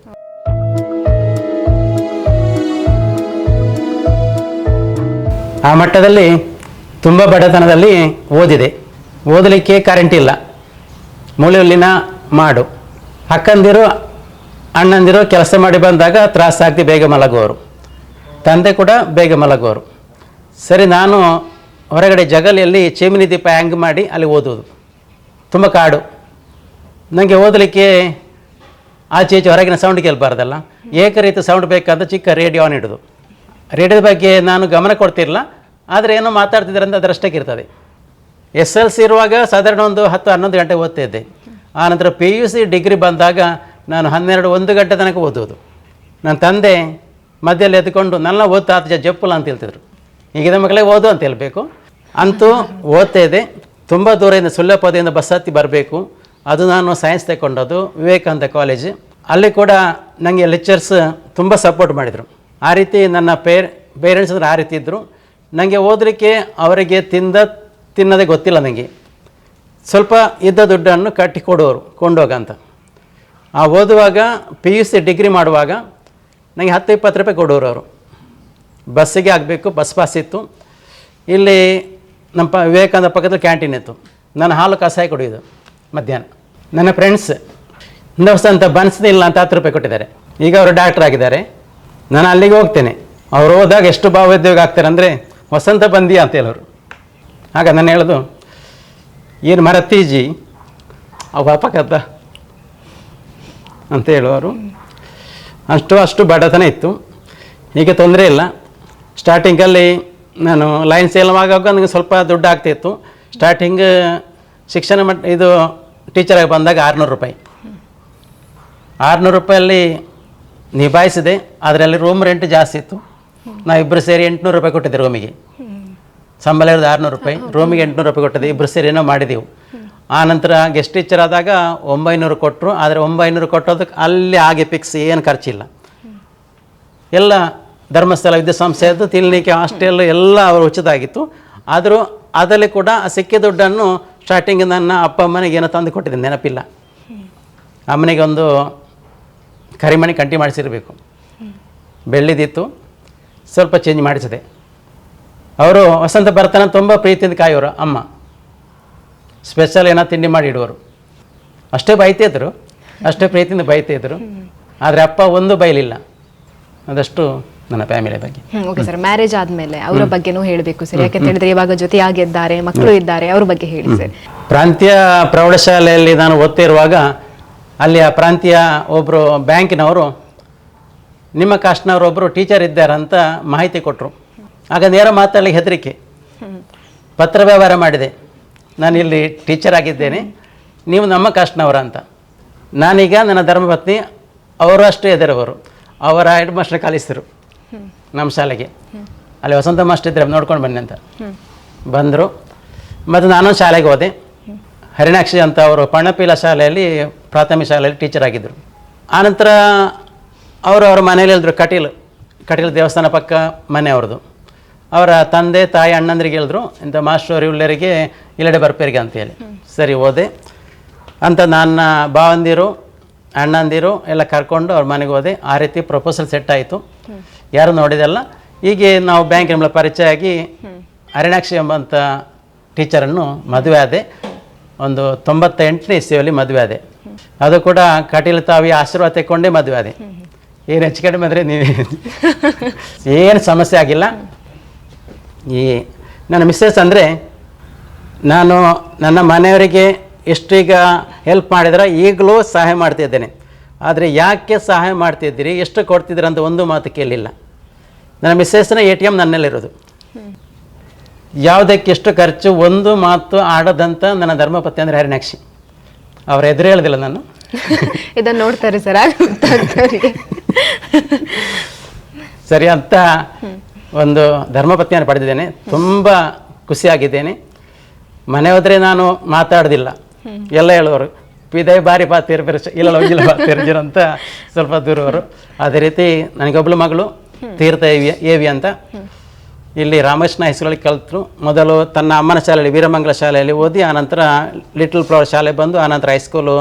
ಆ ಮಟ್ಟದಲ್ಲಿ ತುಂಬ ಬಡತನದಲ್ಲಿ ಓದಿದೆ. ಓದಲಿಕ್ಕೆ ಕರೆಂಟ್ ಇಲ್ಲ, ಮೂಲೆಯಲ್ಲಿನ ಮಾಡು. ಅಕ್ಕಂದಿರು ಅಣ್ಣಂದಿರು ಕೆಲಸ ಮಾಡಿ ಬಂದಾಗ ತ್ರಾಸಾಗ್ತಿ ಬೇಗ ಮಲಗುವವರು, ತಂದೆ ಕೂಡ ಬೇಗ ಮಲಗುವವರು. ಸರಿ, ನಾನು ಹೊರಗಡೆ ಜಗಲಿಯಲ್ಲಿ ಚಿಮಿನಿ ದೀಪ ಹ್ಯಾಂಗ್ ಮಾಡಿ ಅಲ್ಲಿ ಓದೋದು. ತುಂಬ ಕಾಡು, ನನಗೆ ಓದಲಿಕ್ಕೆ ಆಚೆ ಈಚೆ ಹೊರಗಿನ ಸೌಂಡ್ ಕೇಳಬಾರ್ದಲ್ಲ, ಏಕರೀತಿ ಸೌಂಡ್ ಬೇಕಂತ ಚಿಕ್ಕ ರೇಡಿಯೋ ಆನ್ ಇಡೋದು. ರೇಡಿಯೋದ ಬಗ್ಗೆ ನಾನು ಗಮನ ಕೊಡ್ತಿರಲಿಲ್ಲ, ಆದರೆ ಏನೋ ಮಾತಾಡ್ತಿದ್ದಾರೆ ಅಂತ ಅದರಷ್ಟಕ್ಕೆ ಇರ್ತದೆ. SLC ಇರುವಾಗ ಸಾಧಾರಣ ಒಂದು 10-11 ಗಂಟೆ ಓದ್ತಿದ್ದೆ. ಆನಂತರ PUC ಡಿಗ್ರಿ ಬಂದಾಗ ನಾನು 12-1 ಗಂಟೆ ತನಕ ಓದೋದು. ನನ್ನ ತಂದೆ ಮಧ್ಯದಲ್ಲಿ ಎದ್ದುಕೊಂಡು ನನ್ನ ಓದ್ತಾ ಜಪ್ಪುಲ ಅಂತ ಹೇಳ್ತಿದ್ರು. ಈಗಿನ ಮಕ್ಕಳೇ ಓದು ಅಂತ ಹೇಳಬೇಕು. ಅಂತೂ ಓದ್ತಾ ಇದೆ. ತುಂಬ ದೂರದಿಂದ ಸುಳ್ಯಪದೆಯಿಂದ ಬಸ್ ಹತ್ತಿ ಬರಬೇಕು. ಅದು ನಾನು ಸೈನ್ಸ್ ತಗೊಂಡದ್ದು ವಿವೇಕಾನಂದ ಕಾಲೇಜ್. ಅಲ್ಲಿ ಕೂಡ ನನಗೆ ಲೆಕ್ಚರ್ಸ್ ತುಂಬ ಸಪೋರ್ಟ್ ಮಾಡಿದರು. ಆ ರೀತಿ ನನ್ನ ಪೇರೆಂಟ್ಸ್ ಅಂದ್ರೆ ಆ ರೀತಿ ಇದ್ದರು. ನನಗೆ ಓದಲಿಕ್ಕೆ ಅವರಿಗೆ ತಿನ್ನೋದೇ ಗೊತ್ತಿಲ್ಲ. ನನಗೆ ಸ್ವಲ್ಪ ಇದ್ದ ದುಡ್ಡನ್ನು ಕಟ್ಟಿ ಕೊಂಡೋಗಂತ. ಆ ಓದುವಾಗ PUC ಡಿಗ್ರಿ ಮಾಡುವಾಗ ನನಗೆ 10-20 ರೂಪಾಯಿ ಕೊಡೋರು ಅವರು. ಬಸ್ಸಿಗೆ ಆಗಬೇಕು, ಬಸ್ ಪಾಸ್ ಇತ್ತು. ಇಲ್ಲಿ ನಮ್ಮ ವಿವೇಕಾನಂದ ಪಕ್ಕದಲ್ಲಿ ಕ್ಯಾಂಟೀನ್ ಇತ್ತು. ನಾನು ಹಾಲು ಕಷಾಯ ಕುಡಿಯೋದು ಮಧ್ಯಾಹ್ನ. ನನ್ನ ಫ್ರೆಂಡ್ಸ್ ಅಂತ ಬನ್ಸ್ನಿಲ್ಲ ಅಂತ 10 ರೂಪಾಯಿ ಕೊಟ್ಟಿದ್ದಾರೆ. ಈಗ ಅವರು ಡಾಕ್ಟರ್ ಆಗಿದ್ದಾರೆ. ನಾನು ಅಲ್ಲಿಗೆ ಹೋಗ್ತೇನೆ. ಅವ್ರು ಹೋದಾಗ ಎಷ್ಟು ಭಾವೋದ್ಯೋಗ ಆಗ್ತಾರೆ ಅಂದರೆ ವಸಂತ ಬಂದಿ ಅಂತ ಹೇಳೋರು. ಆಗ ನಾನು ಹೇಳೋದು, ಏನು ಮರತ್ತೀಜಿ ಅವು ಅಪಕದ್ದ ಅಂತ ಹೇಳುವರು. ಅಷ್ಟು ಬಡತನ ಇತ್ತು. ಈಗ ತೊಂದರೆ ಇಲ್ಲ. ಸ್ಟಾರ್ಟಿಂಗಲ್ಲಿ ನಾನು ಲೈನ್ ಸೇಲ್ ಆಗುವಾಗ ನನಗೆ ಸ್ವಲ್ಪ ದುಡ್ಡು ಆಗ್ತಾಯಿತ್ತು. ಸ್ಟಾರ್ಟಿಂಗ್ ಶಿಕ್ಷಣ ಇದು ಟೀಚರಾಗಿ ಬಂದಾಗ 600 ರೂಪಾಯಿ. 600 ರೂಪಾಯಲ್ಲಿ ನಿಭಾಯಿಸಿದೆ. ಅದರಲ್ಲಿ ರೂಮ್ ರೆಂಟ್ ಜಾಸ್ತಿ ಇತ್ತು. ನಾವಿಬ್ಬರು ಸೇರಿ 800 ರೂಪಾಯಿ ಕೊಟ್ಟಿದ್ದೆ ರೂಮಿಗೆ. ಸಂಬಳ ಇರೋದು 600 ರೂಪಾಯಿ, ರೂಮಿಗೆ 800 ರೂಪಾಯಿ ಕೊಟ್ಟಿದ್ದೆ. ಇಬ್ಬರು ಸೇರಿ ಏನೋ ಮಾಡಿದೆವು. ಆನಂತರ ಗೆಸ್ಟ್ ಟೀಚರ್ ಆದಾಗ 900 ಕೊಟ್ಟರು. ಆದರೆ 900 ಕೊಟ್ಟೋದಕ್ಕೆ ಅಲ್ಲಿ ಹಾಗೆ ಫಿಕ್ಸ್, ಏನು ಖರ್ಚಿಲ್ಲ. ಎಲ್ಲ ಧರ್ಮಸ್ಥಳ ವಿದ್ಯಾಸಂಸ್ಥೆಯದ್ದು ತಿನ್ನಲಿಕ್ಕೆ ಹಾಸ್ಟೆಲ್ ಎಲ್ಲ ಅವರು ಉಚಿತ ಆಗಿತ್ತು. ಆದರೂ ಅದರಲ್ಲಿ ಕೂಡ ಸಿಕ್ಕಿದ ದುಡ್ಡನ್ನು ಸ್ಟಾರ್ಟಿಂಗ್ ನನ್ನ ಅಪ್ಪ ಅಮ್ಮನಿಗೆ ಏನೋ ತಂದು ಕೊಟ್ಟಿದ್ದೆ, ನೆನಪಿಲ್ಲ. ಅಮ್ಮನಿಗೆ ಒಂದು ಕರಿಮಣಿ ಕಂಟಿ ಮಾಡಿಸಿರಬೇಕು, ಬೆಳ್ಳಿದಿತ್ತು, ಸ್ವಲ್ಪ ಚೇಂಜ್ ಮಾಡಿಸಿದೆ. ಅವರು ವಸಂತ ಬರ್ತಾನೆ ತುಂಬ ಪ್ರೀತಿಯಿಂದ ಕಾಯೋರು. ಅಮ್ಮ ಸ್ಪೆಷಲ್ ಏನೋ ತಿಂಡಿ ಮಾಡಿ ಇಡುವರು. ಅಷ್ಟೇ ಬೈತಿದ್ರು, ಅಷ್ಟೇ ಪ್ರೀತಿಯಿಂದ ಬೈತಿದ್ರು. ಆದರೆ ಅಪ್ಪ ಒಂದು ಬೈಲಿಲ್ಲ. ಅದಷ್ಟು ನನ್ನ ಫ್ಯಾಮಿಲಿ ಬಗ್ಗೆ. ಓಕೆ ಸರ್, ಮ್ಯಾರೇಜ್ ಆದಮೇಲೆ ಅವರ ಬಗ್ಗೆನೂ ಹೇಳಬೇಕು ಸರ್. ಯಾಕೆಂತ ಹೇಳಿದ್ರೆ ಇವಾಗ ಜೊತೆಯಾಗಿದ್ದಾರೆ, ಮಕ್ಕಳು ಇದ್ದಾರೆ, ಅವ್ರ ಬಗ್ಗೆ ಹೇಳಿ ಸರ್. ಪ್ರಾಂತೀಯ ಪ್ರೌಢಶಾಲೆಯಲ್ಲಿ ನಾನು ಓದ್ತಿರುವಾಗ ಅಲ್ಲಿ ಆ ಪ್ರಾಂತೀಯ ಒಬ್ಬರು ಬ್ಯಾಂಕಿನವರು ನಿಮ್ಮ ಕಾಸ್ಟ್ನವರೊಬ್ಬರು ಟೀಚರ್ ಇದ್ದಾರಂತ ಮಾಹಿತಿ ಕೊಟ್ಟರು. ಆಗ ನೇರ ಮಾತಾಡಲಿಕ್ಕೆ ಹೆದರಿಕೆ. ಪತ್ರ ವ್ಯವಹಾರ ಮಾಡಿದೆ, ನಾನು ಇಲ್ಲಿ ಟೀಚರ್ ಆಗಿದ್ದೇನೆ, ನೀವು ನಮ್ಮ ಕಾಸ್ಟ್ನವರ ಅಂತ. ನಾನೀಗ ನನ್ನ ಧರ್ಮಪತ್ನಿ ಅವರು ಅಷ್ಟೇ ಎದುರವರು. ಅವರ ಹೆಡ್ ಮಾಸ್ಟರ್ ಕಲಿಸಿದ್ರು ನಮ್ಮ ಶಾಲೆಗೆ. ಅಲ್ಲಿ ವಸಂತ ಮಾಸ್ಟರ್ ಇದ್ದರೆ ನೋಡ್ಕೊಂಡು ಬನ್ನಿ ಅಂತ ಬಂದರು. ಮತ್ತು ನಾನು ಶಾಲೆಗೆ ಹೋದೆ. ಹರಿಣಾಕ್ಷಿ ಅಂತ ಅವರು ಪಣಪೀಲ ಶಾಲೆಯಲ್ಲಿ ಪ್ರಾಥಮಿಕ ಶಾಲೆಯಲ್ಲಿ ಟೀಚರ್ ಆಗಿದ್ದರು. ಆನಂತರ ಅವರ ಮನೇಲಿ ಹೇಳಿದ್ರು, ಕಟೀಲು ದೇವಸ್ಥಾನ ಪಕ್ಕ ಮನೆ ಅವ್ರದ್ದು. ಅವರ ತಂದೆ ತಾಯಿ ಅಣ್ಣಂದ್ರಿಗೆ ಹೇಳಿದ್ರು, ಇಂಥ ಮಾಸ್ಟರ್ ಇವಳೆರಿಗೆ ಇಲ್ಲಡೆ ಬರ್ಪೇರಿಗೆ ಅಂತೇಳಿ. ಸರಿ ಹೋದೆ ಅಂತ ನನ್ನ ಭಾವಂದಿರು ಅಣ್ಣಂದಿರು ಎಲ್ಲ ಕರ್ಕೊಂಡು ಅವ್ರ ಮನೆಗೆ ಹೋದೆ. ಆ ರೀತಿ ಪ್ರಪೋಸಲ್ ಸೆಟ್ ಆಯಿತು. ಯಾರು ನೋಡಿದಲ್ಲ. ಹೀಗೆ ನಾವು ಬ್ಯಾಂಕಿನ ಪರಿಚಯ ಆಗಿ ಹರಿಣಾಕ್ಷಿ ಎಂಬಂಥ ಟೀಚರನ್ನು ಮದುವೆ ಆದೆ. ಒಂದು 98ನೇ ಇಸ್ವಿಯಲ್ಲಿ ಮದುವೆ ಆದೆ. ಅದು ಕೂಡ ಕಟೀಲು ತಾವಿ ಆಶೀರ್ವಾದ ತೆಕ್ಕೊಂಡೇ ಮದುವೆ ಆದೆ. ಏನು ಹೆಚ್ಚು ಕಡಿಮೆ ಅಂದರೆ ನೀವು ಏನು ಸಮಸ್ಯೆ ಆಗಿಲ್ಲ. ಈ ನನ್ನ ಮಿಸ್ಸಸ್ ಅಂದರೆ ನಾನು ನನ್ನ ಮನೆಯವರಿಗೆ ಎಷ್ಟೀಗ ಹೆಲ್ಪ್ ಮಾಡಿದ್ರೆ ಈಗಲೂ ಸಹಾಯ ಮಾಡ್ತಿದ್ದೇನೆ. ಆದರೆ ಯಾಕೆ ಸಹಾಯ ಮಾಡ್ತಿದ್ದೀರಿ, ಎಷ್ಟು ಕೊಡ್ತಿದ್ದೀರ ಅಂತ ಒಂದು ಮಾತು ಕೇಳಲಿಲ್ಲ. ನನ್ನ ಮಿಸ್ಸಸ್ನ ATM ನನ್ನಲ್ಲಿರೋದು. ಯಾವುದಕ್ಕೆ ಎಷ್ಟು ಖರ್ಚು ಒಂದು ಮಾತು ಆಡೋದಂತ ನನ್ನ ಧರ್ಮಪತ್ನಿ ಅಂದರೆ ಹರಿಣಾಕ್ಷಿ. ಅವ್ರ ಎದುರು ಹೇಳೋದಿಲ್ಲ ನಾನು. ಇದನ್ನು ನೋಡ್ತಾರೆ ಸರ್. ಸರಿ ಅಂತ ಒಂದು ಧರ್ಮಪತ್ನಿಯನ್ನು ಪಡೆದಿದ್ದೇನೆ. ತುಂಬ ಖುಷಿಯಾಗಿದ್ದೇನೆ. ಮನೆ ಹೋದರೆ ನಾನು ಮಾತಾಡೋದಿಲ್ಲ. ಎಲ್ಲ ಹೇಳುವರು, ಪಿದೈ ಬಾರಿ ಬಾ ತೀರ್ಬಿರ ಇಲ್ಲ ಹೋಗಿಲ್ಲ ಬಾ ತೀರ್ಜಿರು ಅಂತ ಸ್ವಲ್ಪ ದೂರವರು. ಅದೇ ರೀತಿ ನನಗೊಬ್ಬಳು ಮಗಳು ತೀರ್ಥ ಏವಿ ಅಂತ ಇಲ್ಲಿ ರಾಮಕೃಷ್ಣ ಹೈಸ್ಕೂಲಲ್ಲಿ ಕಲಿತರು. ಮೊದಲು ತನ್ನ ಅಮ್ಮನ ಶಾಲೆಯಲ್ಲಿ ವೀರಮಂಗಲ ಶಾಲೆಯಲ್ಲಿ ಓದಿ, ಆನಂತರ ಲಿಟಲ್ ಫ್ಲವರ್ ಶಾಲೆ ಬಂದು, ಆನಂತರ ಹೈಸ್ಕೂಲು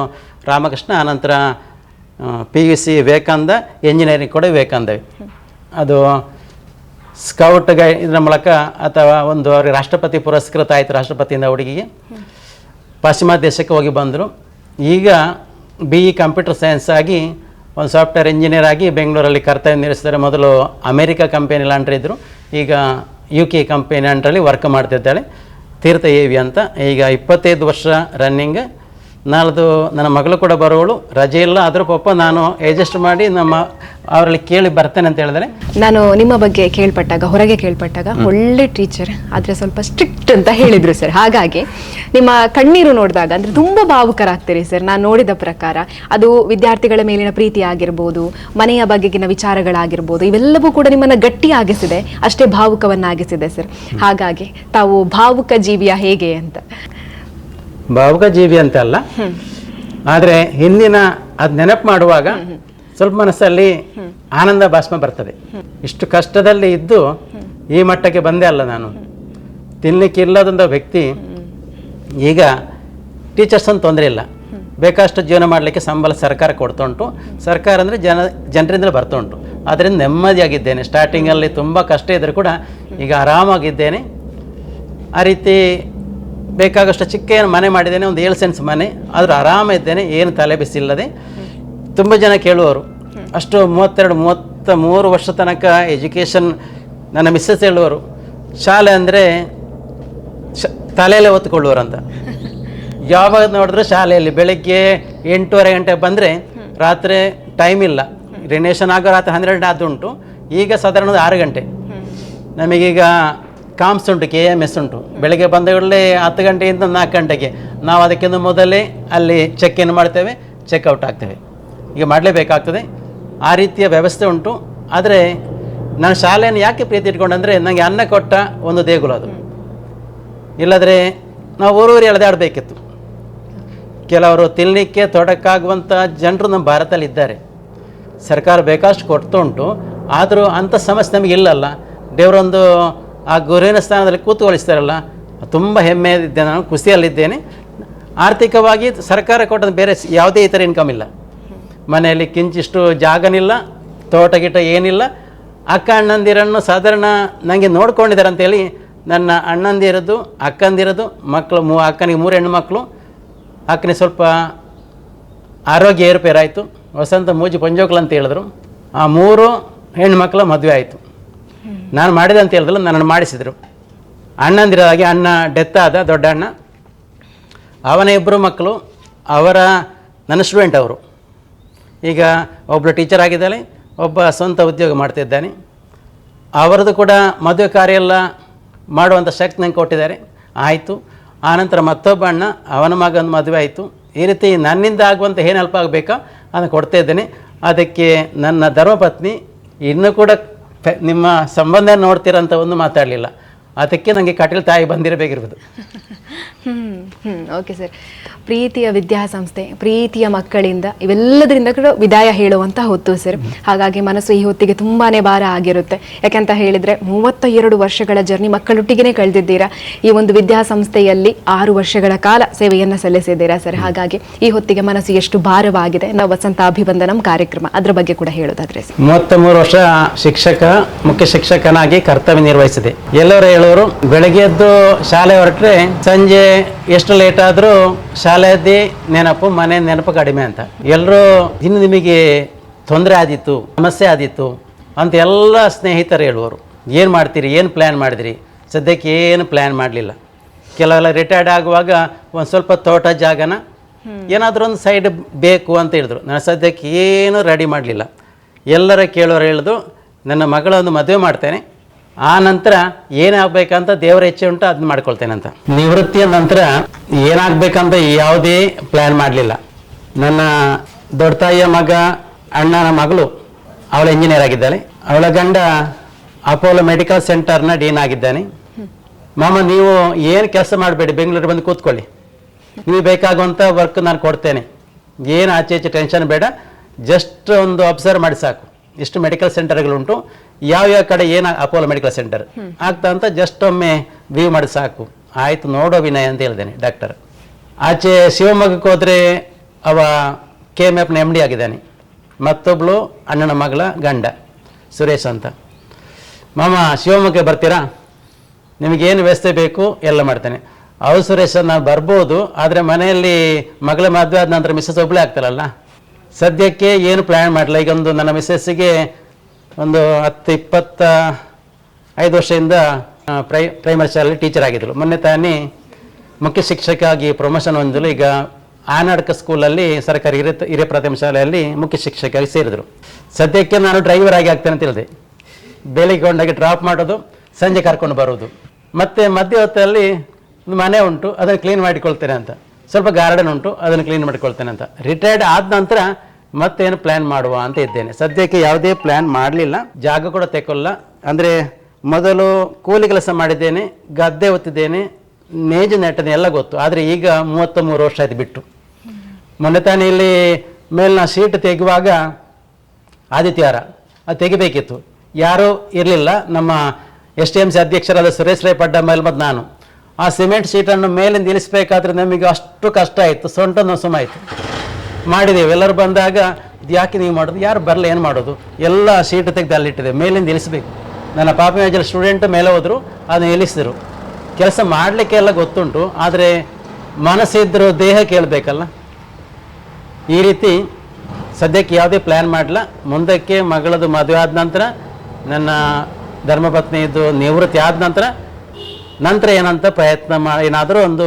ರಾಮಕೃಷ್ಣ, ಆನಂತರ PUC ವಿವೇಕಾನಂದ, ಎಂಜಿನಿಯರಿಂಗ್ ಕೂಡ ವಿವೇಕಾನಂದವೇ. ಅದು ಸ್ಕೌಟ್ ಇದರ ಮೂಲಕ ಅಥವಾ ಒಂದು ಅವ್ರಿಗೆ ರಾಷ್ಟ್ರಪತಿ ಪುರಸ್ಕೃತ ಆಯಿತು. ರಾಷ್ಟ್ರಪತಿಯಿಂದ ಹುಡುಗಿಗೆ ಪಾಶ್ಚಿಮಾತ್ಯ ದೇಶಕ್ಕೆ ಹೋಗಿ ಬಂದರು. ಈಗ BE ಕಂಪ್ಯೂಟರ್ ಸೈನ್ಸ್ ಆಗಿ ಒಂದು ಸಾಫ್ಟ್ವೇರ್ ಇಂಜಿನಿಯರ್ ಆಗಿ ಬೆಂಗಳೂರಲ್ಲಿ ಕರ್ತವ್ಯ ನಿರ್ವಹಿಸಿದ್ದಾರೆ. ಮೊದಲು ಅಮೇರಿಕಾ ಕಂಪನಿಯಲ್ಲಿ ಅಂಡರ್ ಇದ್ದರು, ಈಗ UK ಕಂಪನಿ ಅಂಡರಲ್ಲಿ ವರ್ಕ್ ಮಾಡ್ತಿದ್ದಾಳೆ. ತೀರ್ಥ ಏವಿ ಅಂತ. ಈಗ 25 ವರ್ಷ ರನ್ನಿಂಗ್. ನಾಳ್ದು ನನ್ನ ಮಗಳು ಕೂಡ ಬರೋಳು, ರಜೆ ಇಲ್ಲ. ಅದ್ರ ಪಾಪ ನಾನು ಅಡ್ಜಸ್ಟ್ ಮಾಡಿ ಅವರಲ್ಲಿ ಕೇಳಿ ಬರ್ತೇನೆ ಅಂತ ಹೇಳಿದ್ರೆ. ನಾನು ನಿಮ್ಮ ಬಗ್ಗೆ ಹೊರಗೆ ಕೇಳ್ಪಟ್ಟಾಗ ಒಳ್ಳೆ ಟೀಚರ್, ಆದರೆ ಸ್ವಲ್ಪ ಸ್ಟ್ರಿಕ್ಟ್ ಅಂತ ಹೇಳಿದ್ರು ಸರ್. ಹಾಗಾಗಿ ನಿಮ್ಮ ಕಣ್ಣೀರು ನೋಡಿದಾಗ ಅಂದರೆ ತುಂಬ ಭಾವುಕರಾಗ್ತೀರಿ ಸರ್. ನಾನು ನೋಡಿದ ಪ್ರಕಾರ ಅದು ವಿದ್ಯಾರ್ಥಿಗಳ ಮೇಲಿನ ಪ್ರೀತಿ ಆಗಿರ್ಬೋದು, ಮನೆಯ ಬಗೆಗಿನ ವಿಚಾರಗಳಾಗಿರ್ಬೋದು, ಇವೆಲ್ಲವೂ ಕೂಡ ನಿಮ್ಮನ್ನು ಗಟ್ಟಿಯಾಗಿಸಿದೆ, ಅಷ್ಟೇ ಭಾವುಕವನ್ನಾಗಿಸಿದೆ ಸರ್. ಹಾಗಾಗಿ ತಾವು ಭಾವುಕ ಜೀವಿಯ ಹೇಗೆ ಅಂತ? ಭಾವುಕ ಜೀವಿ ಅಂತ ಅಲ್ಲ, ಆದರೆ ಹಿಂದಿನ ಅದು ನೆನಪು ಮಾಡುವಾಗ ಸ್ವಲ್ಪ ಮನಸ್ಸಲ್ಲಿ ಆನಂದ ಭಾಷ್ಮ ಬರ್ತದೆ. ಇಷ್ಟು ಕಷ್ಟದಲ್ಲಿ ಇದ್ದು ಈ ಮಟ್ಟಕ್ಕೆ ಬಂದೇ ಅಲ್ಲ ನಾನು. ತಿನ್ನಲಿಕ್ಕೆ ಇಲ್ಲದಂಥ ವ್ಯಕ್ತಿ ಈಗ ಟೀಚರ್ಸ್ ಅಂತ ತೊಂದರೆ ಇಲ್ಲ, ಬೇಕಷ್ಟು ಜೀವನ ಮಾಡಲಿಕ್ಕೆ ಸಂಬಳ ಸರ್ಕಾರ ಕೊಡ್ತಾ ಉಂಟು. ಸರ್ಕಾರ ಅಂದರೆ ಜನರಿಂದಲೇ ಬರ್ತಾ ಉಂಟು. ಅದರಿಂದ ನೆಮ್ಮದಿಯಾಗಿದ್ದೇನೆ. ಸ್ಟಾರ್ಟಿಂಗಲ್ಲಿ ತುಂಬ ಕಷ್ಟ ಇದ್ದರೂ ಕೂಡ ಈಗ ಆರಾಮಾಗಿದ್ದೇನೆ. ಆ ರೀತಿ ಬೇಕಾಗಷ್ಟು ಚಿಕ್ಕ ಏನು ಮನೆ ಮಾಡಿದ್ದೇನೆ, ಒಂದು 7 ಸೆನ್ಸ್ ಮನೆ, ಆದರೂ ಆರಾಮಿದ್ದೇನೆ, ಏನು ತಲೆ ಬಿಸಿಲ್ಲದೆ. ತುಂಬ ಜನ ಕೇಳುವವರು, ಅಷ್ಟು 32-33 ವರ್ಷ ತನಕ ಎಜುಕೇಷನ್. ನನ್ನ ಮಿಸ್ಸಸ್ ಹೇಳುವರು, ಶಾಲೆ ಅಂದರೆ ತಲೆಯಲ್ಲೇ ಹೊತ್ಕೊಳ್ಳುವರು ಅಂತ. ಯಾವಾಗ ನೋಡಿದ್ರೆ ಶಾಲೆಯಲ್ಲಿ ಬೆಳಗ್ಗೆ 8:30 ಗಂಟೆಗೆ ಬಂದರೆ ರಾತ್ರಿ ಟೈಮ್ ಇಲ್ಲ. ರಿನೇಷನ್ ಆಗೋ ರಾತ್ರಿ 12 ಆದುಂಟು. ಈಗ ಸಾಧಾರಣ 6 ಗಂಟೆ. ನಮಗೀಗ ಕಾಮ್ಸ್ ಉಂಟು, KMS ಉಂಟು. ಬೆಳಗ್ಗೆ ಬಂದ ಕೂಡಲೇ 10 ಗಂಟೆಯಿಂದ 4 ಗಂಟೆಗೆ ನಾವು ಅದಕ್ಕಿಂತ ಮೊದಲೇ ಅಲ್ಲಿ ಚೆಕ್ ಇನ್ ಮಾಡ್ತೇವೆ, ಚೆಕ್ಔಟ್ ಆಗ್ತೇವೆ. ಈಗ ಮಾಡಲೇಬೇಕಾಗ್ತದೆ. ಆ ರೀತಿಯ ವ್ಯವಸ್ಥೆ ಉಂಟು. ಆದರೆ ನಾನು ಶಾಲೆಯನ್ನು ಯಾಕೆ ಪ್ರೀತಿ ಇಟ್ಕೊಂಡಂದರೆ ನನಗೆ ಅನ್ನ ಕೊಟ್ಟ ಒಂದು ದೇಗುಲ ಅದು. ಇಲ್ಲದ್ರೆ ನಾವು ಊರೂರು ಎಳೆದಾಡಬೇಕಿತ್ತು. ಕೆಲವರು ತಿನ್ನಲಿಕ್ಕೆ ತೊಡಕಾಗುವಂಥ ಜನರು ನಮ್ಮ ಭಾರತದಲ್ಲಿ ಇದ್ದಾರೆ. ಸರ್ಕಾರ ಬೇಕಷ್ಟು ಕೊಡ್ತಾ ಉಂಟು, ಆದರೂ ಅಂಥ ಸಮಸ್ಯೆ ನಮಗೆ ಇಲ್ಲಲ್ಲ. ದೇವರೊಂದು ಆ ಗುರುವಿನ ಸ್ಥಾನದಲ್ಲಿ ಕೂತ್ಕೊಳಿಸ್ತಾರಲ್ಲ, ತುಂಬ ಹೆಮ್ಮೆ ಇದ್ದೇನೆ, ನಾನು ಖುಷಿಯಲ್ಲಿದ್ದೇನೆ. ಆರ್ಥಿಕವಾಗಿ ಸರ್ಕಾರ ಕೊಟ್ಟದ್ದು ಬೇರೆ ಯಾವುದೇ ಇತರ ಇನ್ಕಮ್ ಇಲ್ಲ. ಮನೆಯಲ್ಲಿ ಕಿಂಚಿಷ್ಟು ಜಾಗನಿಲ್ಲ, ತೋಟ ಗಿಟ ಏನಿಲ್ಲ. ಅಕ್ಕ ಅಣ್ಣಂದಿರನ್ನು ಸಾಧಾರಣ ನನಗೆ ನೋಡ್ಕೊಂಡಿದ್ದಾರೆ ಅಂತೇಳಿ ನನ್ನ ಅಣ್ಣಂದಿರೋದು, ಅಕ್ಕಂದಿರೋದು ಮಕ್ಕಳು. ಅಕ್ಕನಿಗೆ 3 ಹೆಣ್ಣು ಮಕ್ಕಳು. ಅಕ್ಕನಿಗೆ ಸ್ವಲ್ಪ ಆರೋಗ್ಯ ಏರುಪೇರಾಯಿತು. ವಸಂತ ಮೂಜಿ ಪಂಜೋಕ್ಲ ಅಂತ ಹೇಳಿದ್ರು. ಆ 3 ಹೆಣ್ಣು ಮಕ್ಕಳ ಮದುವೆ ಆಯಿತು. ನಾನು ಮಾಡಿದೆ ಅಂತ ಹೇಳಿದ್ರು, ನನ್ನನ್ನು ಮಾಡಿಸಿದರು. ಅಣ್ಣಂದಿರಾಗಿ ಅಣ್ಣ ಡೆತ್ ಆದ, ದೊಡ್ಡ ಅಣ್ಣ. ಅವನ 2 ಮಕ್ಕಳು, ನನ್ನ ಸ್ಟೂಡೆಂಟ್ ಅವರು. ಈಗ ಒಬ್ಬಳು ಟೀಚರ್ ಆಗಿದ್ದಾಳೆ, ಒಬ್ಬ ಸ್ವಂತ ಉದ್ಯೋಗ ಮಾಡ್ತಿದ್ದಾನೆ. ಅವರದ್ದು ಕೂಡ ಮದುವೆ ಕಾರ್ಯ ಎಲ್ಲ ಮಾಡುವಂಥ ಶಕ್ತಿ ನಂಗೆ ಕೊಟ್ಟಿದ್ದಾರೆ. ಆಯಿತು. ಆನಂತರ ಮತ್ತೊಬ್ಬ ಅಣ್ಣ, ಅವನ ಮಗನ ಮದುವೆ ಆಯಿತು. ಈ ರೀತಿ ನನ್ನಿಂದ ಆಗುವಂಥ ಏನು ಹೆಲ್ಪ್ ಆಗಬೇಕೋ ಅದನ್ನು ಕೊಡ್ತಾ ಇದ್ದೇನೆ. ಅದಕ್ಕೆ ನನ್ನ ಧರ್ಮಪತ್ನಿ ಇನ್ನೂ ಕೂಡ ನಿಮ್ಮ ಸಂಬಂಧ ನೋಡ್ತೀರಂತ ಒಂದು ಮಾತಾಡಲಿಲ್ಲ. ಅದಕ್ಕೆ ನನಗೆ ಕಟೀಲ್ ತಾಯಿ ಬಂದಿರಬೇಕಿರ್ಬೋದು. Okay sir. ಪ್ರೀತಿಯ ವಿದ್ಯಾಸಂಸ್ಥೆ, ಪ್ರೀತಿಯ ಮಕ್ಕಳಿಂದ, ಇವೆಲ್ಲದರಿಂದ ಕೂಡ ವಿದಾಯ ಹೇಳುವಂಥ ಹೊತ್ತು ಸರ್. ಹಾಗಾಗಿ ಮನಸ್ಸು ಈ ಹೊತ್ತಿಗೆ ತುಂಬಾ ಭಾರ ಆಗಿರುತ್ತೆ. ಯಾಕೆಂತ ಹೇಳಿದರೆ 32 ವರ್ಷಗಳ ಜರ್ನಿ ಮಕ್ಕಳೊಟ್ಟಿಗೆ ಕಳೆದಿದ್ದೀರಾ. ಈ ಒಂದು ವಿದ್ಯಾಸಂಸ್ಥೆಯಲ್ಲಿ 6 ವರ್ಷಗಳ ಕಾಲ ಸೇವೆಯನ್ನು ಸಲ್ಲಿಸಿದ್ದೀರಾ ಸರ್. ಹಾಗಾಗಿ ಈ ಹೊತ್ತಿಗೆ ಮನಸ್ಸು ಎಷ್ಟು ಭಾರವಾಗಿದೆ. ನಾವು ವಸಂತ ಅಭಿವಂದನಂ ಕಾರ್ಯಕ್ರಮ ಅದರ ಬಗ್ಗೆ ಕೂಡ ಹೇಳೋದಾದ್ರೆ ಸರ್. 33 ವರ್ಷ ಶಿಕ್ಷಕ, ಮುಖ್ಯ ಶಿಕ್ಷಕನಾಗಿ ಕರ್ತವ್ಯ ನಿರ್ವಹಿಸಿದೆ. ಎಲ್ಲರೂ ಹೇಳೋರು, ಬೆಳಗ್ಗೆ ಎದ್ದು ಶಾಲೆ ಹೊರಟ್ರೆ ಸಂಜೆ ಎಷ್ಟು ಲೇಟ್ ಆದರೂ ಶಾಲೆಯದ್ದೇ ನೆನಪು, ಮನೆ ನೆನಪು ಕಡಿಮೆ ಅಂತ. ಎಲ್ಲರೂ ಇನ್ನು ನಿಮಗೆ ತೊಂದರೆ ಆದಿತ್ತು, ಸಮಸ್ಯೆ ಆದಿತ್ತು ಅಂತ ಎಲ್ಲ ಸ್ನೇಹಿತರು ಹೇಳುವರು. ಏನು ಮಾಡ್ತೀರಿ, ಏನು ಪ್ಲ್ಯಾನ್ ಮಾಡಿದಿರಿ? ಸದ್ಯಕ್ಕೆ ಏನು ಪ್ಲ್ಯಾನ್ ಮಾಡಲಿಲ್ಲ. ಕೆಲವೆಲ್ಲ ರಿಟೈರ್ಡ್ ಆಗುವಾಗ ಒಂದು ಸ್ವಲ್ಪ ತೋಟ ಜಾಗನ ಏನಾದರೂ ಒಂದು ಸೈಡ್ ಬೇಕು ಅಂತ ಹೇಳಿದ್ರು. ನಾನು ಸದ್ಯಕ್ಕೆ ಏನೂ ರೆಡಿ ಮಾಡಲಿಲ್ಲ. ಎಲ್ಲರ ಕೇಳೋರು ಹೇಳಿದ್ರು, ನನ್ನ ಮಗಳ ಒಂದು ಮದುವೆ ಮಾಡ್ತೇನೆ, ಆ ನಂತರ ಏನಾಗಬೇಕಂತ ದೇವರ ಇಚ್ಛೆ ಉಂಟು ಅದನ್ನ ಮಾಡ್ಕೊಳ್ತೇನೆ ಅಂತ. ನಿವೃತ್ತಿಯ ನಂತರ ಏನಾಗಬೇಕಂತ ಯಾವುದೇ ಪ್ಲ್ಯಾನ್ ಮಾಡಲಿಲ್ಲ. ನನ್ನ ದೊಡ್ಡ ತಾಯಿಯ ಮಗ, ಅಣ್ಣನ ಮಗಳು, ಅವಳು ಇಂಜಿನಿಯರ್ ಆಗಿದ್ದಾಳೆ. ಅವಳ ಗಂಡ ಅಪೋಲೋ ಮೆಡಿಕಲ್ ಸೆಂಟರ್ನ ಡೀನ್ ಆಗಿದ್ದಾನೆ. ಮಾಮ, ನೀವು ಏನು ಕೆಲಸ ಮಾಡಬೇಡಿ, ಬೆಂಗಳೂರು ಬಂದು ಕೂತ್ಕೊಳ್ಳಿ, ನೀವು ಬೇಕಾಗುವಂಥ ವರ್ಕ್ ನಾನು ಕೊಡ್ತೇನೆ, ಏನು ಆಚೆ ಈಚೆ ಟೆನ್ಷನ್ ಬೇಡ, ಜಸ್ಟ್ ಒಂದು ಅಬ್ಸರ್ವ್ ಮಾಡಿ ಸಾಕು. ಇಷ್ಟು ಮೆಡಿಕಲ್ ಸೆಂಟರ್ಗಳುಂಟು, ಯಾವ್ಯಾವ ಕಡೆ ಏನು ಅಪೋಲೋ ಮೆಡಿಕಲ್ ಸೆಂಟರ್ ಆಗ್ತಾ ಅಂತ ಜಸ್ಟ್ ಒಮ್ಮೆ ವ್ಯೂ ಮಾಡಿ ಸಾಕು. ಆಯಿತು, ನೋಡೋ ವಿನಯ್ ಅಂತ ಹೇಳಿದ್ದೇನೆ ಡಾಕ್ಟರ್. ಆಚೆ ಶಿವಮೊಗ್ಗಕ್ಕೆ ಹೋದರೆ ಅವ KMFನ MD ಆಗಿದ್ದಾನೆ. ಮತ್ತೊಬ್ಬಳು ಅಣ್ಣನ ಮಗಳ ಗಂಡ ಸುರೇಶ್ ಅಂತ. ಮಾಮ, ಶಿವಮೊಗ್ಗ ಬರ್ತೀರಾ? ನಿಮಗೇನು ವ್ಯವಸ್ಥೆ ಬೇಕು ಎಲ್ಲ ಮಾಡ್ತೇನೆ. ಅವು ಸುರೇಶ್, ನಾನು ಬರ್ಬೋದು, ಆದರೆ ಮನೆಯಲ್ಲಿ ಮಗಳ ಮದುವೆ ಆದ ನಂತರ ಮಿಸ್ಸಸ್ ಒಬ್ಬಳೇ ಆಗ್ತಾರಲ್ಲ, ಸದ್ಯಕ್ಕೆ ಏನು ಪ್ಲ್ಯಾನ್ ಮಾಡಲ್ಲ. ಈಗ ಒಂದು ನನ್ನ ಮಿಸ್ಸಸ್ಸಿಗೆ ಒಂದು 10-25 ವರ್ಷದಿಂದ ಪ್ರೈಮರಿ ಶಾಲೆಯಲ್ಲಿ ಟೀಚರ್ ಆಗಿದ್ದರು. ಮೊನ್ನೆ ತಾನೇ ಮುಖ್ಯ ಶಿಕ್ಷಕ ಆಗಿ ಪ್ರಮೋಷನ್ ಹೊಂದಲು ಈಗ ಆನಾಡ್ಕ ಸ್ಕೂಲಲ್ಲಿ ಸರ್ಕಾರಿ ಹಿರಿಯ ಪ್ರಾಥಮಿಕ ಶಾಲೆಯಲ್ಲಿ ಮುಖ್ಯ ಶಿಕ್ಷಕಿಯಾಗಿ ಸೇರಿದರು. ಸದ್ಯಕ್ಕೆ ನಾನು ಡ್ರೈವರ್ ಆಗಿ ಆಗ್ತೇನೆ ಅಂತ ಹೇಳಿದೆ. ಬೆಳಿಗ್ಗೆ ಕೊಂಡಾಗಿ ಡ್ರಾಪ್ ಮಾಡೋದು, ಸಂಜೆ ಕರ್ಕೊಂಡು ಬರೋದು, ಮತ್ತು ಮಧ್ಯ ಹೊತ್ತಲ್ಲಿ ಮನೆ ಉಂಟು, ಅದನ್ನು ಕ್ಲೀನ್ ಮಾಡಿಕೊಳ್ತೇನೆ ಅಂತ. ಸ್ವಲ್ಪ ಗಾರ್ಡನ್ ಉಂಟು, ಅದನ್ನು ಕ್ಲೀನ್ ಮಾಡಿಕೊಳ್ತೇನೆ ಅಂತ. ರಿಟೈರ್ಡ್ ಆದ ನಂತರ ಮತ್ತೇನು ಪ್ಲ್ಯಾನ್ ಮಾಡುವ ಅಂತ ಇದ್ದೇನೆ. ಸದ್ಯಕ್ಕೆ ಯಾವುದೇ ಪ್ಲ್ಯಾನ್ ಮಾಡಲಿಲ್ಲ. ಜಾಗ ಕೂಡ ತೆಕ್ಕೊಳ್ಳ. ಅಂದರೆ ಮೊದಲು ಕೂಲಿ ಕೆಲಸ ಮಾಡಿದ್ದೇನೆ, ಗದ್ದೆ ಒತ್ತಿದ್ದೇನೆ, ನೇಜು ನೆಟ್ಟನೆ ಎಲ್ಲ ಗೊತ್ತು. ಆದರೆ ಈಗ 33 ವರ್ಷ ಆಯ್ತು ಬಿಟ್ಟು. ಮೊನ್ನೆ ತಾನೇ ಇಲ್ಲಿ ಮೇಲಿನ ಶೀಟ್ ತೆಗೆಯುವಾಗ ಆದಿತ್ಯವಾರ ಅದು ತೆಗಿಬೇಕಿತ್ತು. ಯಾರೂ ಇರಲಿಲ್ಲ. ನಮ್ಮ STMC ಅಧ್ಯಕ್ಷರಾದ ಸುರೇಶ್ ರೈ ಪಡ್ಡಮೇಲ್ ಮತ್ತು ನಾನು ಆ ಸಿಮೆಂಟ್ ಶೀಟನ್ನು ಮೇಲಿಂದ ಇಳಿಸ್ಬೇಕಾದ್ರೆ ನಮಗೆ ಅಷ್ಟು ಕಷ್ಟ ಆಯಿತು, ಸೊಂಟ ನೋಸುಮಾಯಿತು. ಮಾಡಿದ್ದೇವೆ. ಎಲ್ಲರೂ ಬಂದಾಗ ಇದು ಯಾಕೆ ನೀವು ಮಾಡೋದು, ಯಾರು ಬರಲ್ಲ, ಏನು ಮಾಡೋದು, ಎಲ್ಲ ಶೀಟ್ ತೆಗೆದು ಅಲ್ಲಿಟ್ಟಿದೆ, ಮೇಲಿಂದ ಇಳಿಸ್ಬೇಕು. ನನ್ನ ಪಾಪಿ ಮೇಜಲ್ ಸ್ಟೂಡೆಂಟ್ ಮೇಲೆ ಹೋದರು, ಅದನ್ನು ಇಳಿಸಿದ್ರು. ಕೆಲಸ ಮಾಡಲಿಕ್ಕೆಲ್ಲ ಗೊತ್ತುಂಟು, ಆದರೆ ಮನಸ್ಸಿದ್ರು ದೇಹ ಕೇಳಬೇಕಲ್ಲ. ಈ ರೀತಿ ಸದ್ಯಕ್ಕೆ ಯಾವುದೇ ಪ್ಲ್ಯಾನ್ ಮಾಡಲ್ಲ. ಮುಂದಕ್ಕೆ ಮಗಳದು ಮದುವೆ ಆದ ನಂತರ, ನನ್ನ ಧರ್ಮಪತ್ನಿದು ನಿವೃತ್ತಿ ಆದ ನಂತರ ಏನಂತ ಪ್ರಯತ್ನ ಏನಾದರೂ ಒಂದು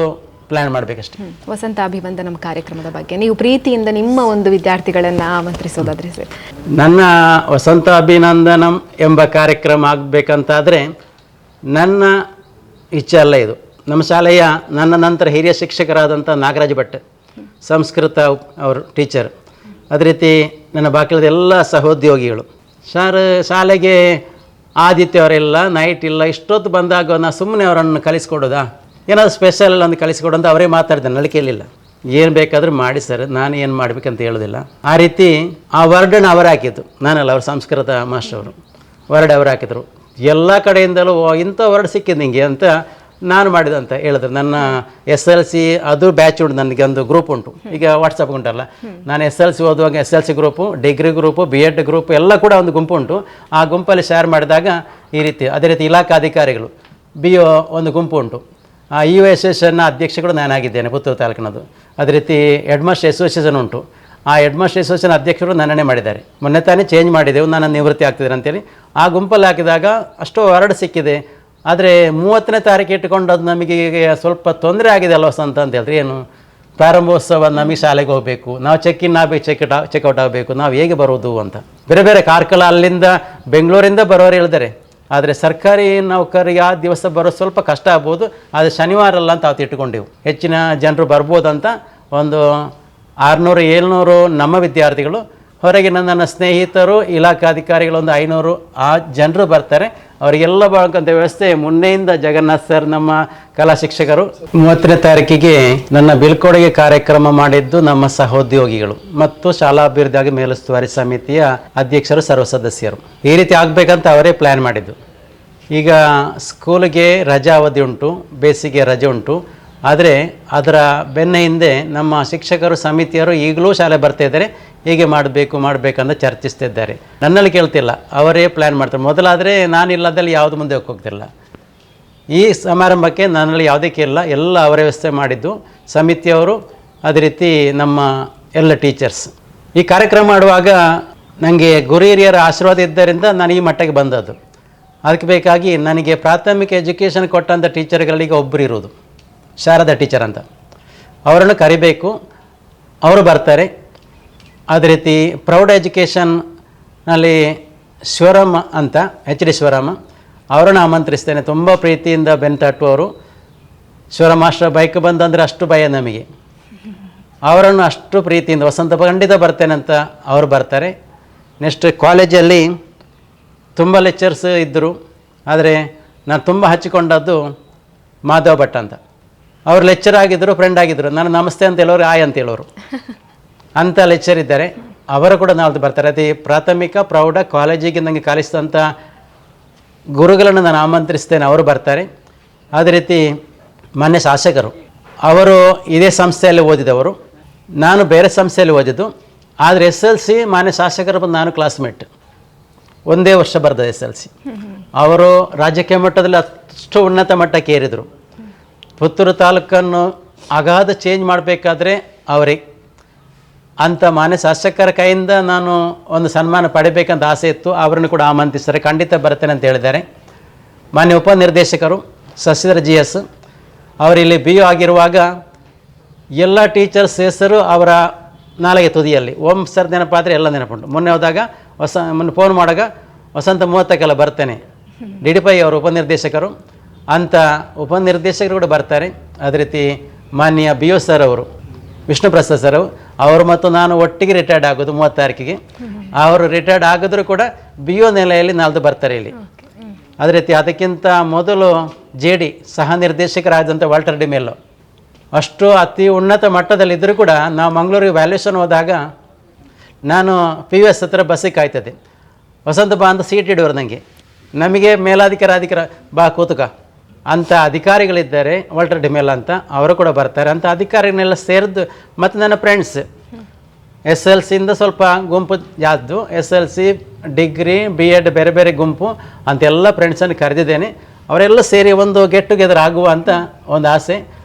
ಪ್ಲ್ಯಾನ್ ಮಾಡಬೇಕಷ್ಟೇ. ವಸಂತ ಅಭಿವಂದನಂ ಕಾರ್ಯಕ್ರಮದ ಬಗ್ಗೆ ನೀವು ಪ್ರೀತಿಯಿಂದ ನಿಮ್ಮ ಒಂದು ವಿದ್ಯಾರ್ಥಿಗಳನ್ನು ಆಮಂತ್ರಿಸೋದಾದ್ರೆ ಸರ್? ನನ್ನ ವಸಂತ ಅಭಿನಂದನಂ ಎಂಬ ಕಾರ್ಯಕ್ರಮ ಆಗಬೇಕಂತಾದರೆ ನನ್ನ ಇಚ್ಛೆ ಅಲ್ಲ ಇದು. ನಮ್ಮ ಶಾಲೆಯ ನನ್ನ ನಂತರ ಹಿರಿಯ ಶಿಕ್ಷಕರಾದಂಥ ನಾಗರಾಜ್ ಭಟ್, ಸಂಸ್ಕೃತ ಅವರು ಟೀಚರ್, ಅದೇ ರೀತಿ ನನ್ನ ಬಾಕಿಲದ ಎಲ್ಲ ಸಹೋದ್ಯೋಗಿಗಳು. ಶಾಲೆಗೆ ಆದಿತ್ಯವರೆಲ್ಲ ನೈಟ್ ಇಲ್ಲ, ಇಷ್ಟೊತ್ತು ಬಂದಾಗ ನಾ ಸುಮ್ಮನೆ ಅವರನ್ನು ಕಲಿಸ್ಕೊಡೋದಾ, ಏನಾದರೂ ಸ್ಪೆಷಲ್ ಒಂದು ಕಲಿಸ್ಕೊಡು ಅಂತ ಅವರೇ ಮಾತಾಡ್ತಾರೆ. ನಳಿಕೆಯಲ್ಲಿಲ್ಲ, ಏನು ಬೇಕಾದರೂ ಮಾಡಿ ಸರ್, ನಾನು ಏನು ಮಾಡಬೇಕಂತ ಹೇಳೋದಿಲ್ಲ. ಆ ರೀತಿ ಆ ವರ್ಡನ್ನು ಅವರು ಹಾಕಿದ್ದು, ನಾನಲ್ಲ, ಅವರು ಸಂಸ್ಕೃತ ಮಾಸ್ಟರ್ ಅವರು ವರ್ಡ್ ಅವರು ಹಾಕಿದ್ರು. ಎಲ್ಲ ಕಡೆಯಿಂದಲೂ ಇಂಥ ವರ್ಡ್ ಸಿಕ್ಕಿದ್ದು ನಿಮಗೆ ಅಂತ ನಾನು ಮಾಡಿದಂತ ಹೇಳಿದ್ರು. ನನ್ನ SLC ಅದು ಬ್ಯಾಚ್ ಉಂಟು, ನನಗೆ ಒಂದು ಗ್ರೂಪ್ ಉಂಟು, ಈಗ ವಾಟ್ಸಪ್ ಉಂಟಲ್ಲ, ನಾನು SLC ಓದುವಾಗ SLC group, degree group, B.Ed group ಎಲ್ಲ ಕೂಡ ಒಂದು ಗುಂಪು ಉಂಟು. ಆ ಗುಂಪಲ್ಲಿ ಶೇರ್ ಮಾಡಿದಾಗ ಈ ರೀತಿ, ಅದೇ ರೀತಿ ಇಲಾಖಾಧಿಕಾರಿಗಳು BO ಒಂದು ಗುಂಪು ಉಂಟು. ಆ EO ಅಸೋಸಿಯೇಷನ್ನ ಅಧ್ಯಕ್ಷಗಳು ನಾನಾಗಿದ್ದೇನೆ, ಪುತ್ತೂರು ತಾಲೂಕಿನದು. ಅದೇ ರೀತಿ ಹೆಡ್ಮಾಸ್ಟರ್ ಅಸೋಸಿಯೇಷನ್ ಉಂಟು, ಆ ಹೆಡ್ಮಾಸ್ಟರ್ ಅಸೋಸಿಯೇಷನ್ ಅಧ್ಯಕ್ಷರು ನನ್ನನ್ನೇ ಮಾಡಿದ್ದಾರೆ. ಮೊನ್ನೆ ತಾನೇ ಚೇಂಜ್ ಮಾಡಿದೆವು, ನಾನು ನಿವೃತ್ತಿ ಆಗ್ತಿದ್ದೇನೆ ಅಂತೇಳಿ. ಆ ಗುಂಪಲ್ಲಿ ಹಾಕಿದಾಗ ಅಷ್ಟು ವರ್ಡ್ ಸಿಕ್ಕಿದೆ. ಆದರೆ 30ನೇ ತಾರೀಕು ಇಟ್ಕೊಂಡು ಅದು ನಮಗೆ ಸ್ವಲ್ಪ ತೊಂದರೆ ಆಗಿದೆ ಅಲ್ವ ಅಂತ ಹೇಳಿದ್ರೆ, ಏನು ಪ್ರಾರಂಭೋತ್ಸವ, ನಮಗೆ ಶಾಲೆಗೆ ಹೋಗಬೇಕು, ನಾವು ಚೆಕ್-ಇನ್ ಆಗಬೇಕು, ಚೆಕ್ಔಟ್ ಆಗಬೇಕು, ನಾವು ಹೇಗೆ ಬರೋದು ಅಂತ. ಬೇರೆ ಬೇರೆ ಕಾರ್ಕಳ ಅಲ್ಲಿಂದ ಬೆಂಗಳೂರಿಂದ ಬರೋರು ಹೇಳಿದ್ದಾರೆ. ಆದರೆ ಸರ್ಕಾರಿ ನೌಕರಿಗೆ ಆ ದಿವಸ ಬರೋದು ಸ್ವಲ್ಪ ಕಷ್ಟ ಆಗ್ಬೋದು, ಆದರೆ ಶನಿವಾರ ಅಲ್ಲ ಅಂತ ಅವತ್ತು ಇಟ್ಕೊಂಡೆವು. ಹೆಚ್ಚಿನ ಜನರು ಬರ್ಬೋದಂತ ಒಂದು 600-700 ನಮ್ಮ ವಿದ್ಯಾರ್ಥಿಗಳು, ಹೊರಗಿನ ನನ್ನ ಸ್ನೇಹಿತರು, ಇಲಾಖಾಧಿಕಾರಿಗಳು ಒಂದು 500 ಆ ಜನರು ಬರ್ತಾರೆ. ಅವರಿಗೆಲ್ಲ ಬರೋಕ್ಕಂಥ ವ್ಯವಸ್ಥೆ ಮುನ್ನೆಯಿಂದ ಜಗನ್ನಾಥ್ ಸರ್, ನಮ್ಮ ಕಲಾ ಶಿಕ್ಷಕರು. 30ನೇ ತಾರೀಕಿಗೆ ನನ್ನ ಬೀಳ್ಕೊಡುಗೆ ಕಾರ್ಯಕ್ರಮ ಮಾಡಿದ್ದು ನಮ್ಮ ಸಹೋದ್ಯೋಗಿಗಳು ಮತ್ತು ಶಾಲಾಭಿವೃದ್ಧಿ ಮೇಲುಸ್ತುವಾರಿ ಸಮಿತಿಯ ಅಧ್ಯಕ್ಷರು, ಸರ್ವ ಸದಸ್ಯರು. ಈ ರೀತಿ ಆಗಬೇಕಂತ ಅವರೇ ಪ್ಲ್ಯಾನ್ ಮಾಡಿದ್ದು. ಈಗ ಸ್ಕೂಲಿಗೆ ರಜಾ ಅವಧಿ ಉಂಟು, ಬೇಸಿಗೆ ರಜೆ ಉಂಟು. ಆದರೆ ಅದರ ಬೆನ್ನ ಹಿಂದೆ ನಮ್ಮ ಶಿಕ್ಷಕರು ಸಮಿತಿಯವರು ಈಗಲೂ ಶಾಲೆ ಬರ್ತಾಯಿದ್ದಾರೆ, ಹೇಗೆ ಮಾಡಬೇಕಂತ ಚರ್ಚಿಸ್ತಿದ್ದಾರೆ. ನನ್ನಲ್ಲಿ ಕೇಳ್ತಿಲ್ಲ, ಅವರೇ ಪ್ಲ್ಯಾನ್ ಮಾಡ್ತಾರೆ. ಮೊದಲಾದರೆ ನಾನಿಲ್ಲದಲ್ಲಿ ಯಾವುದು ಮುಂದೆ ಹೋಗ್ತಿಲ್ಲ. ಈ ಸಮಾರಂಭಕ್ಕೆ ನನ್ನಲ್ಲಿ ಯಾವುದೇ ಕೇಳಿಲ್ಲ, ಎಲ್ಲ ಅವರೇ ವ್ಯವಸ್ಥೆ ಮಾಡಿದ್ದು, ಸಮಿತಿಯವರು, ಅದೇ ರೀತಿ ನಮ್ಮ ಎಲ್ಲ ಟೀಚರ್ಸ್. ಈ ಕಾರ್ಯಕ್ರಮ ಮಾಡುವಾಗ ನನಗೆ ಗುರು ಹಿರಿಯರ ಆಶೀರ್ವಾದ ಇದ್ದರಿಂದ ನಾನು ಈ ಮಟ್ಟಕ್ಕೆ ಬಂದದ್ದು. ಅದಕ್ಕೆ ಬೇಕಾಗಿ ನನಗೆ ಪ್ರಾಥಮಿಕ ಎಜುಕೇಷನ್ ಕೊಟ್ಟಂಥ ಟೀಚರ್ಗಳಿಗೆ ಒಬ್ಬರು ಇರೋದು, ಶಾರದಾ ಟೀಚರ್ ಅಂತ. ಅವರನ್ನು ಕರಿಬೇಕು, ಅವರು ಬರ್ತಾರೆ. ಅದೇ ರೀತಿ ಪ್ರೌಢ ಎಜುಕೇಷನ್ನಲ್ಲಿ ಶಿವರಾಮ ಅಂತ, HD ಶಿವರಾಮ, ಅವರನ್ನು ಆಮಂತ್ರಿಸ್ತೇನೆ. ತುಂಬ ಪ್ರೀತಿಯಿಂದ ಬೆನ್ತಟ್ಟುವವರು. ಶಿವರಾಮ ಮಾಸ್ಟರ್ ಬೈಕ್ ಬಂದಂದರೆ ಅಷ್ಟು ಭಯ ನಮಗೆ. ಅವರನ್ನು ಅಷ್ಟು ಪ್ರೀತಿಯಿಂದ ವಸಂತ ಖಂಡಿತ ಬರ್ತೇನೆ ಅಂತ ಅವರು ಬರ್ತಾರೆ. ನೆಕ್ಸ್ಟ್ ಕಾಲೇಜಲ್ಲಿ ತುಂಬ ಲೆಕ್ಚರ್ಸ್ ಇದ್ದರು, ಆದರೆ ನಾನು ತುಂಬ ಹಚ್ಚಿಕೊಂಡದ್ದು ಮಾಧವ ಭಟ್ ಅಂತ. ಅವರು ಲೆಕ್ಚರ್ ಆಗಿದ್ದರು, ಫ್ರೆಂಡ್ ಆಗಿದ್ದರು. ನಾನು ನಮಸ್ತೆ ಅಂತ ಹೇಳೋರು, ಆಯ್ ಅಂತ ಹೇಳೋರು ಅಂತ ಲೆಕ್ಚರ್ ಇದ್ದಾರೆ. ಅವರು ಕೂಡ ನಾಳ್ದು ಬರ್ತಾರೆ. ಅದೇ ಪ್ರಾಥಮಿಕ ಪ್ರೌಢ ಕಾಲೇಜಿಗೆ ನನಗೆ ಕಲಿಸಿದಂಥ ಗುರುಗಳನ್ನು ನಾನು ಆಮಂತ್ರಿಸ್ತೇನೆ, ಅವರು ಬರ್ತಾರೆ. ಅದೇ ರೀತಿ ಮಾನ್ಯ ಶಾಸಕರು, ಅವರು ಇದೇ ಸಂಸ್ಥೆಯಲ್ಲಿ ಓದಿದವರು, ನಾನು ಬೇರೆ ಸಂಸ್ಥೆಯಲ್ಲಿ ಓದಿದ್ದು. ಆದರೆ SLC ಮಾನ್ಯ ಶಾಸಕರು ಬಂದು ನಾನು ಕ್ಲಾಸ್ಮೇಟ್, ಒಂದೇ ವರ್ಷ ಬರೆದ SLC. ಅವರು ರಾಜಕೀಯ ಮಟ್ಟದಲ್ಲಿ ಅಷ್ಟು ಉನ್ನತ ಮಟ್ಟಕ್ಕೆ ಏರಿದರು. ಪುತ್ತೂರು ತಾಲೂಕನ್ನು ಅಗಾಧ ಚೇಂಜ್ ಮಾಡಬೇಕಾದ್ರೆ ಅವರೇ ಅಂಥ ಮಾನ್ಯ ಶಾಸಕರ ಕೈಯಿಂದ ನಾನು ಒಂದು ಸನ್ಮಾನ ಪಡಿಬೇಕಂತ ಆಸೆ ಇತ್ತು. ಅವರನ್ನು ಕೂಡ ಆಮಂತ್ರಿಸ್ತಾರೆ, ಖಂಡಿತ ಬರ್ತೇನೆ ಅಂತ ಹೇಳಿದ್ದಾರೆ. ಮಾನ್ಯ ಉಪನಿರ್ದೇಶಕರು ಶಶಿಧರ್ GS ಅವರಿಲ್ಲಿ BO ಆಗಿರುವಾಗ ಎಲ್ಲ ಟೀಚರ್ಸ್ ಹೆಸರು ಅವರ ನಾಳೆಗೆ ತುದಿಯಲ್ಲಿ. ಸರ್ ನೆನಪಾದರೆ ಎಲ್ಲ ನೆನಪುಂಟು. ಮೊನ್ನೆ ಹೋದಾಗ ಮೊನ್ನೆ ಫೋನ್ ಮಾಡಾಗ ವಸಂತ 30ಕ್ಕೆಲ್ಲ ಬರ್ತೇನೆ, DDPI ಅವರು ಉಪನಿರ್ದೇಶಕರು ಅಂತ ಉಪನಿರ್ದೇಶಕರು ಕೂಡ ಬರ್ತಾರೆ. ಅದೇ ರೀತಿ ಮಾನ್ಯ BO ಸರ್ ಅವರು, ವಿಷ್ಣು ಪ್ರಸಾದ್ ಸರ್ ಅವರು ಮತ್ತು ನಾನು ಒಟ್ಟಿಗೆ ರಿಟೈರ್ಡ್ ಆಗೋದು 30 ತಾರೀಕಿಗೆ. ಅವರು ರಿಟೈರ್ಡ್ ಆಗಿದ್ರು ಕೂಡ BO ನೆಲೆಯಲ್ಲಿ ನಾಲ್ದು ಬರ್ತಾರೆ ಇಲ್ಲಿ. ಅದೇ ರೀತಿ ಅದಕ್ಕಿಂತ ಮೊದಲು JD ಸಹ ನಿರ್ದೇಶಕರಾದಂಥ ವಾಲ್ಟರ್ ಡಿ ಮೆಲ್ಲೋ ಅಷ್ಟು ಅತಿ ಉನ್ನತ ಮಟ್ಟದಲ್ಲಿದ್ದರೂ ಕೂಡ ನಾವು ಮಂಗಳೂರಿಗೆ ವ್ಯಾಲ್ಯೂಷನ್ ಹೋದಾಗ ನಾನು PUS ಹತ್ರ ಬಸ್ಸಿಗೆ ಕಾಯ್ತದೆ, ವಸಂತ ಬಾ ಅಂತ ಸೀಟ್ ಇಡುವರು ನನಗೆ. ನಮಗೆ ಮೇಲಾಧಿಕಾರ ಬಾ ಕೂತುಕ ಅಂಥ ಅಧಿಕಾರಿಗಳಿದ್ದಾರೆ, ವಾಲ್ಟರ್ ಡಿಮೆಲ್ ಅಂತ, ಅವರು ಕೂಡ ಬರ್ತಾರೆ. ಅಂಥ ಅಧಿಕಾರಿಗಳನ್ನೆಲ್ಲ ಸೇರಿದ್ದು ಮತ್ತು ನನ್ನ ಫ್ರೆಂಡ್ಸ್ SLCಯಿಂದ ಸ್ವಲ್ಪ ಗುಂಪು ಜಾಸ್ತಿ, SLC, ಡಿಗ್ರಿ, B.Ed ಬೇರೆ ಬೇರೆ ಗುಂಪು ಅಂತೆಲ್ಲ ಫ್ರೆಂಡ್ಸನ್ನು ಕರೆದಿದ್ದೇನೆ. ಅವರೆಲ್ಲ ಸೇರಿ ಒಂದು ಗೆಟ್ ಟುಗೆದರ್ ಆಗುವ ಅಂತ ಒಂದು ಆಸೆ.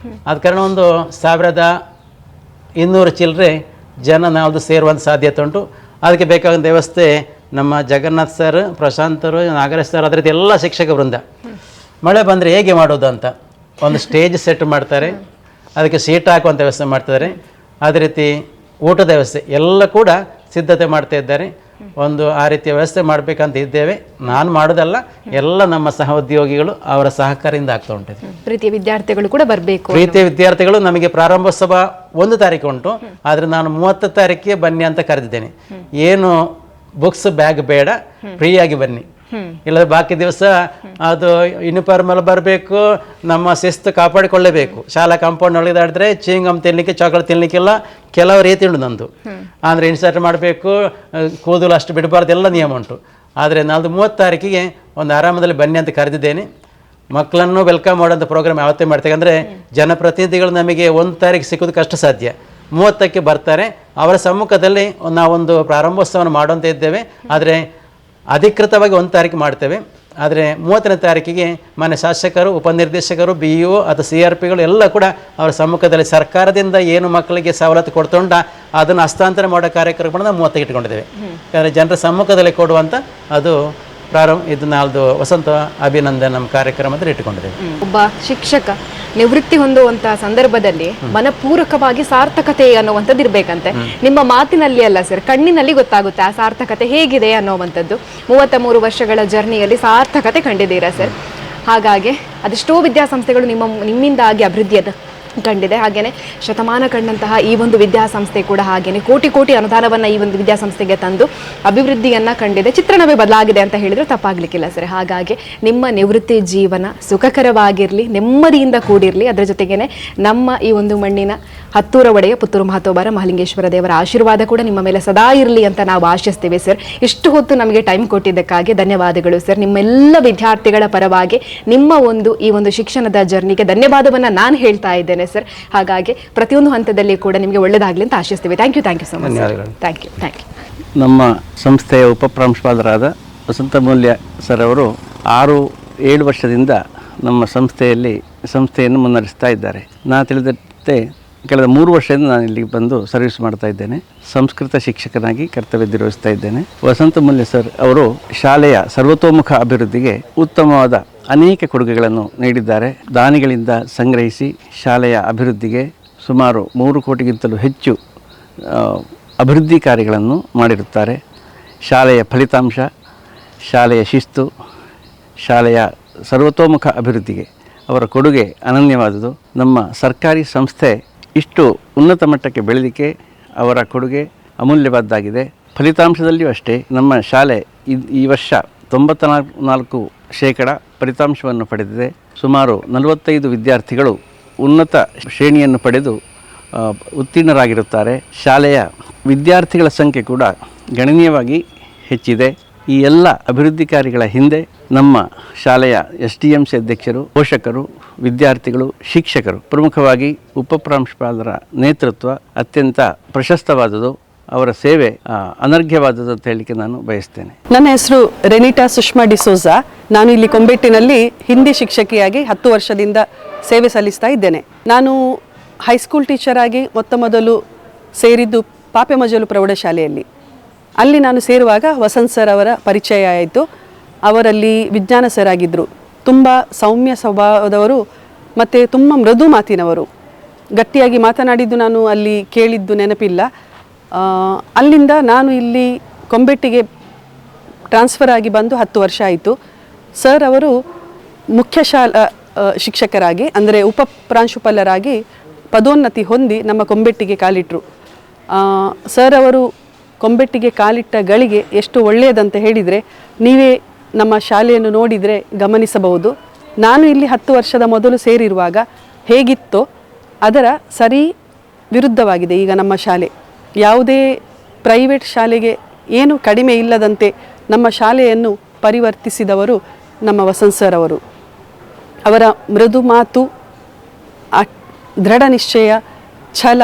ಆದ ಕಾರಣ ಒಂದು 1200 ಚಿಲ್ಲರೆ ಜನ ನಾವು ಸೇರುವಂಥ ಸಾಧ್ಯತೆ ಉಂಟು. ಅದಕ್ಕೆ ಬೇಕಾದ ವ್ಯವಸ್ಥೆ ನಮ್ಮ ಜಗನ್ನಾಥ್ ಸರ್, ಪ್ರಶಾಂತರು, ನಾಗರೇಶ್ ಸರ್, ಅದರದ್ದು ಎಲ್ಲ ಶಿಕ್ಷಕ ವೃಂದ. ಮಳೆ ಬಂದರೆ ಹೇಗೆ ಮಾಡೋದು ಅಂತ ಒಂದು ಸ್ಟೇಜ್ ಸೆಟ್ ಮಾಡ್ತಾರೆ, ಅದಕ್ಕೆ ಸೀಟ್ ಹಾಕುವಂಥ ವ್ಯವಸ್ಥೆ ಮಾಡ್ತಿದ್ದಾರೆ. ಅದೇ ರೀತಿ ಊಟದ ವ್ಯವಸ್ಥೆ ಎಲ್ಲ ಕೂಡ ಸಿದ್ಧತೆ ಮಾಡ್ತಾ ಇದ್ದಾರೆ. ಒಂದು ಆ ರೀತಿಯ ವ್ಯವಸ್ಥೆ ಮಾಡಬೇಕಂತ ಇದ್ದೇವೆ. ನಾನು ಮಾಡೋದಲ್ಲ, ಎಲ್ಲ ನಮ್ಮ ಸಹೋದ್ಯೋಗಿಗಳು ಅವರ ಸಹಕಾರದಿಂದ ಆಗ್ತಾ ಉಂಟಿದೆ. ಪ್ರೀತಿಯ ವಿದ್ಯಾರ್ಥಿಗಳು ಕೂಡ ಬರಬೇಕು. ಪ್ರೀತಿಯ ವಿದ್ಯಾರ್ಥಿಗಳು ನಮಗೆ ಪ್ರಾರಂಭೋತ್ಸವ 1 ತಾರೀಕು ಉಂಟು, ಆದರೆ ನಾನು 30 ತಾರೀಕಿಗೆ ಬನ್ನಿ ಅಂತ ಕರೆದಿದ್ದೇನೆ. ಏನು ಬುಕ್ಸ್ ಬ್ಯಾಗ್ ಬೇಡ, ಫ್ರೀಯಾಗಿ ಬನ್ನಿ. ಇಲ್ಲದ್ರೆ ಬಾಕಿ ದಿವಸ ಅದು ಯೂನಿಫಾರ್ಮಲ್ಲಿ ಬರಬೇಕು, ನಮ್ಮ ಶಿಸ್ತು ಕಾಪಾಡಿಕೊಳ್ಳಬೇಕು. ಶಾಲಾ ಕಾಂಪೌಂಡ್ ಒಳಗಿದಾಡಿದ್ರೆ ಚೀಂಗಮ್ ತಿನ್ನಲಿಕ್ಕೆ, ಚಾಕ್ಲೇಟ್ ತಿನ್ನಲಿಕ್ಕೆಲ್ಲ ಕೆಲವು ರೀತಿ ಉಂಟು ನಂದು. ಅಂದರೆ ಇನ್ಸರ್ಟ್ ಮಾಡಬೇಕು, ಕೂದಲು ಅಷ್ಟು ಬಿಡಬಾರ್ದು, ಎಲ್ಲ ನಿಯಮ ಉಂಟು. ಆದರೆ ನಾಲ್ದು 30 ತಾರೀಕಿಗೆ ಒಂದು ಆರಾಮದಲ್ಲಿ ಬನ್ನಿ ಅಂತ ಕರೆದಿದ್ದೇನೆ. ಮಕ್ಕಳನ್ನು ವೆಲ್ಕಮ್ ಮಾಡೋಂಥ ಪ್ರೋಗ್ರಾಮ್ ಯಾವತ್ತೇ ಮಾಡ್ತೇವೆ. ಅಂದರೆ ಜನಪ್ರತಿನಿಧಿಗಳು ನಮಗೆ 1 ತಾರೀಕು ಸಿಕ್ಕೋದು ಕಷ್ಟ ಸಾಧ್ಯ. 30ಕ್ಕೆ ಬರ್ತಾರೆ, ಅವರ ಸಮ್ಮುಖದಲ್ಲಿ ನಾವೊಂದು ಪ್ರಾರಂಭೋತ್ಸವವನ್ನು ಮಾಡುವಂತ ಇದ್ದೇವೆ. ಆದರೆ ಅಧಿಕೃತವಾಗಿ 1 ತಾರೀಕು ಮಾಡ್ತೇವೆ. ಆದರೆ 30ನೇ ತಾರೀಕಿಗೆ ಮಾನ್ಯ ಶಾಸಕರು, ಉಪನಿರ್ದೇಶಕರು, BEO ಅಥವಾ CRPಗಳು ಎಲ್ಲ ಕೂಡ ಅವರ ಸಮ್ಮುಖದಲ್ಲಿ ಸರ್ಕಾರದಿಂದ ಏನು ಮಕ್ಕಳಿಗೆ ಸವಲತ್ತು ಕೊಡ್ತೊಂಡ ಅದನ್ನು ಹಸ್ತಾಂತರ ಮಾಡೋ ಕಾರ್ಯಕ್ರಮವನ್ನು 30ಕ್ಕೆ ಇಟ್ಕೊಂಡಿದ್ದೇವೆ. ಯಾಕಂದರೆ ಜನರ ಸಮ್ಮುಖದಲ್ಲಿ ಕೊಡುವಂಥ ಅದು ಇದು ನಾಲ್ದು ವಸಂತ ಅಭಿನಂದನ ನಮ್ಮ ಕಾರ್ಯಕ್ರಮದಲ್ಲಿ ಇಟ್ಟುಕೊಂಡಿದ್ದೇವೆ. ಒಬ್ಬ ಶಿಕ್ಷಕ ನಿವೃತ್ತಿ ಹೊಂದುವಂತಹ ಸಂದರ್ಭದಲ್ಲಿ ಮನಪೂರ್ವಕವಾಗಿ ಸಾರ್ಥಕತೆ ಅನ್ನುವಂಥದ್ದು ಇರ್ಬೇಕಂತೆ. ನಿಮ್ಮ ಮಾತಿನಲ್ಲಿ ಅಲ್ಲ ಸರ್, ಕಣ್ಣಿನಲ್ಲಿ ಗೊತ್ತಾಗುತ್ತೆ ಆ ಸಾರ್ಥಕತೆ ಹೇಗಿದೆ ಅನ್ನೋವಂಥದ್ದು. 33 ವರ್ಷಗಳ ಜರ್ನಿಯಲ್ಲಿ ಸಾರ್ಥಕತೆ ಕಂಡಿದ್ದೀರಾ ಸರ್. ಹಾಗಾಗಿ ಅದೆಷ್ಟೋ ವಿದ್ಯಾಸಂಸ್ಥೆಗಳು ನಿಮ್ಮಿಂದಾಗಿ ಅಭಿವೃದ್ಧಿಯದ ಕಂಡಿದೆ. ಹಾಗೇನೆ ಶತಮಾನ ಕಂಡಂತಹ ಈ ಒಂದು ವಿದ್ಯಾಸಂಸ್ಥೆ ಕೂಡ ಹಾಗೇನೆ ಕೋಟಿ ಅನುದಾನವನ್ನು ಈ ಒಂದು ವಿದ್ಯಾಸಂಸ್ಥೆಗೆ ತಂದು ಅಭಿವೃದ್ಧಿಯನ್ನ ಕಂಡಿದೆ. ಚಿತ್ರಣವೇ ಬದಲಾಗಿದೆ ಅಂತ ಹೇಳಿದ್ರೆ ತಪ್ಪಾಗ್ಲಿಕ್ಕಿಲ್ಲ ಸರ್. ಹಾಗಾಗಿ ನಿಮ್ಮ ನಿವೃತ್ತಿ ಜೀವನ ಸುಖಕರವಾಗಿರಲಿ, ನೆಮ್ಮದಿಯಿಂದ ಕೂಡಿರಲಿ. ಅದರ ಜೊತೆಗೇನೆ ನಮ್ಮ ಈ ಒಂದು ಮಣ್ಣಿನ ಹತ್ತೂರ ಒಡೆಯ ಪುತ್ತೂರು ಮಹಾತೋಬಾರ ಮಹಾಲಿಂಗೇಶ್ವರ ದೇವರ ಆಶೀರ್ವಾದ ಕೂಡ ನಿಮ್ಮ ಮೇಲೆ ಸದಾ ಇರಲಿ ಅಂತ ನಾವು ಆಶಿಸ್ತೀವಿ ಸರ್. ಇಷ್ಟು ಹೊತ್ತು ನಮಗೆ ಟೈಮ್ ಕೊಟ್ಟಿದ್ದಕ್ಕಾಗಿ ಧನ್ಯವಾದಗಳು ಸರ್. ನಿಮ್ಮೆಲ್ಲ ವಿದ್ಯಾರ್ಥಿಗಳ ಪರವಾಗಿ ನಿಮ್ಮ ಈ ಒಂದು ಶಿಕ್ಷಣದ ಜರ್ನಿಗೆ ಧನ್ಯವಾದವನ್ನು ನಾನು ಹೇಳ್ತಾ ಇದ್ದೇನೆ ಸರ್. ಹಾಗಾಗಿ ಪ್ರತಿಯೊಂದು ಹಂತದಲ್ಲಿ ಕೂಡ ನಿಮಗೆ ಒಳ್ಳೆಯದಾಗಲಿ ಅಂತ ಆಶಿಸ್ತೀವಿ. Thank you so much. Thank you. ನಮ್ಮ ಸಂಸ್ಥೆಯ ಉಪಪ್ರಾಂಶುಪಾಲರಾದ ವಸಂತಮೂಲ್ಯ ಸರ್ ಅವರು 6-7 ವರ್ಷದಿಂದ ನಮ್ಮ ಸಂಸ್ಥೆಯನ್ನು ಮುನ್ನಡೆಸ್ತಾ ಇದ್ದಾರೆ. ನಾನು ತಿಳಿದಂತೆ ಕಳೆದ 3 ವರ್ಷದಿಂದ ನಾನು ಇಲ್ಲಿಗೆ ಬಂದು ಸರ್ವಿಸ್ ಮಾಡ್ತಾ ಇದ್ದೇನೆ. ಸಂಸ್ಕೃತ ಶಿಕ್ಷಕನಾಗಿ ಕರ್ತವ್ಯ ನಿರ್ವಹಿಸ್ತಾ ಇದ್ದೇನೆ. ವಸಂತಮೂಲ್ಯ ಸರ್ ಅವರು ಶಾಲೆಯ ಸರ್ವತೋಮುಖ ಅಭಿವೃದ್ಧಿಗೆ ಉತ್ತಮವಾದ ಅನೇಕ ಕೊಡುಗೆಗಳನ್ನು ನೀಡಿದ್ದಾರೆ. ದಾನಿಗಳಿಂದ ಸಂಗ್ರಹಿಸಿ ಶಾಲೆಯ ಅಭಿವೃದ್ಧಿಗೆ ಸುಮಾರು 3 ಕೋಟಿಗಿಂತಲೂ ಹೆಚ್ಚು ಅಭಿವೃದ್ಧಿ ಕಾರ್ಯಗಳನ್ನು ಮಾಡಿರುತ್ತಾರೆ. ಶಾಲೆಯ ಫಲಿತಾಂಶ, ಶಾಲೆಯ ಶಿಸ್ತು, ಶಾಲೆಯ ಸರ್ವತೋಮುಖ ಅಭಿವೃದ್ಧಿಗೆ ಅವರ ಕೊಡುಗೆ ಅನನ್ಯವಾದುದು. ನಮ್ಮ ಸರ್ಕಾರಿ ಸಂಸ್ಥೆ ಇಷ್ಟು ಉನ್ನತ ಮಟ್ಟಕ್ಕೆ ಬೆಳೆದಿಕ್ಕೆ ಅವರ ಕೊಡುಗೆ ಅಮೂಲ್ಯವಾದ್ದಾಗಿದೆ. ಫಲಿತಾಂಶದಲ್ಲಿಯೂ ಅಷ್ಟೇ ನಮ್ಮ ಶಾಲೆ ಈ ವರ್ಷ 94% ಫಲಿತಾಂಶವನ್ನು ಪಡೆದಿದೆ. ಸುಮಾರು 45 ವಿದ್ಯಾರ್ಥಿಗಳು ಉನ್ನತ ಶ್ರೇಣಿಯನ್ನು ಪಡೆದು ಉತ್ತೀರ್ಣರಾಗಿರುತ್ತಾರೆ. ಶಾಲೆಯ ವಿದ್ಯಾರ್ಥಿಗಳ ಸಂಖ್ಯೆ ಕೂಡ ಗಣನೀಯವಾಗಿ ಹೆಚ್ಚಿದೆ. ಈ ಎಲ್ಲ ಅಭಿವೃದ್ಧಿ ಕಾರ್ಯಗಳ ಹಿಂದೆ ನಮ್ಮ ಶಾಲೆಯ SDMC ಅಧ್ಯಕ್ಷರು, ಪೋಷಕರು, ವಿದ್ಯಾರ್ಥಿಗಳು, ಶಿಕ್ಷಕರು, ಪ್ರಮುಖವಾಗಿ ಉಪಪ್ರಾಂಶುಪಾಲರ ನೇತೃತ್ವ ಅತ್ಯಂತ ಪ್ರಶಸ್ತವಾದುದು. ಅವರ ಸೇವೆ ಅನರ್ಘ್ಯವಾದದ್ದು ಅಂತ ಹೇಳಲಿಕ್ಕೆ ನಾನು ಬಯಸ್ತೇನೆ. ನನ್ನ ಹೆಸರು ರೆನಿಟಾ ಸುಷ್ಮಾ ಡಿಸೋಜಾ. ನಾನು ಇಲ್ಲಿ ಕೊಂಬೆಟ್ಟಿನಲ್ಲಿ ಹಿಂದಿ ಶಿಕ್ಷಕಿಯಾಗಿ 10 ವರ್ಷದಿಂದ ಸೇವೆ ಸಲ್ಲಿಸ್ತಾ ಇದ್ದೇನೆ. ನಾನು ಹೈಸ್ಕೂಲ್ ಟೀಚರ್ ಆಗಿ ಮೊದಲು ಸೇರಿದ್ದು ಪಾಪೆಮಜಲು ಪ್ರೌಢಶಾಲೆಯಲ್ಲಿ. ಅಲ್ಲಿ ನಾನು ಸೇರುವಾಗ ವಸಂತ್ ಸರ್ ಅವರ ಪರಿಚಯ ಆಯಿತು. ಅವರಲ್ಲಿ ವಿಜ್ಞಾನ ಸರ್ ಆಗಿದ್ದರು. ತುಂಬ ಸೌಮ್ಯ ಸ್ವಭಾವದವರು ಮತ್ತು ತುಂಬ ಮೃದು ಮಾತಿನವರು. ಗಟ್ಟಿಯಾಗಿ ಮಾತನಾಡಿದ್ದು ನಾನು ಅಲ್ಲಿ ಕೇಳಿದ್ದು ನೆನಪಿಲ್ಲ. ಅಲ್ಲಿಂದ ನಾನು ಇಲ್ಲಿ ಕೊಂಬೆಟ್ಟಿಗೆ ಟ್ರಾನ್ಸ್ಫರ್ ಆಗಿ ಬಂದು 10 ವರ್ಷ ಆಯಿತು. ಸರ್ ಅವರು ಮುಖ್ಯ ಶಾಲಾ ಶಿಕ್ಷಕರಾಗಿ ಅಂದರೆ ಉಪಪ್ರಾಂಶುಪಾಲರಾಗಿ ಪದೋನ್ನತಿ ಹೊಂದಿ ನಮ್ಮ ಕೊಂಬೆಟ್ಟಿಗೆ ಕಾಲಿಟ್ಟರು. ಸರ್ ಅವರು ಕೊಂಬೆಟ್ಟಿಗೆ ಕಾಲಿಟ್ಟ ಗಳಿಗೆ ಎಷ್ಟು ಒಳ್ಳೆಯದಂತ ಹೇಳಿದರೆ ನೀವೇ ನಮ್ಮ ಶಾಲೆಯನ್ನು ನೋಡಿದರೆ ಗಮನಿಸಬಹುದು. ನಾನು ಇಲ್ಲಿ 10 ವರ್ಷದ ಮೊದಲು ಸೇರಿರುವಾಗ ಹೇಗಿತ್ತೋ ಅದರ ಸರಿ ವಿರುದ್ಧವಾಗಿದೆ ಈಗ ನಮ್ಮ ಶಾಲೆ. ಯಾವುದೇ ಪ್ರೈವೇಟ್ ಶಾಲೆಗೆ ಏನು ಕಡಿಮೆ ಇಲ್ಲದಂತೆ ನಮ್ಮ ಶಾಲೆಯನ್ನು ಪರಿವರ್ತಿಸಿದವರು ನಮ್ಮ ವಸಂತ್ ಸರ್ ಅವರು. ಅವರ ಮೃದು ಮಾತು, ದೃಢ ನಿಶ್ಚಯ, ಛಲ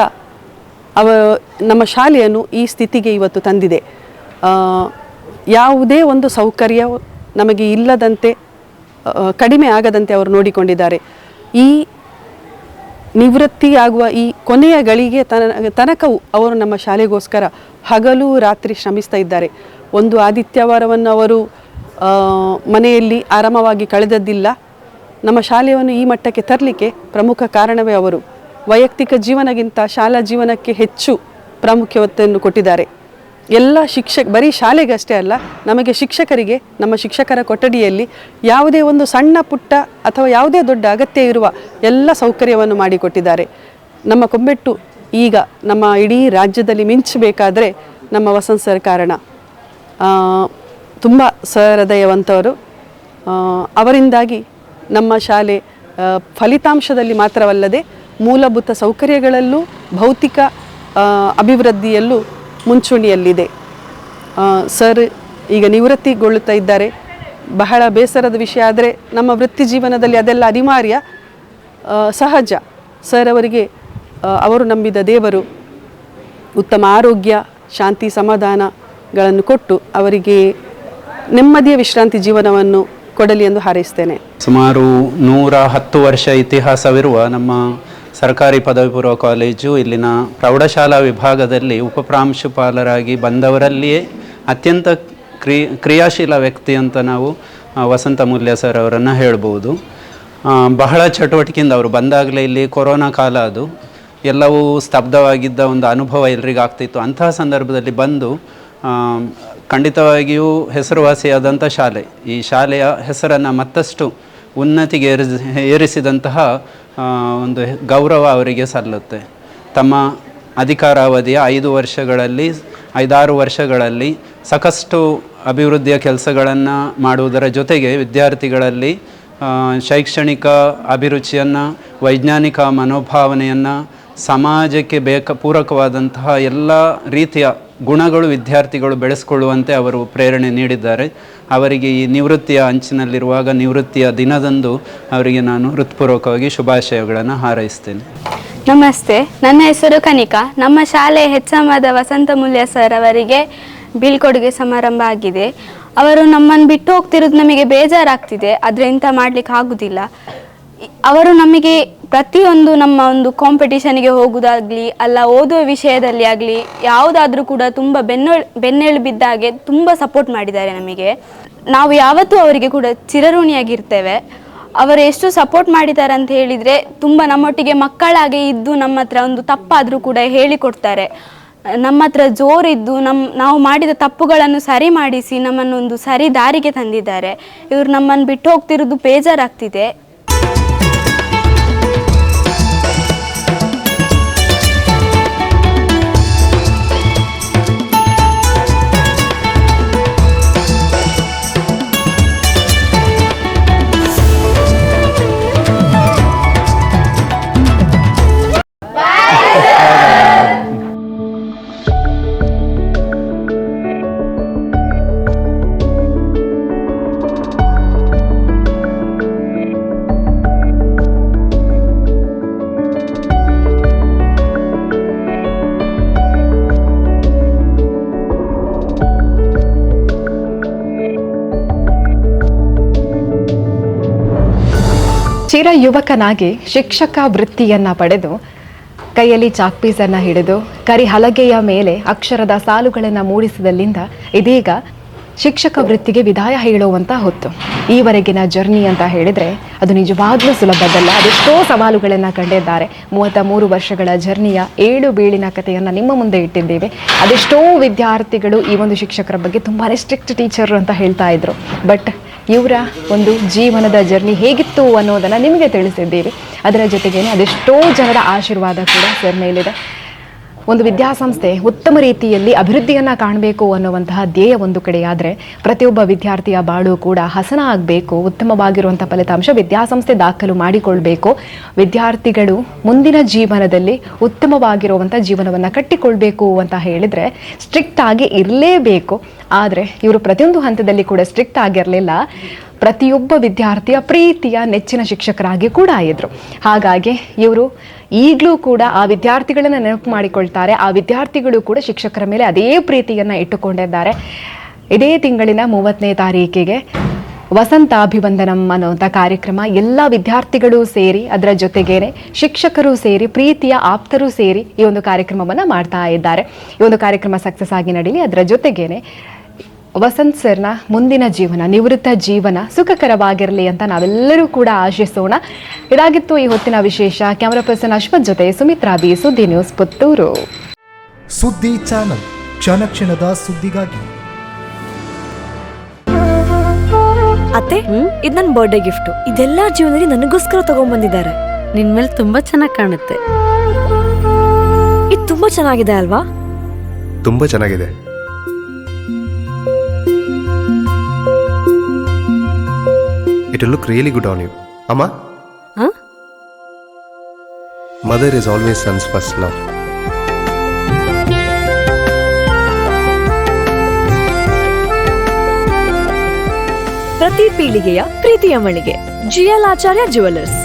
ನಮ್ಮ ಶಾಲೆಯನ್ನು ಈ ಸ್ಥಿತಿಗೆ ಇವತ್ತು ತಂದಿದೆ. ಯಾವುದೇ ಒಂದು ಸೌಕರ್ಯ ನಮಗೆ ಇಲ್ಲದಂತೆ, ಕಡಿಮೆ ಆಗದಂತೆ ಅವರು ನೋಡಿಕೊಂಡಿದ್ದಾರೆ. ಈ ನಿವೃತ್ತಿಯಾಗುವ ಈ ಕೊನೆಯ ಗಳಿಗೆ ತನಕವೂ ಅವರು ನಮ್ಮ ಶಾಲೆಗೋಸ್ಕರ ಹಗಲು ರಾತ್ರಿ ಶ್ರಮಿಸ್ತಾ ಇದ್ದಾರೆ. ಒಂದು ಆದಿತ್ಯವಾರವನ್ನು ಅವರು ಮನೆಯಲ್ಲಿ ಆರಾಮವಾಗಿ ಕಳೆದದ್ದಿಲ್ಲ. ನಮ್ಮ ಶಾಲೆಯನ್ನು ಈ ಮಟ್ಟಕ್ಕೆ ತರಲಿಕ್ಕೆ ಪ್ರಮುಖ ಕಾರಣವೇ ಅವರು. ವೈಯಕ್ತಿಕ ಜೀವನಕ್ಕಿಂತ ಶಾಲಾ ಜೀವನಕ್ಕೆ ಹೆಚ್ಚು ಪ್ರಾಮುಖ್ಯತೆಯನ್ನು ಕೊಟ್ಟಿದ್ದಾರೆ. ಎಲ್ಲ ಬರೀ ಶಾಲೆಗಷ್ಟೇ ಅಲ್ಲ, ನಮಗೆ ಶಿಕ್ಷಕರಿಗೆ ನಮ್ಮ ಶಿಕ್ಷಕರ ಕೊಠಡಿಯಲ್ಲಿ ಯಾವುದೇ ಒಂದು ಸಣ್ಣ ಪುಟ್ಟ ಅಥವಾ ಯಾವುದೇ ದೊಡ್ಡ ಅಗತ್ಯ ಇರುವ ಎಲ್ಲ ಸೌಕರ್ಯವನ್ನು ಮಾಡಿಕೊಟ್ಟಿದ್ದಾರೆ. ನಮ್ಮ ಕೊಂಬೆಟ್ಟು ಈಗ ನಮ್ಮ ಇಡೀ ರಾಜ್ಯದಲ್ಲಿ ಮಿಂಚಬೇಕಾದರೆ ನಮ್ಮ ವಸಂತ್ ಸರ್ ಕಾರಣ. ತುಂಬ ಸಹೃದಯವಂತವರು. ಅವರಿಂದಾಗಿ ನಮ್ಮ ಶಾಲೆ ಫಲಿತಾಂಶದಲ್ಲಿ ಮಾತ್ರವಲ್ಲದೆ ಮೂಲಭೂತ ಸೌಕರ್ಯಗಳಲ್ಲೂ ಭೌತಿಕ ಅಭಿವೃದ್ಧಿಯಲ್ಲೂ ಮುಂಚೂಣಿಯಲ್ಲಿದೆ. ಸರ್ ಈಗ ನಿವೃತ್ತಿಗೊಳ್ಳುತ್ತಾ ಇದ್ದಾರೆ. ಬಹಳ ಬೇಸರದ ವಿಷಯ, ಆದರೆ ನಮ್ಮ ವೃತ್ತಿ ಜೀವನದಲ್ಲಿ ಅದೆಲ್ಲ ಅನಿವಾರ್ಯ, ಸಹಜ. ಸರ್ ಅವರಿಗೆ ಅವರು ನಂಬಿದ ದೇವರು ಉತ್ತಮ ಆರೋಗ್ಯ, ಶಾಂತಿ, ಸಮಾಧಾನಗಳನ್ನು ಕೊಟ್ಟು ಅವರಿಗೆ ನೆಮ್ಮದಿಯ ವಿಶ್ರಾಂತಿ ಜೀವನವನ್ನು ಕೊಡಲಿ ಎಂದು ಹಾರೈಸ್ತೇನೆ. ಸುಮಾರು 110 ವರ್ಷ ಇತಿಹಾಸವಿರುವ ನಮ್ಮ ಸರ್ಕಾರಿ ಪದವಿ ಪೂರ್ವ ಕಾಲೇಜು ಇಲ್ಲಿನ ಪ್ರೌಢಶಾಲಾ ವಿಭಾಗದಲ್ಲಿ ಉಪಪ್ರಾಂಶುಪಾಲರಾಗಿ ಬಂದವರಲ್ಲಿಯೇ ಅತ್ಯಂತ ಕ್ರಿಯಾಶೀಲ ವ್ಯಕ್ತಿ ಅಂತ ನಾವು ವಸಂತ ಮೂಲ್ಯ ಸರ್ ಅವರನ್ನು ಹೇಳ್ಬೋದು. ಬಹಳ ಚಟುವಟಿಕೆಯಿಂದ ಅವರು ಬಂದಾಗಲೇ ಇಲ್ಲಿ ಕೊರೋನಾ ಕಾಲ, ಅದು ಎಲ್ಲವೂ ಸ್ತಬ್ಧವಾಗಿದ್ದ ಒಂದು ಅನುಭವ ಎಲ್ರಿಗೂ ಆಗ್ತಿತ್ತು. ಅಂತಹ ಸಂದರ್ಭದಲ್ಲಿ ಬಂದು ಖಂಡಿತವಾಗಿಯೂ ಹೆಸರುವಾಸಿಯಾದಂಥ ಶಾಲೆ, ಈ ಶಾಲೆಯ ಹೆಸರನ್ನು ಮತ್ತಷ್ಟು ಉನ್ನತಿಗೆ ಏರಿಸಿದಂತಹ ಒಂದು ಗೌರವ ಅವರಿಗೆ ಸಲ್ಲುತ್ತೆ. ತಮ್ಮ ಅಧಿಕಾರಾವಧಿಯ 5-6 ವರ್ಷಗಳಲ್ಲಿ ಸಾಕಷ್ಟು ಅಭಿವೃದ್ಧಿಯ ಕೆಲಸಗಳನ್ನು ಮಾಡುವುದರ ಜೊತೆಗೆ ವಿದ್ಯಾರ್ಥಿಗಳಲ್ಲಿ ಶೈಕ್ಷಣಿಕ ಅಭಿರುಚಿಯನ್ನು, ವೈಜ್ಞಾನಿಕ ಮನೋಭಾವನೆಯನ್ನು, ಸಮಾಜಕ್ಕೆ ಪೂರಕವಾದಂತಹ ಎಲ್ಲ ರೀತಿಯ ಗುಣಗಳು ವಿದ್ಯಾರ್ಥಿಗಳು ಬೆಳೆಸ್ಕೊಳ್ಳುವಂತೆ ಅವರು ಪ್ರೇರಣೆ ನೀಡಿದ್ದಾರೆ. ಅವರಿಗೆ ಈ ನಿವೃತ್ತಿಯ ಅಂಚಿನಲ್ಲಿರುವಾಗ, ನಿವೃತ್ತಿಯ ದಿನದಂದು ಅವರಿಗೆ ನಾನು ಹೃತ್ಪೂರ್ವಕವಾಗಿ ಶುಭಾಶಯಗಳನ್ನು ಹಾರೈಸ್ತೇನೆ. ನಮಸ್ತೆ, ನನ್ನ ಹೆಸರು ಕನಿಕಾ. ನಮ್ಮ ಶಾಲೆ ಹೆಚ್ಚಮದ ವಸಂತ ಮೂಲ್ಯ ಸರ್ ಅವರಿಗೆ ಬೀಳ್ಕೊಡುಗೆ ಸಮಾರಂಭ ಆಗಿದೆ. ಅವರು ನಮ್ಮನ್ನು ಬಿಟ್ಟು ಹೋಗ್ತಿರೋದು ನಮಗೆ ಬೇಜಾರಾಗ್ತಿದೆ, ಆದರೆ ಎಂತ ಮಾಡ್ಲಿಕ್ಕೆ ಆಗುದಿಲ್ಲ. ಅವರು ನಮಗೆ ಪ್ರತಿಯೊಂದು ನಮ್ಮ ಒಂದು ಕಾಂಪಿಟಿಷನ್ಗೆ ಹೋಗೋದಾಗಲಿ ಅಲ್ಲ ಓದುವ ವಿಷಯದಲ್ಲಿ ಆಗಲಿ ಯಾವುದಾದ್ರೂ ಕೂಡ ತುಂಬ ಬೆನ್ನೆಳು ಬಿದ್ದಾಗೆ ತುಂಬ ಸಪೋರ್ಟ್ ಮಾಡಿದ್ದಾರೆ ನಮಗೆ. ನಾವು ಯಾವತ್ತೂ ಅವರಿಗೆ ಕೂಡ ಚಿರಋಣಿಯಾಗಿರ್ತೇವೆ. ಅವರು ಎಷ್ಟು ಸಪೋರ್ಟ್ ಮಾಡಿದ್ದಾರೆ ಅಂತ ಹೇಳಿದರೆ, ತುಂಬ ನಮ್ಮೊಟ್ಟಿಗೆ ಮಕ್ಕಳಾಗೆ ಇದ್ದು ನಮ್ಮ ಹತ್ರ ಒಂದು ತಪ್ಪಾದರೂ ಕೂಡ ಹೇಳಿಕೊಡ್ತಾರೆ. ನಮ್ಮ ಹತ್ರ ಜೋರಿದ್ದು ನಾವು ಮಾಡಿದ ತಪ್ಪುಗಳನ್ನು ಸರಿ ಮಾಡಿಸಿ ನಮ್ಮನ್ನೊಂದು ಸರಿ ದಾರಿಗೆ ತಂದಿದ್ದಾರೆ. ಇವರು ನಮ್ಮನ್ನು ಬಿಟ್ಟು ಹೋಗ್ತಿರೋದು ಬೇಜಾರಾಗ್ತಿದೆ. ಚಿರ ಯುವಕನಾಗಿ ಶಿಕ್ಷಕ ವೃತ್ತಿಯನ್ನ ಪಡೆದು ಕೈಯಲ್ಲಿ ಚಾಕ್ಪೀಸನ್ನು ಹಿಡಿದು ಕರಿ ಹಲಗೆಯ ಮೇಲೆ ಅಕ್ಷರದ ಸಾಲುಗಳನ್ನು ಮೂಡಿಸಿದಲ್ಲಿಂದ ಇದೀಗ ಶಿಕ್ಷಕ ವೃತ್ತಿಗೆ ವಿದಾಯ ಹೇಳುವಂಥ ಹೊತ್ತು. ಈವರೆಗಿನ ಜರ್ನಿ ಅಂತ ಹೇಳಿದರೆ ಅದು ನಿಜವಾಗ್ಲೂ ಸುಲಭದಲ್ಲ. ಅದೆಷ್ಟೋ ಸವಾಲುಗಳನ್ನು ಕಂಡಿದ್ದಾರೆ. 33 ವರ್ಷಗಳ ಜರ್ನಿಯ 7 ಬೀಳಿನ ಕಥೆಯನ್ನು ನಿಮ್ಮ ಮುಂದೆ ಇಟ್ಟಿದ್ದೇವೆ. ಅದೆಷ್ಟೋ ವಿದ್ಯಾರ್ಥಿಗಳು ಈ ಒಂದು ಶಿಕ್ಷಕರ ಬಗ್ಗೆ ತುಂಬಾ ಸ್ಟ್ರಿಕ್ಟ್ ಟೀಚರ್ ಅಂತ ಹೇಳ್ತಾ ಇದ್ರು. ಬಟ್ ಇವರ ಒಂದು ಜೀವನದ ಜರ್ನಿ ಹೇಗಿತ್ತು ಅನ್ನೋದನ್ನು ನಿಮಗೆ ತಿಳಿಸಿದ್ದೀವಿ. ಅದರ ಜೊತೆಗೇನೆ ಅದೆಷ್ಟೋ ಜನರ ಆಶೀರ್ವಾದ ಕೂಡ ಸರ್ ಮೇಲಿದೆ. ಒಂದು ವಿದ್ಯಾಸಂಸ್ಥೆ ಉತ್ತಮ ರೀತಿಯಲ್ಲಿ ಅಭಿವೃದ್ಧಿಯನ್ನು ಕಾಣಬೇಕು ಅನ್ನುವಂತಹ ಧ್ಯೇಯ ಒಂದು ಕಡೆಯಾದರೆ, ಪ್ರತಿಯೊಬ್ಬ ವಿದ್ಯಾರ್ಥಿಯ ಬಾಳು ಕೂಡ ಹಸನ ಆಗಬೇಕು, ಉತ್ತಮವಾಗಿರುವಂಥ ಫಲಿತಾಂಶ ವಿದ್ಯಾಸಂಸ್ಥೆ ದಾಖಲು ಮಾಡಿಕೊಳ್ಬೇಕು, ವಿದ್ಯಾರ್ಥಿಗಳು ಮುಂದಿನ ಜೀವನದಲ್ಲಿ ಉತ್ತಮವಾಗಿರುವಂಥ ಜೀವನವನ್ನು ಕಟ್ಟಿಕೊಳ್ಬೇಕು ಅಂತ ಹೇಳಿದರೆ ಸ್ಟ್ರಿಕ್ಟ್ ಆಗಿ ಇರಲೇಬೇಕು. ಆದರೆ ಇವರು ಪ್ರತಿಯೊಂದು ಹಂತದಲ್ಲಿ ಕೂಡ ಸ್ಟ್ರಿಕ್ಟ್ ಆಗಿರಲಿಲ್ಲ. ಪ್ರತಿಯೊಬ್ಬ ವಿದ್ಯಾರ್ಥಿಯ ಪ್ರೀತಿಯ ನೆಚ್ಚಿನ ಶಿಕ್ಷಕರಾಗಿ ಕೂಡ ಇದ್ರು. ಹಾಗಾಗಿ ಇವರು ಈಗಲೂ ಕೂಡ ಆ ವಿದ್ಯಾರ್ಥಿಗಳನ್ನು ನೆನಪು ಮಾಡಿಕೊಳ್ತಾರೆ. ಆ ವಿದ್ಯಾರ್ಥಿಗಳು ಕೂಡ ಶಿಕ್ಷಕರ ಮೇಲೆ ಅದೇ ಪ್ರೀತಿಯನ್ನು ಇಟ್ಟುಕೊಂಡಿದ್ದಾರೆ. ಇದೇ ತಿಂಗಳಿನ 30ನೇ ತಾರೀಕಿಗೆ ವಸಂತಾಭಿವಂದನಂ ಅನ್ನುವಂಥ ಕಾರ್ಯಕ್ರಮ ಎಲ್ಲ ವಿದ್ಯಾರ್ಥಿಗಳು ಸೇರಿ, ಅದರ ಜೊತೆಗೇನೆ ಶಿಕ್ಷಕರು ಸೇರಿ, ಪ್ರೀತಿಯ ಆಪ್ತರು ಸೇರಿ ಈ ಒಂದು ಕಾರ್ಯಕ್ರಮವನ್ನು ಮಾಡ್ತಾ ಇದ್ದಾರೆ. ಈ ಒಂದು ಕಾರ್ಯಕ್ರಮ ಸಕ್ಸಸ್ ಆಗಿ ನಡೀಲಿ. ಅದರ ಜೊತೆಗೇನೆ ವಸಂತ್ ಸರ್ನ ಮುಂದಿನ ಜೀವನ, ನಿವೃತ್ತ ಜೀವನ ಸುಖಕರವಾಗಿರಲಿ ಅಂತ ನಾವೆಲ್ಲರೂ ಕೂಡ ಆಶಿಸೋಣ. ಇದಾಗಿತ್ತು ಈ ಹೊತ್ತಿನ ವಿಶೇಷ. ಕ್ಯಾಮರಾ ಪರ್ಸನ್ ಅಶ್ವಥ್ ಜೊತೆ ಸುಮಿತ್ರಾ ಬಿ, ಸುದ್ದಿ ನ್ಯೂಸ್, ಪುತ್ತೂರು. ಸುದ್ದಿ ಚಾನಲ್, ಕ್ಷಣ ಕ್ಷಣದ ಸುದ್ದಿಗಾಗಿ. ಅತ್ತೆ, ಇದು ನನ್ನ ಬರ್ಡೇ ಗಿಫ್ಟ್. ಇದೆಲ್ಲ ಜೀವನದಲ್ಲಿ ನನಗೋಸ್ಕರ ತಗೊಂಡ್ಬಂದಿದ್ದಾರೆ. ನಿನ್ ಮೇಲೆ ತುಂಬಾ ಚೆನ್ನಾಗಿ ಕಾಣುತ್ತೆ. ಇದು ತುಂಬಾ ಚೆನ್ನಾಗಿದೆ ಅಲ್ವಾ? ತುಂಬಾ ಚೆನ್ನಾಗಿದೆ. It will look really good on you. Amma? Huh? Mother is always son's first love. ಪ್ರತಿ ಪೀಳಿಗೆಯ ಪ್ರೀತಿಯ ಮಳಿಗೆ GL ಆಚಾರ್ಯ ಜುವೆಲ್ಲರ್ಸ್.